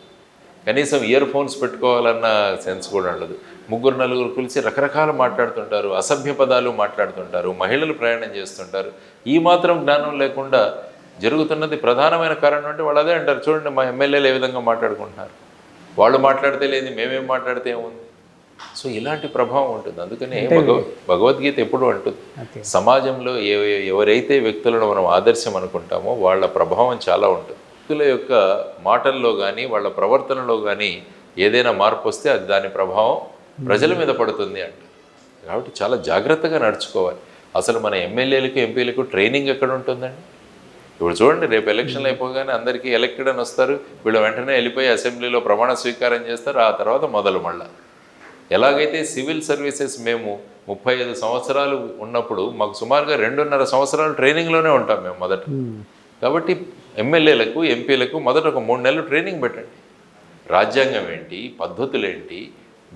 కనీసం ఇయర్ ఫోన్స్ పెట్టుకోవాలన్న సెన్స్ కూడా ఉండదు. ముగ్గురు నలుగురు కలిసి రకరకాల మాట్లాడుతుంటారు, అసభ్య పదాలు మాట్లాడుతుంటారు, మహిళలు ప్రయాణం చేస్తుంటారు. ఈ మాత్రం జ్ఞానం లేకుండా జరుగుతున్నది ప్రధానమైన కారణం అంటే వాళ్ళు అదే అంటారు. చూడండి, మా ఎమ్మెల్యేలు ఏ విధంగా మాట్లాడుకుంటున్నారు, వాళ్ళు మాట్లాడితే లేదు, మేమేం మాట్లాడితే ఏముంది. సో ఇలాంటి ప్రభావం ఉంటుంది. అందుకనే భగవద్గీత ఎప్పుడు అంటుంది, సమాజంలో ఎవరైతే వ్యక్తులను మనం ఆదర్శం అనుకుంటామో వాళ్ళ ప్రభావం చాలా ఉంటుంది. వ్యక్తుల యొక్క మాటల్లో కానీ వాళ్ళ ప్రవర్తనలో కానీ ఏదైనా మార్పు వస్తే అది దాని ప్రభావం ప్రజల మీద పడుతుంది అంట. కాబట్టి చాలా జాగ్రత్తగా నడుచుకోవాలి. అసలు మన ఎమ్మెల్యేలకు ఎంపీలకు ట్రైనింగ్ ఎక్కడ ఉంటుందండి? ఇప్పుడు చూడండి, రేపు ఎలక్షన్లు అయిపోగానే అందరికీ ఎలక్టెడ్ అని వస్తారు, వీళ్ళు వెంటనే వెళ్ళిపోయి అసెంబ్లీలో ప్రమాణ స్వీకారం చేస్తారు. ఆ తర్వాత మొదలు మళ్ళా ఎలాగైతే సివిల్ సర్వీసెస్ మేము 35 సంవత్సరాలు ఉన్నప్పుడు మాకు సుమారుగా 2.5 సంవత్సరాలు ట్రైనింగ్లోనే ఉంటాం మేము మొదట. కాబట్టి ఎమ్మెల్యేలకు ఎంపీలకు మొదట ఒక 3 నెలలు ట్రైనింగ్ పెట్టండి. రాజ్యాంగం ఏంటి, పద్ధతులు ఏంటి,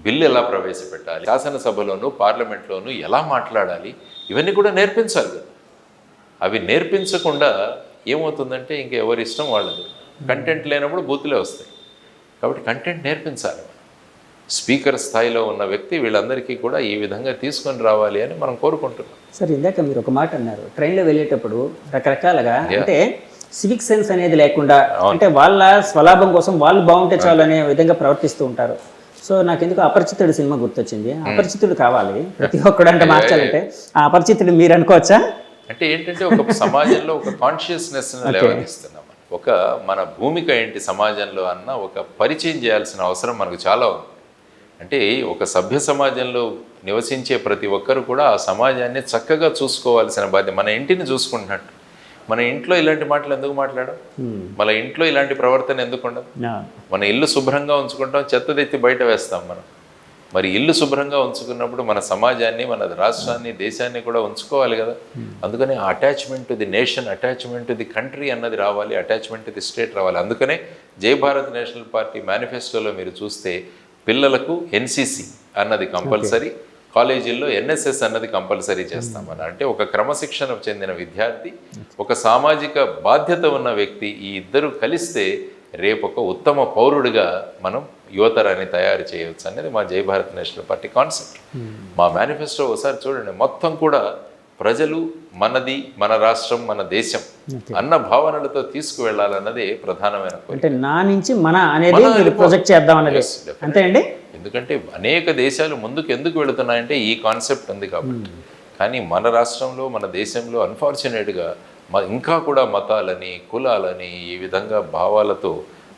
బిల్లు ఎలా ప్రవేశపెట్టాలి, శాసనసభలోను పార్లమెంట్లోనూ ఎలా మాట్లాడాలి, ఇవన్నీ కూడా నేర్పించాలి కదా. అవి నేర్పించకుండా ఏమవుతుందంటే ఇంక ఎవరి ఇష్టం వాళ్ళది. కంటెంట్ లేనప్పుడు బూతులే వస్తాయి. కాబట్టి కంటెంట్ నేర్పించాలి. స్పీకర్ స్థాయిలో ఉన్న వ్యక్తి వీళ్ళందరికీ కూడా ఈ విధంగా తీసుకొని రావాలి అని మనం కోరుకుంటున్నాం. సార్, ఇందాక మీరు ఒక మాట అన్నారు, ట్రైన్లో వెళ్ళేటప్పుడు రకరకాలుగా అంటే సివిక్ సెన్స్ అనేది లేకుండా, అంటే వాళ్ళ స్వలాభం కోసం వాళ్ళు బాగుంటే చాలు అనే విధంగా ప్రవర్తిస్తూ ఉంటారు. సో నాకు ఎందుకు అపరిచితుడు సినిమా గుర్తొచ్చింది. అపరిచితుడు కావాలి ప్రతి ఒక్కడు అంటే మార్చాలంటే, ఆ అపరిచితుడు మీరు అనుకోవచ్చా? అంటే ఏంటంటే ఒక సమాజంలో ఒక కాన్షియస్నెస్ లేవనిస్తున్నాం. ఒక మన భూమిక ఏంటి సమాజంలో అన్న ఒక పరిచయం చేయాల్సిన అవసరం మనకు చాలా ఉంది. అంటే ఒక సభ్య సమాజంలో నివసించే ప్రతి ఒక్కరు కూడా ఆ సమాజాన్ని చక్కగా చూసుకోవాల్సిన బాధ్యత. మన ఇంటిని చూసుకుంటున్నట్టు మన ఇంట్లో ఇలాంటి మాటలు ఎందుకు మాట్లాడడం, మన ఇంట్లో ఇలాంటి ప్రవర్తన ఎందుకు ఉండదు? మన ఇల్లు శుభ్రంగా ఉంచుకుంటాం, చెత్తదెత్తి బయట వేస్తాం మనం. మరి ఇల్లు శుభ్రంగా ఉంచుకున్నప్పుడు మన సమాజాన్ని, మన రాష్ట్రాన్ని, దేశాన్ని కూడా ఉంచుకోవాలి కదా. అందుకని attachment to the nation, attachment to the country అన్నది రావాలి, అటాచ్మెంట్ టు ది స్టేట్ రావాలి. అందుకనే జై భారత్ నేషనల్ పార్టీ మేనిఫెస్టోలో మీరు చూస్తే పిల్లలకు ఎన్సిసి అన్నది కంపల్సరీ, కాలేజీల్లో ఎన్ఎస్ఎస్ అన్నది కంపల్సరీ చేస్తామని. అంటే ఒక క్రమశిక్షణ చెందిన విద్యార్థి, ఒక సామాజిక బాధ్యత ఉన్న వ్యక్తి, ఈ ఇద్దరు కలిస్తే రేపు ఒక ఉత్తమ పౌరుడిగా మనం యువతరాన్ని తయారు చేయవచ్చు అనేది మా జై భారత్ నేషనల్ పార్టీ కాన్సెప్ట్. మా మేనిఫెస్టో ఒకసారి చూడండి, మొత్తం కూడా ప్రజలు మనది, మన రాష్ట్రం, మన దేశం అన్న భావనలతో తీసుకువెళ్ళాలన్నదే ప్రధానమైన కోరిక. అంటే నా నుంచి మన అనేది ప్రొజెక్ట్ చేద్దాం అనేది అంతే అండి. ఎందుకంటే అనేక దేశాలు ముందుకు ఎందుకు వెళుతున్నాయంటే ఈ కాన్సెప్ట్ ఉంది కాబట్టి. కానీ మన రాష్ట్రంలో, మన దేశంలో అన్ఫార్చునేట్గా ఇంకా కూడా మతాలని, కులాలని, ఈ విధంగా భావాలతో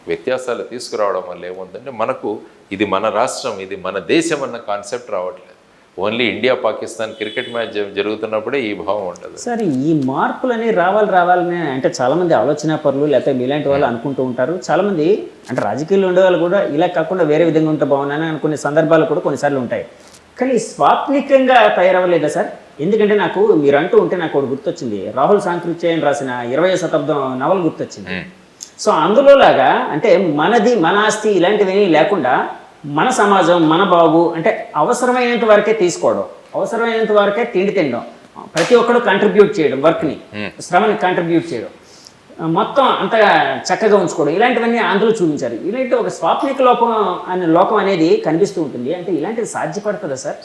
వ్యత్యాసాలు తీసుకురావడం వల్ల ఏముందంటే మనకు ఇది మన రాష్ట్రం, ఇది మన దేశం అన్న కాన్సెప్ట్ రావట్లేదు. Only India Pakistan cricket match జరుగుతున్నప్పుడే ఈ భావం ఉంటుంది. సరే, ఈ మార్పులని రావాలని అంటే చాలామంది ఆలోచన పరులు లేకపోతే మీలాంటి వాళ్ళు అనుకుంటూ ఉంటారు. చాలామంది అంటే రాజకీయాల్లో ఉండే వాళ్ళు కూడా ఇలా కాకుండా వేరే విధంగా ఉంటే బాగున్నాయని అనుకునే సందర్భాలు కూడా కొన్నిసార్లు ఉంటాయి. కానీ స్వాప్నికంగా తయారవ్వలేదా సార్? ఎందుకంటే నాకు మీరు అంటూ ఉంటే నాకు ఒకటి గుర్తొచ్చింది, రాహుల్ సాంకృత్యయన్ రాసిన 20వ శతాబ్దం నవల గుర్తొచ్చింది. సో అందులో లాగా అంటే మనది, మన ఆస్తి ఇలాంటివి లేకుండా మన సమాజం, మన బాబు అంటే అవసరమైనంత వరకే తీసుకోవడం, అవసరమైనంత వరకే తిండి తినడం, ప్రతి ఒక్కరు కంట్రిబ్యూట్ చేయడం, వర్క్ని శ్రమని కంట్రిబ్యూట్ చేయడం, మొత్తం అంతగా చక్కగా ఉంచుకోవడం, ఇలాంటివన్నీ అందులో చూపించారు. ఇలాంటి ఒక స్వాప్నిక లోపం అనే లోకం అనేది కనిపిస్తూ ఉంటుంది. అంటే ఇలాంటిది సాధ్యపడుతుందా సార్?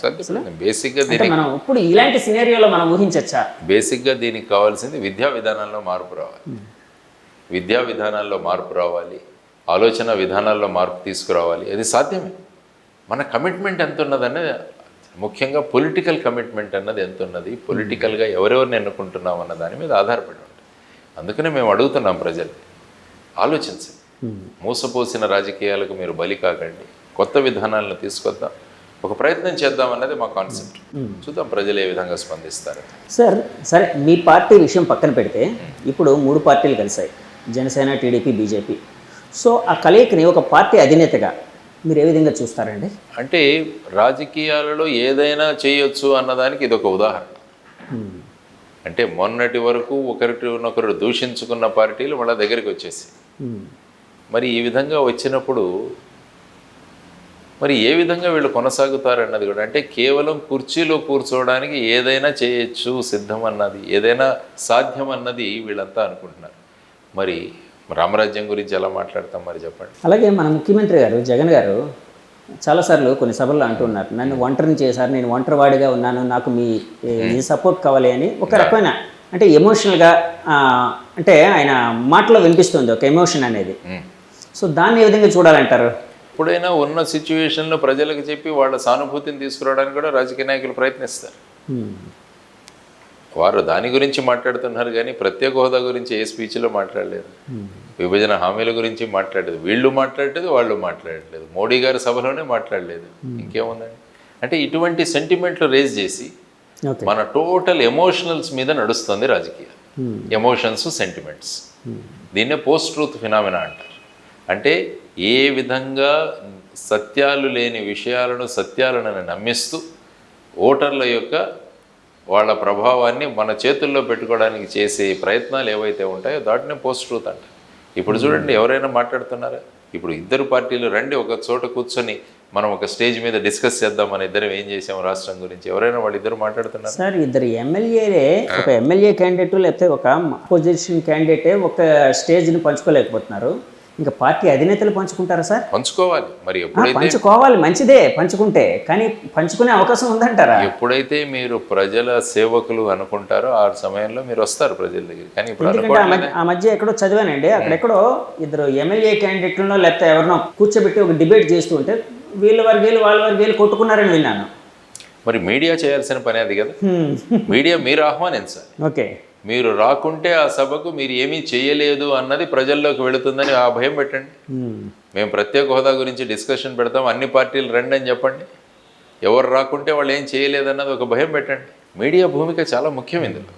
బేసిక్గా అంటే మనం ఇప్పుడు ఇలాంటి సినేరియోలో మనం ఊహించచ్చా? బేసిక్గా దీనికి కావాల్సింది విద్యా విధానాల్లో మార్పు రావాలి. విద్యా విధానాల్లో మార్పు రావాలి, ఆలోచన విధానాల్లో మార్పు తీసుకురావాలి. అది సాధ్యమే. మన కమిట్మెంట్ ఎంత ఉన్నదనేది, ముఖ్యంగా పొలిటికల్ కమిట్మెంట్ అన్నది ఎంత ఉన్నది, పొలిటికల్గా ఎవరెవరిని ఎన్నుకుంటున్నాం అన్న దాని మీద ఆధారపడి ఉంటుంది. అందుకనే మేము అడుగుతున్నాం ప్రజల్ని, ఆలోచించండి. మూసపోసిన రాజకీయాలకు మీరు బలి కాకండి, కొత్త విధానాలను తీసుకొద్దాం, ఒక ప్రయత్నం చేద్దాం అన్నది మా కాన్సెప్ట్. చూద్దాం ప్రజలు ఏ విధంగా స్పందిస్తారు. సార్ సరే, మీ పార్టీ విషయం పక్కన పెడితే ఇప్పుడు 3 పార్టీలు కలిశాయి, జనసేన, టీడీపీ, బీజేపీ. సో ఆ కలయికని ఒక పార్టీ అధినేతగా మీరు ఏ విధంగా చూస్తారండి? అంటే రాజకీయాలలో ఏదైనా చేయొచ్చు అన్నదానికి ఇదొక ఉదాహరణ. అంటే మొన్నటి వరకు ఒకరినొకరు దూషించుకున్న పార్టీలు వాళ్ళ దగ్గరికి వచ్చేసి మరి ఈ విధంగా వచ్చినప్పుడు మరి ఏ విధంగా వీళ్ళు కొనసాగుతారన్నది కూడా, అంటే కేవలం కుర్చీలో కూర్చోవడానికి ఏదైనా చేయొచ్చు, సిద్ధం అన్నది, ఏదైనా సాధ్యం అన్నది వీళ్ళంతా అనుకుంటున్నారు. మరి రామరాజ్యం గురించి ఎలా మాట్లాడతాం మరి చెప్పండి. అలాగే మన ముఖ్యమంత్రి గారు జగన్ గారు చాలాసార్లు కొన్ని సభల్లో అంటున్నారు, నన్ను ఒంటరిని చేశారు, నేను ఒంటరివాడిగా ఉన్నాను, నాకు మీ సపోర్ట్ కావాలి అని ఒక రకమైన అంటే ఎమోషనల్గా అంటే ఆయన మాటలో వినిపిస్తుంది ఒక ఎమోషన్ అనేది. సో దాన్ని ఏ విధంగా చూడాలంటారు? ఎప్పుడైనా ఉన్న సిచ్యువేషన్లో ప్రజలకు చెప్పి వాళ్ళ సానుభూతిని తీసుకురావడానికి కూడా రాజకీయ నాయకులు ప్రయత్నిస్తారు. వారు దాని గురించి మాట్లాడుతున్నారు కానీ ప్రత్యేక హోదా గురించి ఏ స్పీచ్లో మాట్లాడలేదు, విభజన హామీల గురించి మాట్లాడలేదు, వీళ్ళు మాట్లాడలేదు, వాళ్ళు మాట్లాడలేదు, మోడీ గారి సభలోనే మాట్లాడలేదు. ఇంకేముందండి? అంటే ఇటువంటి సెంటిమెంట్లు రేజ్ చేసి మన టోటల్ ఎమోషనల్స్ మీద నడుస్తుంది రాజకీయం. ఎమోషన్స్, సెంటిమెంట్స్, దీన్నే పోస్ట్ ట్రూత్ ఫినామినా అంటారు. అంటే ఏ విధంగా సత్యాలు లేని విషయాలను సత్యాలను నమ్మిస్తూ ఓటర్ల యొక్క వాళ్ళ ప్రభావాన్ని మన చేతుల్లో పెట్టుకోవడానికి చేసే ప్రయత్నాలు ఏవైతే ఉంటాయో దాటినే పోస్ట్ ట్రూత్ అంట. ఇప్పుడు చూడండి, ఎవరైనా మాట్లాడుతున్నారా? ఇప్పుడు ఇద్దరు పార్టీలు రండి ఒక చోట కూర్చొని మనం ఒక స్టేజ్ మీద డిస్కస్ చేద్దాం, మన ఇద్దరం ఏం చేసాం రాష్ట్రం గురించి, ఎవరైనా వాళ్ళిద్దరు మాట్లాడుతున్నారు? సార్ ఇద్దరు ఎమ్మెల్యేలే, ఒక ఎమ్మెల్యే క్యాండిడేట్ లేకపోతే ఒక అపోజిషన్ క్యాండిడేటే ఒక స్టేజ్ని పంచుకోలేకపోతున్నారు, ఇంకా పార్టీ అధినేతలు పంచుకుంటారా సార్? పంచుకోవాలి. మరి ఎప్పుడైతే పంచుకోవాలి, మంచిదే పంచుకుంటే, కానీ పంచుకునే అవకాశం ఉందంటారా? ఎప్పుడైతే మీరు ప్రజల సేవకులు అనుకుంటారో ఆ సమయంలో మీరు వస్తారు ప్రజల దగ్గర. కానీ ఎందుకంటే ఆ మధ్య ఎక్కడో చదివానండి, అక్కడెక్కడో ఇద్దరు ఎమ్మెల్యే క్యాండిడేట్లను లేకపోతే ఎవరినో కూర్చోబెట్టి ఒక డిబేట్ చేస్తూ ఉంటే వీళ్ళ వర్గీయులు వాళ్ళ వర్గీయులు కొట్టుకున్నారని విన్నాను. మరి మీడియా చేయాల్సిన పని అది కదా. మీడియా మీరు ఆహ్వానించాలి. ఓకే, మీరు రాకుంటే ఆ సభకు మీరు ఏమీ చేయలేదు అన్నది ప్రజల్లోకి వెళుతుందని ఆ భయం పెట్టండి. మేము ప్రత్యేక హోదా గురించి డిస్కషన్ పెడతాం, అన్ని పార్టీలు రండి అని చెప్పండి. ఎవరు రాకుంటే వాళ్ళు ఏం చేయలేదన్నది ఒక భయం పెట్టండి. మీడియా భూమిక చాలా ముఖ్యం ఇందులో.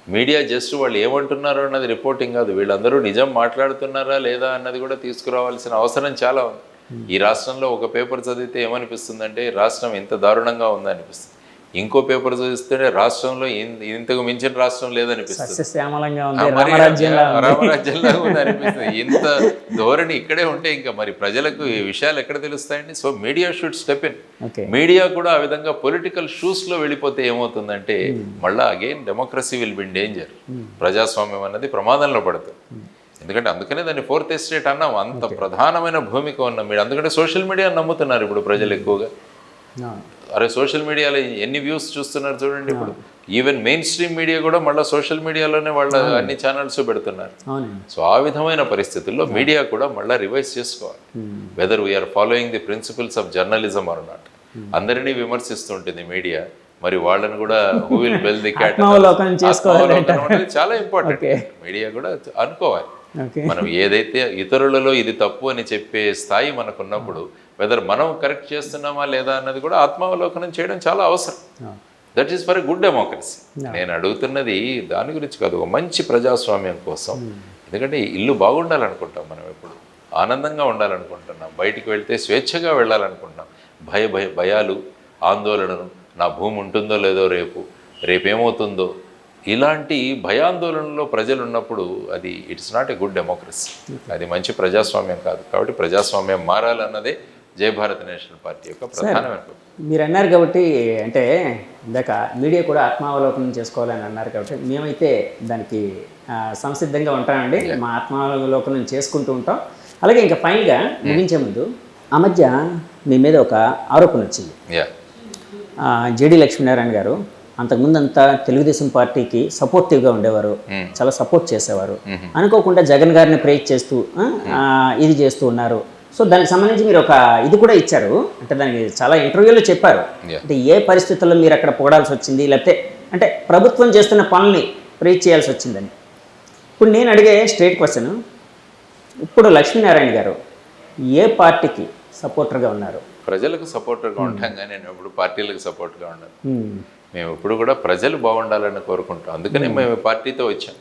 మీడియా జస్ట్ వాళ్ళు ఏమంటున్నారో అన్నది రిపోర్టింగ్ కాదు, వీళ్ళందరూ నిజం మాట్లాడుతున్నారా లేదా అన్నది కూడా తీసుకురావాల్సిన అవసరం చాలా ఉంది. ఈ రాష్ట్రంలో ఒక పేపర్ చదివితే ఏమనిపిస్తుందంటే రాష్ట్రం ఇంత దారుణంగా ఉందనిపిస్తుంది, ఇంకో పేపర్ చూస్తే రాష్ట్రంలో ఇంతకు మించిన రాష్ట్రం లేదనిపిస్తుంది, రామరాజ్యంలా ఉందనిపిస్తుంది. ఇంత ధోరణి ఇక్కడే ఉంటే ఇంకా మరి ప్రజలకు ఈ విషయాలు ఎక్కడ తెలుస్తాయండి? So media should step in. Media కూడా ఆ విధంగా పొలిటికల్ షూస్లో వెళ్ళిపోతే ఏమవుతుందంటే మళ్ళీ again democracy will be in danger. ప్రజాస్వామ్యం అన్నది ప్రమాదంలో పడుతుంది. ఎందుకంటే అందుకనే దాన్ని ఫోర్త్ ఎస్టేట్ అన్నాం, అంత ప్రధానమైన భూమిక ఉన్న మీరు. అందుకంటే సోషల్ మీడియా నమ్ముతున్నారు ఇప్పుడు ప్రజలు ఎక్కువగా. అరే సోషల్ మీడియాలో ఎన్ని వ్యూస్ చూస్తున్నారు చూడండి. ఇప్పుడు ఈవెన్ మెయిన్ స్ట్రీమ్ మీడియా కూడా మళ్ళీ సోషల్ మీడియాలోనే వాళ్ళ అన్ని ఛానల్స్ పెడుతున్నారు. సో ఆ విధమైన పరిస్థితుల్లో మీడియా కూడా మళ్ళీ రివైజ్ చేసుకోవాలి. Whether we are following the principles of journalism or not. అందరినీ విమర్శిస్తుంటుంది మీడియా, మరి వాళ్ళని కూడా who will bell the cat చాలా ఇంపార్టెంట్. మీడియా కూడా అనుకోవాలి, మనం ఏదైతే ఇతరులలో ఇది తప్పు అని చెప్పే స్థాయి మనకున్నప్పుడు వెదర్ మనం కరెక్ట్ చేస్తున్నామా లేదా అన్నది కూడా ఆత్మావలోకనం చేయడం చాలా అవసరం. That is for a good democracy. నేను అడుగుతున్నది దాని గురించి కాదు, ఒక మంచి ప్రజాస్వామ్యం కోసం. ఎందుకంటే ఇల్లు బాగుండాలనుకుంటాం మనం, ఎప్పుడు ఆనందంగా ఉండాలనుకుంటున్నాం, బయటికి వెళ్తే స్వేచ్ఛగా వెళ్ళాలనుకుంటున్నాం. భయాలు, ఆందోళనలు, నా భూమి ఉంటుందో లేదో, రేపేమవుతుందో, ఇలాంటి భయాందోళనలో ప్రజలు ఉన్నప్పుడు అది it's not a good democracy. అది మంచి ప్రజాస్వామ్యం కాదు. కాబట్టి ప్రజాస్వామ్యం మారాలన్నదే జై భారత్ నేషనల్ పార్టీ యొక్క ప్రధానమైన పక్షం. మీరు అన్నారు కాబట్టి అంటే ఇందాక మీడియా కూడా ఆత్మావలోకనం చేసుకోవాలని అన్నారు కాబట్టి మేమైతే దానికి సంసిద్ధంగా ఉంటామండి. మా ఆత్మావలోకనం చేసుకుంటూ ఉంటాం. అలాగే ఇంకా ఫైనల్గా ముగించే ముందు ఆ మధ్య మీ మీద ఒక ఆరోపణ వచ్చింది. జేడి లక్ష్మీనారాయణ గారు అంతకుముందు అంతా తెలుగుదేశం పార్టీకి సపోర్టివ్గా ఉండేవారు, చాలా సపోర్ట్ చేసేవారు. అనుకోకుండా జగన్ గారిని ప్రేజ్ చేస్తూ ఇది చేస్తూ ఉన్నారు. సో దానికి సంబంధించి మీరు ఒక ఇది కూడా ఇచ్చారు, అంటే దానికి చాలా ఇంటర్వ్యూలో చెప్పారు. అంటే ఏ పరిస్థితుల్లో మీరు అక్కడ పొగడాల్సి వచ్చింది, లేకపోతే అంటే ప్రభుత్వం చేస్తున్న పనుల్ని ప్రేజ్ చేయాల్సి వచ్చిందని. ఇప్పుడు నేను అడిగే స్ట్రైట్ క్వశ్చన్, ఇప్పుడు లక్ష్మీనారాయణ గారు ఏ పార్టీకి సపోర్టర్గా ఉన్నారు? ప్రజలకు సపోర్టర్గా ఉంటాం కానీ నేను ఎప్పుడు పార్టీలకు సపోర్ట్గా ఉండను. మేము ఇప్పుడు కూడా ప్రజలు బాగుండాలని కోరుకుంటాం. అందుకనే మేము పార్టీతో వచ్చాం.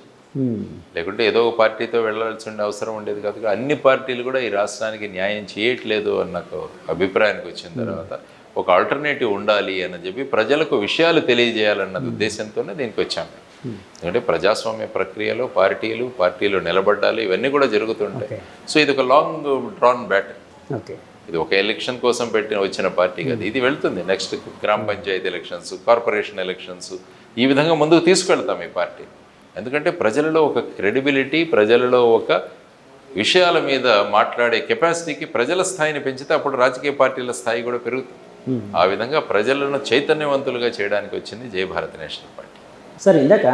లేకుంటే ఏదో ఒక పార్టీతో వెళ్ళాల్సిన అవసరం ఉండేది కాదు. అన్ని పార్టీలు కూడా ఈ రాష్ట్రానికి న్యాయం చేయట్లేదు అన్న అభిప్రాయానికి వచ్చిన తర్వాత ఒక ఆల్టర్నేటివ్ ఉండాలి అని చెప్పి ప్రజలకు విషయాలు తెలియజేయాలన్న ఉద్దేశంతోనే దీనికి వచ్చాము. ఎందుకంటే ప్రజాస్వామ్య ప్రక్రియలో పార్టీలు నిలబడ్డాలి, ఇవన్నీ కూడా జరుగుతుంటాయి. సో ఇది ఒక లాంగ్ డ్రాన్ బ్యాటిల్. ఇది ఒక ఎలక్షన్ కోసం వచ్చిన పార్టీ కాదు. ఇది వెళ్తుంది నెక్స్ట్ గ్రామ పంచాయతీ ఎలక్షన్స్, కార్పొరేషన్ ఎలక్షన్స్, ఈ విధంగా ముందుకు తీసుకెళ్తాం ఈ పార్టీ. ఎందుకంటే ప్రజలలో ఒక క్రెడిబిలిటీ, ప్రజలలో ఒక విషయాల మీద మాట్లాడే కెపాసిటీకి ప్రజల స్థాయిని పెంచితే అప్పుడు రాజకీయ పార్టీల స్థాయి కూడా పెరుగుతుంది. ఆ విధంగా ప్రజలను చైతన్యవంతులుగా చేయడానికి వచ్చింది జై భారత్ నేషనల్ పార్టీ. సార్, ఇందాక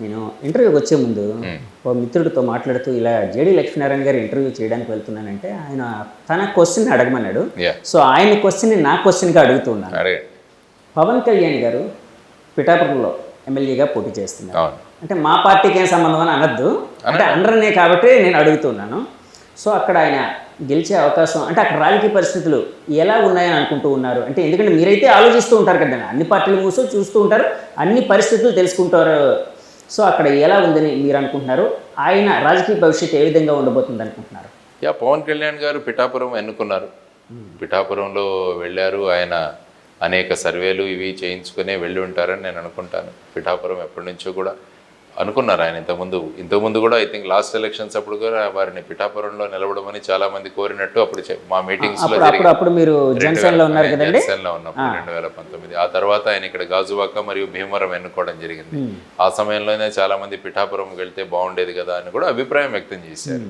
నేను ఇంటర్వ్యూకి వచ్చే ముందు ఓ మిత్రుడితో మాట్లాడుతూ ఇలా జేడి లక్ష్మీనారాయణ గారు ఇంటర్వ్యూ చేయడానికి వెళ్తున్నానంటే ఆయన తన క్వశ్చన్ అడగమన్నాడు. సో ఆయన క్వశ్చన్ నా క్వశ్చన్గా అడుగుతూ ఉన్నాను. పవన్ కళ్యాణ్ గారు పిఠాపురంలో ఎమ్మెల్యేగా పోటీ చేస్తున్నారు. అంటే మా పార్టీకి ఏం సంబంధం అని అనొద్దు, అంటే అందరనే కాబట్టి నేను అడుగుతున్నాను. సో అక్కడ ఆయన గెలిచే అవకాశం, అంటే అక్కడ రాజకీయ పరిస్థితులు ఎలా ఉన్నాయని అనుకుంటూ ఉన్నారు? అంటే ఎందుకంటే మీరైతే ఆలోచిస్తూ ఉంటారు కదా, అన్ని పార్టీలు మూసో చూస్తూ ఉంటారు, అన్ని పరిస్థితులు తెలుసుకుంటారు. సో అక్కడ ఎలా ఉందని మీరు అనుకుంటున్నారు? ఆయన రాజకీయ భవిష్యత్తు ఏ విధంగా ఉండబోతుంది అనుకుంటున్నారు? పవన్ కళ్యాణ్ గారు పిఠాపురం ఎన్నుకున్నారు. పిఠాపురంలో వెళ్ళారు. ఆయన అనేక సర్వేలు ఇవి చేయించుకునే వెళ్ళి ఉంటారని నేను అనుకుంటాను. పిఠాపురం ఎప్పటి నుంచో కూడా అనుకున్నారు ఆయన. ఇంతకుముందు కూడా ఐ థింక్ లాస్ట్ ఎలక్షన్స్ అప్పుడు కూడా వారిని పిఠాపురంలో నిలబడమని చాలా మంది కోరినట్టు అప్పుడు మా మీటింగ్స్ లో అప్పుడు మీరు జనసేనలో ఉన్నారు కదండి, జనసేనలో ఉన్నప్పుడు 2019. ఆ తర్వాత ఆయన ఇక్కడ గాజువాక మరియు భీమవరం ఎన్నుకోవడం జరిగింది. ఆ సమయంలోనే చాలా మంది పిఠాపురం వెళ్తే బాగుండేది కదా అని కూడా అభిప్రాయం వ్యక్తం చేశారు.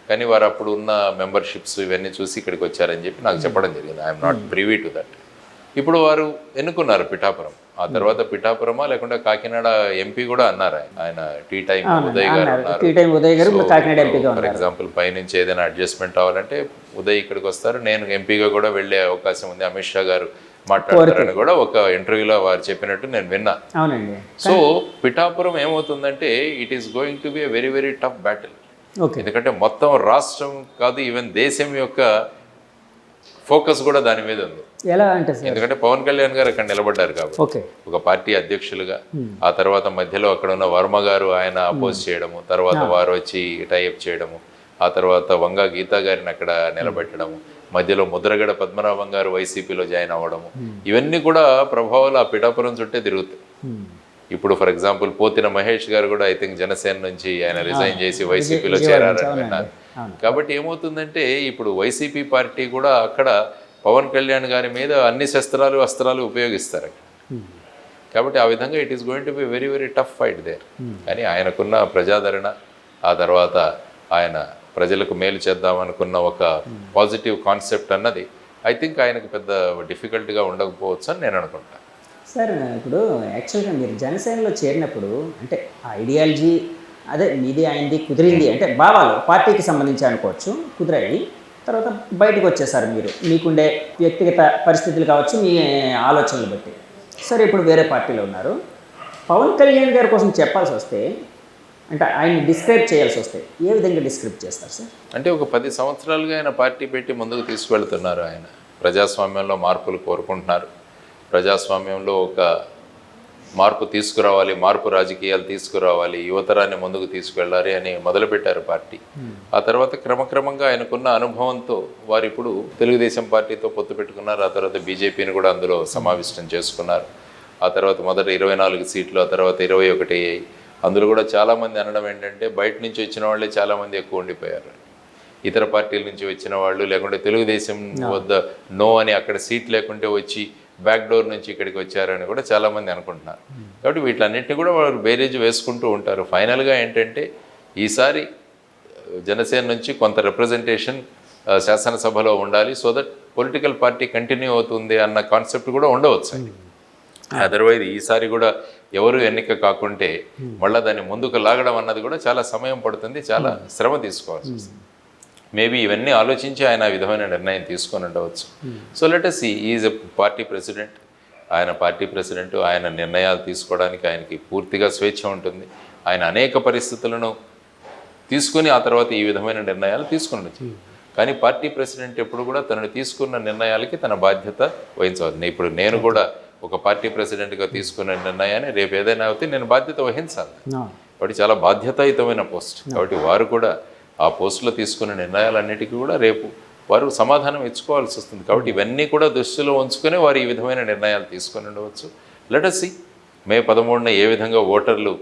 కానీ వారు అప్పుడు ఉన్న మెంబర్షిప్స్ ఇవన్నీ చూసి ఇక్కడికి వచ్చారని చెప్పి నాకు చెప్పడం జరిగింది. I'm not privy to that. ఇప్పుడు వారు ఎన్నుకున్నారు పిఠాపురం. ఆ తర్వాత పిఠాపురమా లేకుండా కాకినాడ ఎంపీ కూడా అన్నారు. ఆయన టీ టైం ఉదయ్ గారు ఉన్నారు. ఫర్ ఎగ్జాంపుల్ పైనుంచి ఏదైనా అడ్జస్ట్మెంట్ అవ్వాలంటే ఉదయ్ ఇక్కడికి వస్తారు, నేను ఎంపీగా కూడా వెళ్ళే అవకాశం ఉంది, అమిత్ షా గారు మాట్లాడతారని కూడా ఒక ఇంటర్వ్యూలో వారు చెప్పినట్టు నేను విన్నా. సో పిఠాపురం ఏమవుతుందంటే it is going to B a very very tough battle. ఎందుకంటే మొత్తం రాష్ట్రం కాదు, ఈవెన్ దేశం యొక్క ఫోకస్ కూడా దాని మీద ఉంది. ఎలా అంటే ఎందుకంటే పవన్ కళ్యాణ్ గారు అక్కడ నిలబడ్డారు కాబట్టి ఒక పార్టీ అధ్యక్షులుగా. ఆ తర్వాత మధ్యలో అక్కడ ఉన్న వర్మ గారు ఆయన అపోజ్ చేయడము, తర్వాత వారు వచ్చి టైఅప్ చేయడము, ఆ తర్వాత వంగా గీతా గారిని అక్కడ నిలబెట్టడము, మధ్యలో ముద్రగడ పద్మనాభం గారు వైసీపీలో జాయిన్ అవ్వడము, ఇవన్నీ కూడా ప్రభావాలు ఆ పిఠాపురం చుట్టే తిరుగుతాయి. ఇప్పుడు ఫర్ ఎగ్జాంపుల్ పోతిన మహేష్ గారు కూడా ఐ థింక్ జనసేన నుంచి ఆయన రిజైన్ చేసి వైసీపీలో చేరారని విన్నారు. కాబట్టి ఏమవుతుందంటే ఇప్పుడు వైసీపీ పార్టీ కూడా అక్కడ పవన్ కళ్యాణ్ గారి మీద అన్ని అస్త్రాలు ఉపయోగిస్తారు. కాబట్టి ఆ విధంగా it is going to be very very tough fight there. కానీ ఆయనకున్న ప్రజాదరణ, ఆ తర్వాత ఆయన ప్రజలకు మేలు చేద్దామనుకున్న ఒక పాజిటివ్ కాన్సెప్ట్ అన్నది ఐ థింక్ ఆయనకు పెద్ద డిఫికల్ట్గా ఉండకపోవచ్చు అని నేను అనుకుంటాను. సార్, ఇప్పుడు యాక్చువల్గా మీరు జనసేనలో చేరినప్పుడు అంటే ఐడియాలజీ అదే మీది ఆయనది కుదిరింది, అంటే భావాలు పార్టీకి సంబంధించి అనుకోవచ్చు కుదిరాయి. తర్వాత బయటకు వచ్చేసారు మీరు, మీకుండే వ్యక్తిగత పరిస్థితులు కావచ్చు, మీ ఆలోచనలు బట్టి. సరే, ఇప్పుడు వేరే పార్టీలో ఉన్నారు. పవన్ కళ్యాణ్ గారి కోసం చెప్పాల్సి వస్తే, అంటే ఆయన్ని డిస్క్రైబ్ చేయాల్సి వస్తే ఏ విధంగా డిస్క్రైబ్ చేస్తారు సార్? అంటే ఒక 10 సంవత్సరాలుగా ఆయన పార్టీ పెట్టి ముందుకు తీసుకువెళ్తున్నారు. ఆయన ప్రజాస్వామ్యంలో మార్పులు కోరుకుంటున్నారు. ప్రజాస్వామ్యంలో ఒక మార్పు తీసుకురావాలి, మార్పు రాజకీయాలు తీసుకురావాలి, యువతరాన్ని ముందుకు తీసుకువెళ్ళాలి అని మొదలుపెట్టారు పార్టీ. ఆ తర్వాత క్రమక్రమంగా ఆయనకున్న అనుభవంతో వారు ఇప్పుడు తెలుగుదేశం పార్టీతో పొత్తు పెట్టుకున్నారు. ఆ తర్వాత బీజేపీని కూడా అందులో సమావిష్టం చేసుకున్నారు. ఆ తర్వాత మొదట 24 సీట్లు, ఆ తర్వాత 21 అయ్యాయి. అందులో కూడా చాలామంది అనడం ఏంటంటే బయట నుంచి వచ్చిన వాళ్ళే చాలామంది ఎక్కువ ఉండిపోయారు. ఇతర పార్టీల నుంచి వచ్చిన వాళ్ళు, లేకుంటే తెలుగుదేశం వద్ద నో అని అక్కడ సీట్ లేకుంటే వచ్చి బ్యాక్ డోర్ నుంచి ఇక్కడికి వచ్చారని కూడా చాలామంది అనుకుంటున్నారు. కాబట్టి వీటన్నిటిని కూడా వాళ్ళు బేరేజ్ వేసుకుంటూ ఉంటారు. ఫైనల్గా ఏంటంటే ఈసారి జనసేన నుంచి కొంత రిప్రజెంటేషన్ శాసనసభలో ఉండాలి, so that political party continue అవుతుంది అన్న కాన్సెప్ట్ కూడా ఉండవచ్చు అండి. అదర్వైజ్ ఈసారి కూడా ఎవరు ఎన్నిక కాకుంటే మళ్ళీ దాన్ని ముందుకు లాగడం అన్నది కూడా చాలా సమయం పడుతుంది, చాలా శ్రమ తీసుకోవాల్సి వస్తుంది. మేబీ ఇవన్నీ ఆలోచించి ఆయన ఆ విధమైన నిర్ణయం తీసుకొని ఉండవచ్చు. So let us see, is a party president. ఆయన పార్టీ ప్రెసిడెంట్, ఆయన నిర్ణయాలు తీసుకోవడానికి ఆయనకి పూర్తిగా స్వేచ్ఛ ఉంటుంది. ఆయన అనేక పరిస్థితులను తీసుకుని ఆ తర్వాత ఈ విధమైన నిర్ణయాలు తీసుకునొచ్చు. కానీ పార్టీ ప్రెసిడెంట్ ఎప్పుడు కూడా తనను తీసుకున్న నిర్ణయాలకి తన బాధ్యత వహించవద్దు. ఇప్పుడు నేను కూడా ఒక పార్టీ ప్రెసిడెంట్గా తీసుకున్న నిర్ణయాన్ని రేపు ఏదైనా అయితే నేను బాధ్యత వహించాలి. కాబట్టి చాలా బాధ్యతాయుతమైన పోస్ట్. కాబట్టి వారు కూడా ఆ పోస్టులో తీసుకున్న నిర్ణయాలన్నిటికీ కూడా రేపు వారు సమాధానం ఇచ్చుకోవాల్సి వస్తుంది. కాబట్టి ఇవన్నీ కూడా దృష్టిలో ఉంచుకొని వారు ఈ విధమైన నిర్ణయాలు తీసుకొని ఉండవచ్చు. లెట్ us see, మే 13న ఏ విధంగా ఓటర్లు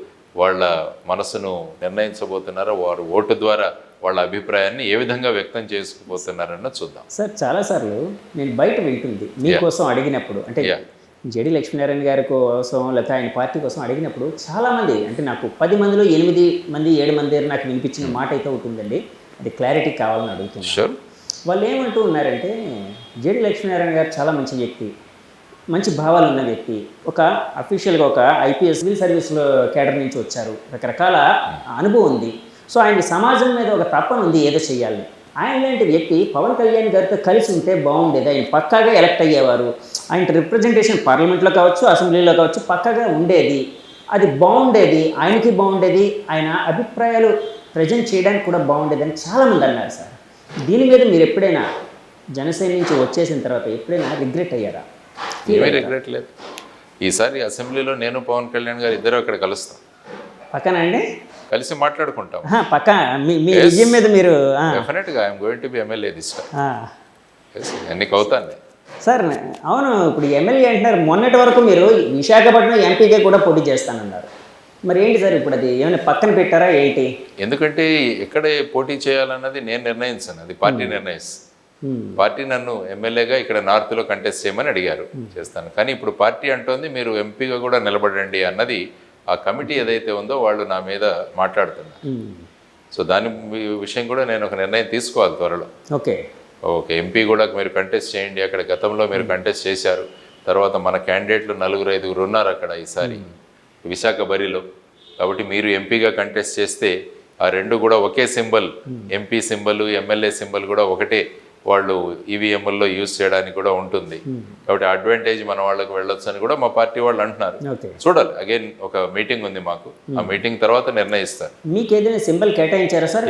వాళ్ళ మనసును నిర్ణయించబోతున్నారో, వారు ఓటు ద్వారా వాళ్ళ అభిప్రాయాన్ని ఏ విధంగా వ్యక్తం చేసుకుపోతున్నారన్న చూద్దాం. సార్ చాలాసార్లు నేను బయట వింటుంది మీకోసం అడిగినప్పుడు, అంటే జేడి లక్ష్మీనారాయణ గారి కోసం లేకపోతే ఆయన పార్టీ కోసం అడిగినప్పుడు చాలామంది, అంటే నాకు 10 మందిలో 8 మంది 7 మంది నాకు వినిపించిన మాట అయితే ఉంటుందండి, అది క్లారిటీ కావాలని అడుగుతున్నారు. వాళ్ళు ఏమంటూ ఉన్నారంటే, జేడి లక్ష్మీనారాయణ గారు చాలా మంచి వ్యక్తి, మంచి భావాలు ఉన్న వ్యక్తి, ఒక అఫీషియల్గా ఒక ఐపీఎస్ సివిల్ సర్వీస్లో కేడర్ నుంచి వచ్చారు, రకరకాల అనుభవం ఉంది. సో ఆయనకి సమాజం మీద ఒక తపన ఉంది, ఏదో చేయాలని. ఆయన లాంటి వ్యక్తి పవన్ కళ్యాణ్ గారితో కలిసి ఉంటే బాగుండేది, ఆయన పక్కాగా ఎలక్ట్ అయ్యేవారు, ఆయన రిప్రజెంటేషన్ పార్లమెంట్లో కావచ్చు, అసెంబ్లీలో కావచ్చు పక్కాగా ఉండేది, అది బాగుండేది, ఆయనకి బాగుండేది, ఆయన అభిప్రాయాలు ప్రజెంట్ చేయడానికి కూడా బాగుండేది అని చాలామంది అన్నారు సార్. దీని మీద మీరు ఎప్పుడైనా జనసేన నుంచి వచ్చేసిన తర్వాత ఎప్పుడైనా రిగ్రెట్ అయ్యారా? ఏమీ రిగ్రెట్ లేదు. ఈసారి అసెంబ్లీలో నేను పవన్ కళ్యాణ్ గారు ఇద్దరు అక్కడ కలుస్తాం. పక్కన అండి కలిసి మాట్లాడుకుంటాం. పక్క మీ విజయం మీద మీరు డెఫినెట్గా I'm going to B MLA this time. ఎన్నిక అవుతాను సార్. అవును, ఇప్పుడు ఎమ్మెల్యే అంటున్నారు, మొన్నటి వరకు మీరు విశాఖపట్నం ఎంపీగా కూడా పోటీ చేస్తానన్నారు. మరి ఏంటి సార్ ఇప్పుడు అది ఏమైనా పక్కన పెట్టారా ఏంటి? ఎందుకంటే ఎక్కడ పోటీ చేయాలన్నది నేను నిర్ణయించాను, అది పార్టీ నిర్ణయిస్తుంది. పార్టీ నన్ను ఎమ్మెల్యేగా ఇక్కడ నార్త్లో కంటెస్ట్ చేయమని అడిగారు, చేస్తాను. కానీ ఇప్పుడు పార్టీ అంటోంది మీరు ఎంపీగా కూడా నిలబడండి అన్నది ఆ కమిటీ ఏదైతే ఉందో వాళ్ళు నా మీద మాట్లాడుతున్నారు. సో దాని విషయం కూడా నేను ఒక నిర్ణయం తీసుకోవాలి త్వరలో. ఓకే ఎంపీ కూడా మీరు కంటెస్ట్ చేయండి, అక్కడ గతంలో మీరు కంటెస్ట్ చేశారు, తర్వాత మన క్యాండిడేట్లు 4-5 ఉన్నారు అక్కడ ఈసారి విశాఖ బరిలో. కాబట్టి మీరు ఎంపీగా కంటెస్ట్ చేస్తే ఆ రెండు కూడా ఒకే symbol, MP symbol MLA symbol కూడా ఒకటే, వాళ్ళు ఈవీఎంల్లో యూజ్ చేయడానికి కూడా ఉంటుంది. కాబట్టి అడ్వాంటేజ్ మన వాళ్ళకి వెళ్ళొచ్చు అని కూడా మా పార్టీ వాళ్ళు అంటున్నారు. చూడాలి, అగైన్ ఒక మీటింగ్ ఉంది మాకు, ఆ మీటింగ్ తర్వాత నిర్ణయిస్తారు. మీకు ఏదైనా సింబల్ కేటాయించారా సార్?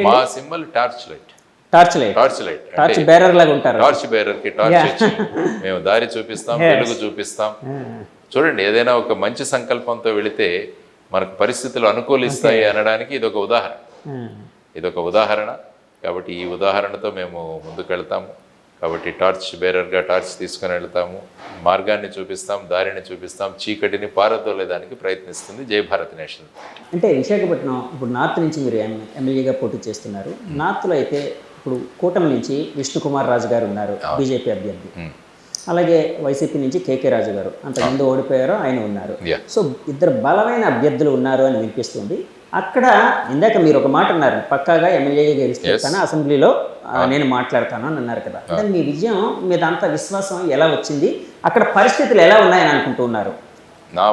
మా symbol torch light. Torch light torch bearer లాగా ఉంటారు. టార్చ్ బేరర్ కి టార్చ్ ఇచ్చి మేము దారి చూపిస్తాం, వెలుగు చూపిస్తాం. చూడండి, ఏదైనా ఒక మంచి సంకల్పంతో వెళితే మనకు పరిస్థితులు అనుకూలిస్తాయి అనడానికి ఇదొక ఉదాహరణ. కాబట్టి ఈ ఉదాహరణతో మేము ముందుకు వెళ్తాము. కాబట్టి టార్చ్ బేరర్గా టార్చ్ తీసుకుని వెళ్తాము, మార్గాన్ని చూపిస్తాం, దారిని చూపిస్తాం, చీకటిని పారదోలేదానికి ప్రయత్నిస్తుంది జై భారత్ నేషనల్. అంటే విశాఖపట్నం ఇప్పుడు నార్త్ నుంచి మీరు ఎమ్మెల్యేగా పోటీ చేస్తున్నారు. నార్త్లో అయితే ఇప్పుడు కూటమి నుంచి విష్ణుకుమార్ రాజు గారు ఉన్నారు, బీజేపీ అభ్యర్థి. అలాగే వైసీపీ నుంచి కేకే రాజు గారు, అంతకుముందు ఓడిపోయారో ఆయన ఉన్నారు. సో ఇద్దరు బలమైన అభ్యర్థులు ఉన్నారు అని వినిపిస్తుంది. అక్కడ ఇందాక మీరు ఒక మాట అన్నారు, పక్కాగా ఎమ్మెల్యేగా గెలుస్తాను, అసెంబ్లీలో నేను మాట్లాడతాను అని అన్నారు కదా. అంటే మీ విజయం మీద అంత విశ్వాసం ఎలా వచ్చింది? అక్కడ పరిస్థితులు ఎలా ఉన్నాయని అనుకుంటూ ఉన్నారు? నా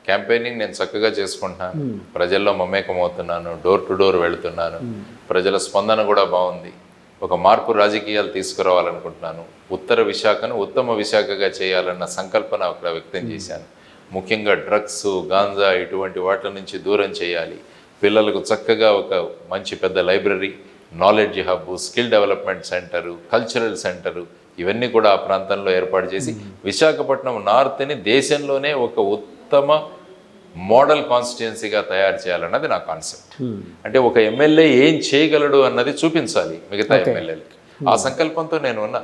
క్యాంపెయినింగ్ నేను చక్కగా చేసుకుంటున్నాను, ప్రజల్లో మమేకమవుతున్నాను, డోర్ టు డోర్ వెళుతున్నాను, ప్రజల స్పందన కూడా బాగుంది. ఒక మార్పు రాజకీయాలు తీసుకురావాలనుకుంటున్నాను. ఉత్తర విశాఖను ఉత్తమ విశాఖగా చేయాలన్న సంకల్పన అక్కడ వ్యక్తం చేశాను. ముఖ్యంగా డ్రగ్స్, గాంజా ఇటువంటి వాటి నుంచి దూరం చేయాలి. పిల్లలకు చక్కగా ఒక మంచి పెద్ద library, knowledge hub, skill development centre, cultural centre ఇవన్నీ కూడా ఆ ప్రాంతంలో ఏర్పాటు చేసి విశాఖపట్నం నార్త్ని దేశంలోనే ఒక ఉత్తమ మోడల్ కాన్స్టిట్యుయెన్సీగా తయారు చేయాలన్నది నా కాన్సెప్ట్. అంటే ఒక ఎమ్మెల్యే ఏం చేయగలడు అన్నది చూపించాలి మిగతా ఎమ్మెల్యేలకి. ఆ సంకల్పంతో నేను ఉన్నా.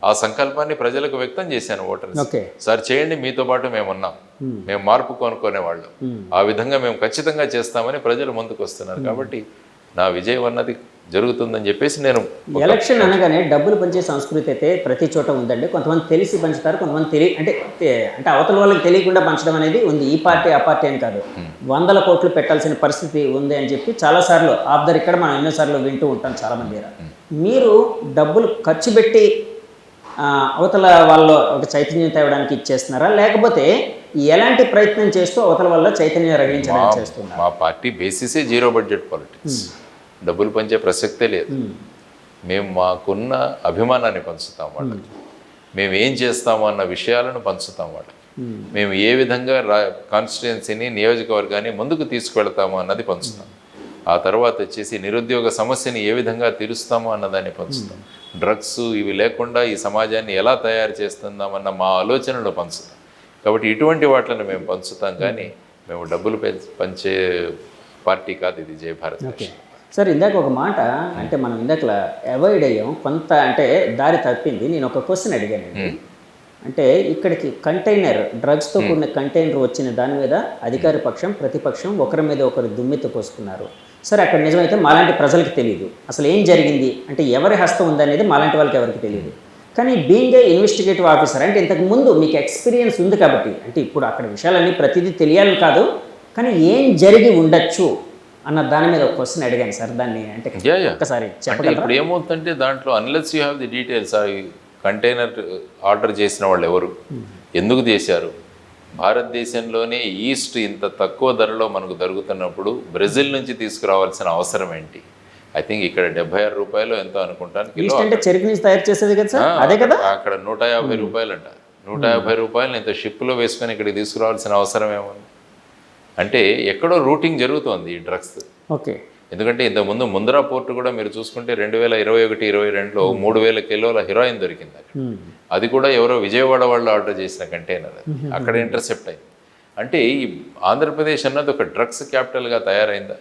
ఆ సంకల్పాన్ని ప్రజలకు వ్యక్తం చేశాను ఓటర్స్. సార్ చేయండి, మీతో పాటు మేము ఉన్నాం, మేము మార్పు కొనుక్కునే వాళ్ళం, ఆ విధంగా మేము ఖచ్చితంగా చేస్తామని ప్రజలు ముందుకు వస్తున్నారు. కాబట్టి నా విజయం అన్నది జరుగుతుందని చెప్పేసి నేను ఎలక్షన్ అనగానే డబ్బులు పంచే సంస్కృతి అయితే ప్రతి చోట ఉందండి. కొంతమంది తెలిసి పంచుతారు, కొంతమంది అంటే అవతల వాళ్ళకి తెలియకుండా పంచడం అనేది ఉంది. ఈ పార్టీ ఆ పార్టీ అని కాదు, 100 కోట్లు పెట్టాల్సిన పరిస్థితి ఉంది అని చెప్పి చాలాసార్లు ఆఫ్ ద రికార్డ్ మనం ఎన్నోసార్లు వింటూ ఉంటాం చాలామంది దగ్గర. మీరు డబ్బులు ఖర్చు పెట్టి అవతల వాళ్ళు ఒక చైతన్యం తేవడానికి ఇచ్చేస్తున్నారా, లేకపోతే ఎలాంటి ప్రయత్నం చేస్తూ అవతల వల్ల చైతన్యం రగిలించడానికి చేస్తున్నారు? మా పార్టీ బేసిసే జీరో బడ్జెట్ పాలిటిక్స్. డబ్బులు పంచే ప్రసక్తే లేదు. మేము మాకున్న అభిమానాన్ని పంచుతాం వాళ్ళకి, మేము ఏం చేస్తాము అన్న విషయాలను పంచుతాం వాళ్ళకి, మేము ఏ విధంగా కాన్స్టిట్యుయెన్సీని నియోజకవర్గాన్ని ముందుకు తీసుకువెళ్తాము అన్నది పంచుతాం. ఆ తర్వాత వచ్చేసి నిరుద్యోగ సమస్యని ఏ విధంగా తీరుస్తామో అన్నదాన్ని పంచుతాం. డ్రగ్స్ ఇవి లేకుండా ఈ సమాజాన్ని ఎలా తయారు చేస్తుందామన్న మా ఆలోచనలు పంచుతాం. కాబట్టి ఇటువంటి వాటిని మేము పంచుతాం, కానీ మేము డబ్బులు పంచే పార్టీ కాదు ఇది జయ భారత్. సార్, ఇందాక ఒక మాట అంటే మనం ఇందాక అవాయిడ్ అయ్యాం కొంత, అంటే దారి తప్పింది. నేను ఒక క్వశ్చన్ అడిగాను. అంటే ఇక్కడికి కంటైనర్, డ్రగ్స్తో కూడిన కంటైనర్ వచ్చిన దాని మీద అధికార పక్షం ప్రతిపక్షం ఒకరి మీద ఒకరు దుమ్మెత్తి పోసుకున్నారు. సరే, అక్కడ నిజమైతే మాలాంటి ప్రజలకు తెలియదు అసలు ఏం జరిగింది, అంటే ఎవరి హస్తం ఉందనేది మాలాంటి వాళ్ళకి ఎవరికి తెలియదు. కానీ బీయింగ్ ఏ ఇన్వెస్టిగేటివ్ ఆఫీసర్ అంటే ఇంతకు ముందు మీకు ఎక్స్పీరియన్స్ ఉంది కాబట్టి, అంటే ఇప్పుడు అక్కడ విషయాలన్నీ ప్రతిదీ తెలియాలని కాదు, కానీ ఏం జరిగి ఉండొచ్చు అన్న దాని మీద ఒక క్వశ్చన్ అడిగాను సార్. దాన్ని అంటే ఒక్కసారి చెప్పండి. ఇప్పుడు ఏమవుతుందంటే దాంట్లో unless you have the details, container order చేసిన వాళ్ళు ఎవరు, ఎందుకు చేశారు, భారతదేశంలోనే ఈస్ట్ ఇంత తక్కువ ధరలో మనకు దొరుకుతున్నప్పుడు బ్రెజిల్ నుంచి తీసుకురావాల్సిన అవసరం ఏంటి? ఐ థింక్ ఇక్కడ 76 రూపాయలు ఎంతో అనుకుంటాను కిలో. అంటే చెరుకు నుంచి తయారు చేసేది కదా సార్, అదే కదా. అక్కడ 150 రూపాయలు అంట. 150 రూపాయలు ఇంత షిప్లో వేసుకొని ఇక్కడికి తీసుకురావాల్సిన అవసరం ఏముంది? అంటే ఎక్కడో రూటింగ్ జరుగుతోంది ఈ డ్రగ్స్. ఓకే. ఎందుకంటే ఇంతకుముందు ముంద్రా పోర్టు కూడా మీరు చూసుకుంటే 2021-22లో 3000 కిలోల హెరాయిన్ దొరికింది అక్కడ. అది కూడా ఎవరో విజయవాడ వాళ్ళు ఆర్డర్ చేసిన కంటైనర్, అక్కడ ఇంటర్సెప్ట్ అయింది. అంటే ఈ ఆంధ్రప్రదేశ్ అన్నది ఒక డ్రగ్స్ క్యాపిటల్గా తయారైందా?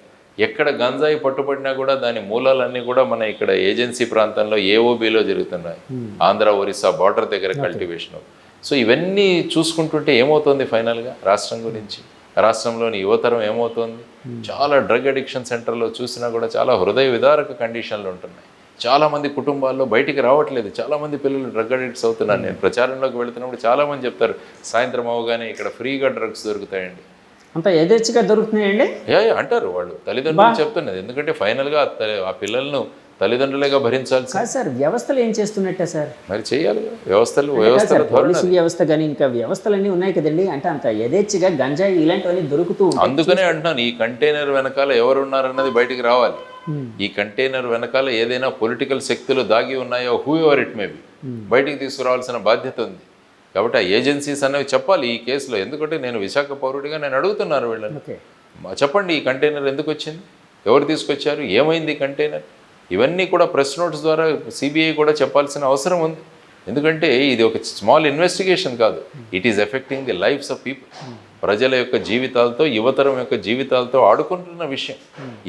ఎక్కడ గంజాయి పట్టుబడినా కూడా దాని మూలాలన్నీ కూడా మన ఇక్కడ ఏజెన్సీ ప్రాంతంలో ఏఓబిలో జరుగుతున్నాయి. ఆంధ్ర ఒరిస్సా బార్డర్ దగ్గర కల్టివేషన్. సో ఇవన్నీ చూసుకుంటుంటే ఏమవుతుంది ఫైనల్గా రాష్ట్రం గురించి, రాష్ట్రంలోని యువతరం ఏమవుతుంది? చాలా డ్రగ్ అడిక్షన్ సెంటర్లో చూసినా కూడా చాలా హృదయ విదారక కండిషన్లు ఉంటున్నాయి. చాలామంది కుటుంబాల్లో బయటికి రావట్లేదు, చాలామంది పిల్లలు డ్రగ్ అడిక్ట్స్ అవుతున్నారు. నేను ప్రచారంలోకి వెళుతున్నప్పుడు చాలామంది చెప్తారు, సాయంత్రం అవగానే ఇక్కడ ఫ్రీగా డ్రగ్స్ దొరుకుతాయండి, అంత యథేచ్ఛగా దొరుకుతున్నాయండి అంటారు వాళ్ళు. తల్లిదండ్రులు చెప్తున్నది, ఎందుకంటే ఫైనల్గా ఆ పిల్లలను తల్లిదండ్రులుగా భరించాల్సి. కాదు సార్, వ్యవస్థలు ఏం చేస్తున్నట్టే సార్? మరి చేయాలి వ్యవస్థలు పోలీసు వ్యవస్థ కానీ ఇంకా వ్యవస్థలన్నీ ఉన్నాయి కదండి. అంటే అంత యథేచ్ఛగా గంజాయి ఇలాంటివన్నీ దొరుకుతూ అందుకనే అంటున్నాను, ఈ కంటైనర్ వెనకాల ఎవరున్నారన్నది బయటికి రావాలి. ఈ కంటైనర్ వెనకాల ఏదైనా పొలిటికల్ శక్తులు దాగి ఉన్నాయో, who ever it may be, బయటికి తీసుకురావాల్సిన బాధ్యత ఉంది. కాబట్టి ఆ ఏజెన్సీస్ అనేవి చెప్పాలి ఈ కేసులో. ఎందుకంటే నేను విశాఖ పౌరుడిగా నేను అడుగుతున్నాను వీళ్ళని, చెప్పండి ఈ కంటైనర్ ఎందుకు వచ్చింది, ఎవరు తీసుకొచ్చారు, ఏమైంది ఈ కంటైనర్? ఇవన్నీ కూడా ప్రెస్ నోట్స్ ద్వారా సిబిఐ కూడా చెప్పాల్సిన అవసరం ఉంది. ఎందుకంటే ఇది ఒక స్మాల్ ఇన్వెస్టిగేషన్ కాదు, it is affecting the lifes of people. ప్రజల యొక్క జీవితాలతో, యువతరం యొక్క జీవితాలతో ఆడుకుంటున్న విషయం.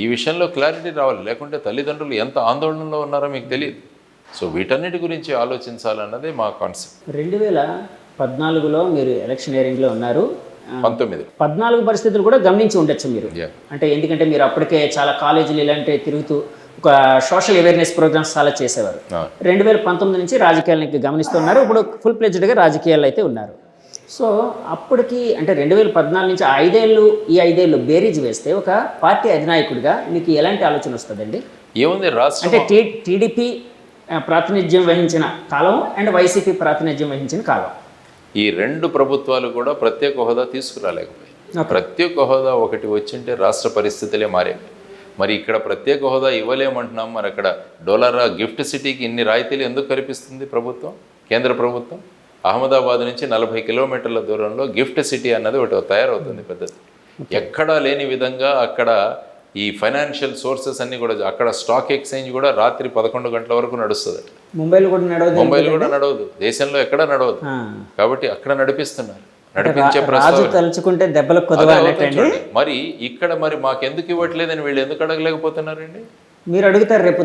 ఈ విషయంలో క్లారిటీ రావాలి, లేకుంటే తల్లిదండ్రులు ఎంత ఆందోళనలో ఉన్నారో మీకు తెలియదు. సో వీటన్నిటి గురించి ఆలోచించాలన్నదే మా కాన్సెప్ట్. 2014లో మీరు ఎలక్షనీరింగ్లో ఉన్నారు. 14 పరిస్థితులు కూడా గమనించి ఉండొచ్చు మీరు. అంటే ఎందుకంటే మీరు అప్పటికే చాలా కాలేజీలు ఇలాంటివి తిరుగుతూ ఒక సోషల్ అవేర్నెస్ ప్రోగ్రామ్స్ చాలా చేసేవారు. 2019 నుంచి రాజకీయాలకి గమనిస్తున్నారు, ఇప్పుడు ఫుల్ ప్లెజ్డ్గా రాజకీయాలు అయితే ఉన్నారు. సో అప్పటికి అంటే 2014 నుంచి ఈ 5 ఏళ్ళు బేరీజ్ వేస్తే ఒక పార్టీ అధినాయకుడిగా మీకు ఎలాంటి ఆలోచన వస్తుందండి? ఏముంది, రాష్ట్రం అంటే టీడీపీ ప్రాతినిధ్యం వహించిన కాలం అండ్ వైసీపీ ప్రాతినిధ్యం వహించిన కాలం, ఈ 2 ప్రభుత్వాలు కూడా ప్రత్యేక హోదా తీసుకురాలేకపోయాయి. ప్రత్యేక హోదా ఒకటి వచ్చింటే రాష్ట్ర పరిస్థితులే మారేవి. మరి ఇక్కడ ప్రత్యేక హోదా ఇవ్వలేమంటున్నాం. మరి అక్కడ డోలారా గిఫ్ట్ సిటీకి ఇన్ని రాయితీలు ఎందుకు కల్పిస్తుంది ప్రభుత్వం, కేంద్ర ప్రభుత్వం? అహ్మదాబాద్ నుంచి 40 కిలోమీటర్ల దూరంలో గిఫ్ట్ సిటీ అన్నది ఒకటి తయారవుతుంది పెద్దది. ఎక్కడా లేని విధంగా అక్కడ ఈ ఫైనాన్షియల్ సోర్సెస్ అన్నీ కూడా, అక్కడ స్టాక్ ఎక్స్చేంజ్ కూడా రాత్రి 11 గంటల వరకు నడుస్తుంది. ముంబైలో కూడా నడవదు, దేశంలో ఎక్కడా నడవదు. కాబట్టి అక్కడ నడిపిస్తున్నారు. తలుచుకుంటే దెబ్బలు కుదరదు. మరి ఇక్కడ మరి మాకెందుకు ఇవ్వట్లేదని వీళ్ళు ఎందుకు అడగలేకపోతున్నారండి? మీరు అడుగుతారు రేపు?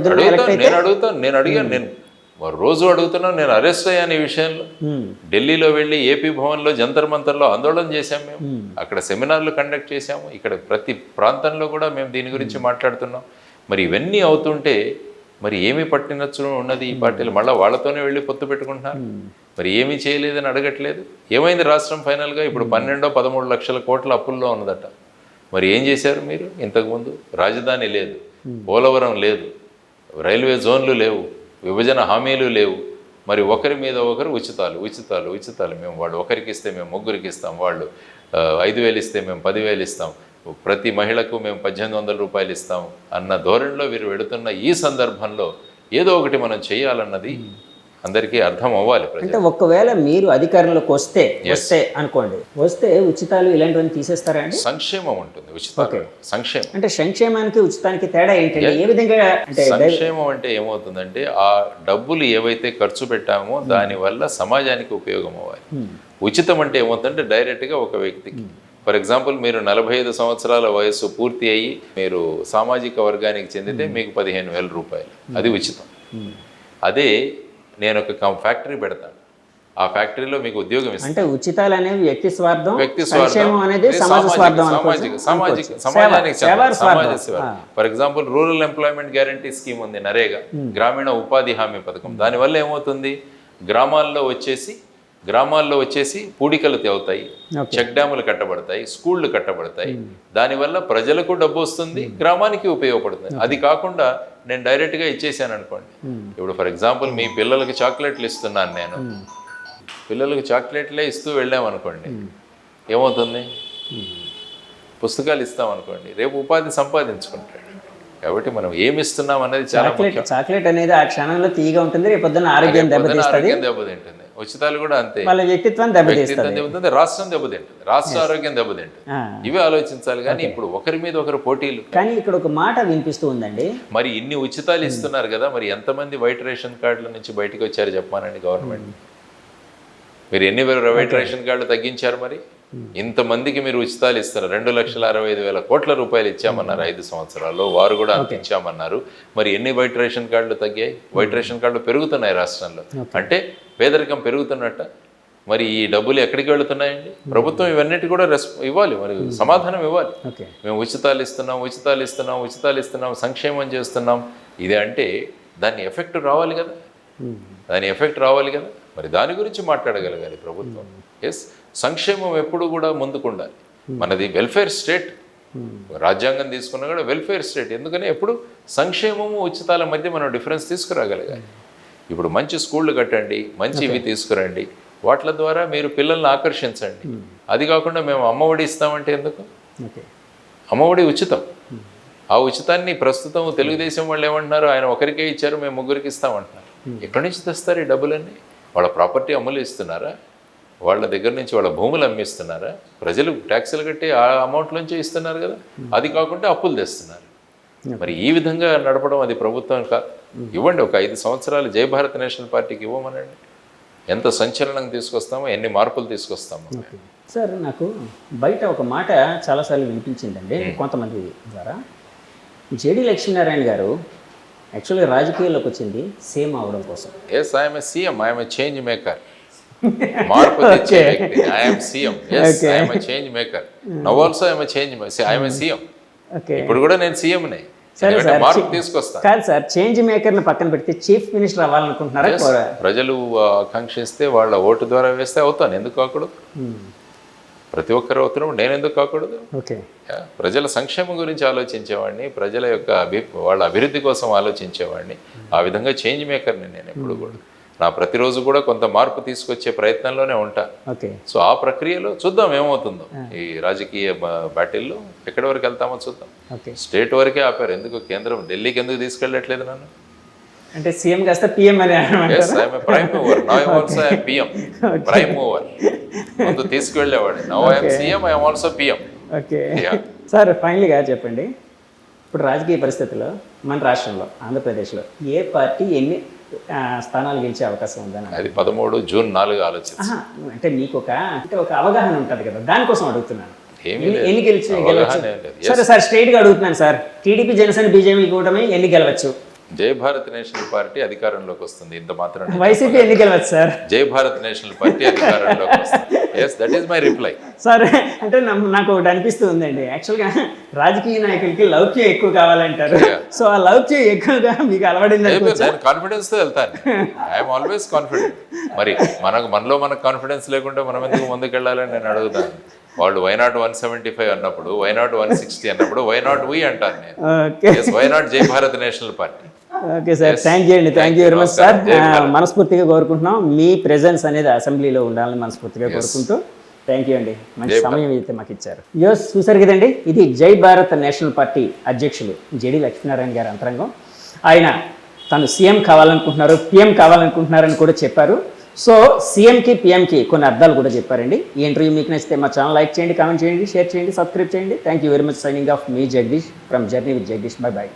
నేను అడిగాను, నేను రోజు అడుగుతున్నాను. నేను అరెస్ట్ అయ్యాను ఈ విషయంలో. ఢిల్లీలో వెళ్ళి ఏపీ భవన్లో జంతర్ మంతర్లో ఆందోళన చేశాం మేము, అక్కడ సెమినార్లు కండక్ట్ చేశాము. ఇక్కడ ప్రతి ప్రాంతంలో కూడా మేము దీని గురించి మాట్లాడుతున్నాం. మరి ఇవన్నీ అవుతుంటే మరి ఏమి పట్టినచ్చు ఉన్నది ఈ పార్టీలు? మళ్ళీ వాళ్ళతోనే వెళ్ళి పొత్తు పెట్టుకుంటున్నారు. మరి ఏమీ చేయలేదని అడగట్లేదు. ఏమైంది రాష్ట్రం ఫైనల్గా? ఇప్పుడు 12-13 లక్షల కోట్ల అప్పుల్లో ఉన్నదట. మరి ఏం చేశారు మీరు? ఇంతకుముందు రాజధాని లేదు, పోలవరం లేదు, రైల్వే జోన్లు లేవు, విభజన హామీలు లేవు. మరి ఒకరి మీద ఒకరు ఉచితాలు ఉచితాలు ఉచితాలు. మేము వాళ్ళు ఒకరికి ఇస్తే మేము ముగ్గురికి ఇస్తాం, వాళ్ళు 5,000 ఇస్తే మేము 10,000 ఇస్తాం, ప్రతి మహిళకు మేము 1,800 రూపాయలు ఇస్తాం అన్న ధోరణిలో వీరు వెడుతున్న ఈ సందర్భంలో ఏదో ఒకటి మనం చేయాలన్నది అందరికీ అర్థం అవ్వాలి. అంటే ఒకవేళ మీరు అధికారంలోకి వస్తే అనుకోండి, వస్తే ఉచితాలు ఇలాంటివన్నీ తీసేస్తారా అండి? సంక్షేమం ఉంటుంది, ఉచితాలు సంక్షేమం. అంటే సంక్షేమానికి ఉచితానికి తేడా ఏంటంటే ఏ విధంగా? అంటే సంక్షేమం అంటే ఏమవుతుందంటే ఆ డబ్బులు ఏవైతే ఖర్చు పెట్టామో దానివల్ల సమాజానికి ఉపయోగం అవ్వాలి. ఉచితం అంటే ఏమవుతుందంటే డైరెక్ట్గా ఒక వ్యక్తికి, ఫర్ ఎగ్జాంపుల్ మీరు 45 సంవత్సరాల వయస్సు పూర్తి అయ్యి మీరు సామాజిక వర్గానికి చెందితే మీకు 15,000 రూపాయలు, అది ఉచితం. అదే నేను ఒక ఫ్యాక్టరీ పెడతాను, ఆ ఫ్యాక్టరీలో మీకు ఉద్యోగం ఇస్తాను. అంటే ఉచితాలు అనేవి వ్యక్తి స్వార్థం, వ్యక్తి స్వార్థం అనేది సమాజ స్వార్థం, సమాజానికి సమాజ సేవ. For example rural employment guarantee scheme ఉంది, నరేగా గ్రామీణ ఉపాధి హామీ పథకం. దానివల్ల ఏమవుతుంది? గ్రామాల్లో వచ్చేసి పూడికలు తేవుతాయి, చెక్ డ్యాములు కట్టబడతాయి, స్కూళ్ళు కట్టబడతాయి. దానివల్ల ప్రజలకు డబ్బు వస్తుంది, గ్రామానికి ఉపయోగపడుతుంది. అది కాకుండా నేను డైరెక్ట్గా ఇచ్చేసాను అనుకోండి. ఇప్పుడు ఫర్ ఎగ్జాంపుల్ మీ పిల్లలకి చాక్లెట్లు ఇస్తున్నాను, నేను పిల్లలకి చాక్లెట్లే ఇస్తూ వెళ్ళామనుకోండి, ఏమవుతుంది? పుస్తకాలు ఇస్తామనుకోండి, రేపు ఉపాధి సంపాదించుకుంటాడు. కాబట్టి మనం ఏమి ఇస్తున్నాం అనేది చాలా ముఖ్యం. చాక్లెట్ అనేది ఆ క్షణంలో తీయగా ఉంటుంది, రేపు పొద్దున్న ఆరోగ్యం దెబ్బతింటుంది. ఉచితాలు కూడా అంతే, వాళ్ళ వ్యక్తిత్వం దెబ్బతింటుంది, రాష్ట్రం దెబ్బతింటుంది, రాష్ట్ర ఆరోగ్యం దెబ్బతింటుంది. ఇవే ఆలోచించాలి. కానీ ఇప్పుడు ఒకరి మీద ఒకరు పోటీలు. కానీ ఇక్కడ ఒక మాట వినిపిస్తూ ఉందండి, మరి ఇన్ని ఉచితాలు ఇస్తున్నారు కదా, మరి ఎంతమంది వైట్ రేషన్ కార్డుల నుంచి బయటకు వచ్చారు చెప్పానండి గవర్నమెంట్? మీరు ఎన్ని వైట్ రేషన్ కార్డులు తగ్గించారు? మరి ఇంతమందికి మీరు ఉచితాలు ఇస్తారు. 2,65,000 కోట్ల రూపాయలు ఇచ్చామన్నారు 5 సంవత్సరాల్లో, వారు కూడా అంత ఇచ్చామన్నారు. మరి ఎన్ని వైట్ రేషన్ కార్డులు తగ్గాయి? వైట్ రేషన్ కార్డులు పెరుగుతున్నాయి రాష్ట్రంలో, అంటే పేదరికం పెరుగుతున్నట్ట. మరి ఈ డబ్బులు ఎక్కడికి వెళుతున్నాయండి? ప్రభుత్వం ఇవన్నిటి కూడా ఇవ్వాలి, మరి సమాధానం ఇవ్వాలి. మేము ఉచితాలు ఇస్తున్నాం, సంక్షేమం చేస్తున్నాం, ఇది అంటే దాని ఎఫెక్ట్ రావాలి కదా, మరి దాని గురించి మాట్లాడగలగాలి ప్రభుత్వం. ఎస్, సంక్షేమం ఎప్పుడు కూడా ముందుకుండాలి. మనది వెల్ఫేర్ స్టేట్, రాజ్యాంగం తీసుకున్నా కూడా వెల్ఫేర్ స్టేట్. ఎందుకని ఎప్పుడు సంక్షేమము ఉచితాల మధ్య మనం డిఫరెన్స్ తీసుకురాగలగాలి. ఇప్పుడు మంచి స్కూళ్ళు కట్టండి, మంచి ఇవి తీసుకురండి, వాటి ద్వారా మీరు పిల్లల్ని ఆకర్షించండి. అది కాకుండా మేము అమ్మఒడి ఇస్తామంటే ఎందుకు? అమ్మఒడి ఉచితం. ఆ ఉచితాన్ని ప్రస్తుతం తెలుగుదేశం వాళ్ళు ఏమంటున్నారు? ఆయన ఒకరికే ఇచ్చారు, మేము ముగ్గురికి ఇస్తామంటున్నారు. ఎక్కడి నుంచి తెస్తారు ఈ డబ్బులన్నీ? వాళ్ళ ప్రాపర్టీ అమ్ములు ఇస్తున్నారా? వాళ్ళ దగ్గర నుంచి వాళ్ళ భూములు అమ్మిస్తున్నారా? ప్రజలు ట్యాక్సులు కట్టి ఆ అమౌంట్ నుంచే ఇస్తున్నారు కదా. అది కాకుండా అప్పులు తెస్తున్నారు. మరి ఈ విధంగా నడపడం అది ప్రభుత్వం ఇవ్వండి. ఒక 5 సంవత్సరాలు జై భారత్ నేషనల్ పార్టీకి ఇవ్వమనండి. ఎంత సంచలనం తీసుకొస్తామో, ఎన్ని మార్పులు తీసుకొస్తామో. సార్, నాకు బయట ఒక మాట చాలాసార్లు వినిపించిందండి కొంతమంది ద్వారా. జేడి లక్ష్మీనారాయణ గారు యాక్చువల్గా రాజకీయాల్లోకి వచ్చింది సేమ్ అవడం కోసం. Yes, I'm a CM, I'm a change maker. మార్పు తెచ్చే వ్యక్తి. I'm CM, yes, I'm a change maker. Now also I'm a change, I'm a CM. ఇప్పుడు కూడా నేను సీఎంనే, మార్పు తీసుకొస్తాను. కాదు సార్, చేంజ్ మేకర్ని పక్కన పెడితే చీఫ్ మినిస్టర్ అవ్వాలనుకుంటున్నారా? ప్రజలు ఆకాంక్షిస్తే వాళ్ళ ఓటు ద్వారా వేస్తే అవుతాను, ఎందుకు కాకూడదు? ప్రతి ఒక్కరు అవుతున్నప్పుడు నేను ఎందుకు కాకూడదు? ప్రజల సంక్షేమం గురించి ఆలోచించేవాడిని, ప్రజల యొక్క వాళ్ళ అభివృద్ధి కోసం ఆలోచించేవాడిని. ఆ విధంగా చేంజ్ మేకర్ని నేను ఎప్పుడు కూడా. నా ప్రతిరోజు కూడా కొంత మార్పు తీసుకొచ్చే ప్రయత్నంలోనే ఉంటా. సో ఆ ప్రక్రియలో చూద్దాం ఏమవుతుందో. ఈ రాజకీయ బ్యాటిల్లో ఎక్కడి వరకు వెళ్తామో చూద్దాం. స్టేట్ వరకే ఆపారు, ఎందుకు కేంద్రం ఢిల్లీకి ఎందుకు తీసుకెళ్ళట్లేదు నన్ను? అంటే సీఎం కాస్త పిఎం అని prime mover. Now I'm also PM, prime mover. ముందు తీసుకువెళ్ళేవాడు. Now I'm CM, I'm also PM. Okay sir, ఫైనల్గా చెప్పండి, ఇప్పుడు రాజకీయ పరిస్థితుల్లో మన రాష్ట్రంలో ఆంధ్రప్రదేశ్లో ఏ పార్టీ ఎన్ని స్థానాలు గెలిచే అవకాశం ఉందని? అది 13 జూన్ 4 ఆలోచించి. అంటే మీకు ఒక అవగాహన ఉంటుంది కదా, దానికోసం అడుగుతున్నాను. ఎన్ని గెలవచ్చు? సరే స్ట్రైట్గా అడుగుతున్నాను సార్. టీడీపీ, జనసేన, బీజేపీ కూటమి ఎన్ని గెలవచ్చు? జై భారత్ నేషనల్ పార్టీ అధికారంలోకి వస్తుంది. ఇంత మాత్రం వైసీపీ ఎన్ని గెలవచ్చు సార్? జై భారత్ నేషనల్ పార్టీ అధికారంలోకి వస్తుంది. Yes, that is my reply. Sir అంటే నాకు ఒకటి అనిపిస్తుందండి, యాక్చువల్గా రాజకీయ నాయకులకి లౌక్యం ఎక్కువ కావాలంటారు. సో ఆ లౌక్యం ఎక్కువగా మీకు అలవడింది అనుకోవచ్చా? నేను కాన్ఫిడెన్స్తో వెళ్తాను. I'm always confident. మరి మనలో మనకు కాన్ఫిడెన్స్ లేకుంటే మనం ఎందుకు ముందుకు వెళ్ళాలని నేను అడుగుతాను. వాళ్ళు వైనాట్ 175 అన్నప్పుడు, వైనాట్ 160 అన్నప్పుడు వైనాట్ వి అంటాను నేను. Okay, why not Jai Bharat national party. Okay sir, thank you అండి, thank you very much sir. మనస్ఫూర్తిగా కోరుకుంటున్నాం మీ ప్రెజెన్స్ అనేది అసెంబ్లీలో ఉండాలని మనస్ఫూర్తిగా కోరుకుంటూ థ్యాంక్ యూ అండి, మంచి సమయం అయితే మాకు ఇచ్చారు. యోస్ చూసారు కదండి, ఇది జై భారత్ నేషనల్ పార్టీ అధ్యక్షులు జేడి లక్ష్మీనారాయణ గారి అంతరంగం. ఆయన తను సీఎం కావాలనుకుంటున్నారు, పిఎం కావాలనుకుంటున్నారని కూడా చెప్పారు. సో సీఎంకి పిఎంకి కొన్ని అర్థాలు కూడా చెప్పారండి. ఈ ఇంటర్వ్యూ మీకు నచ్చితే మా ఛానల్ లైక్ చేయండి, కామెంట్ చేయండి, షేర్ చేయండి, సబ్స్క్రైబ్ చేయండి. Thank you very much. Signing off me Jagadish from journey with Jagadish. By by.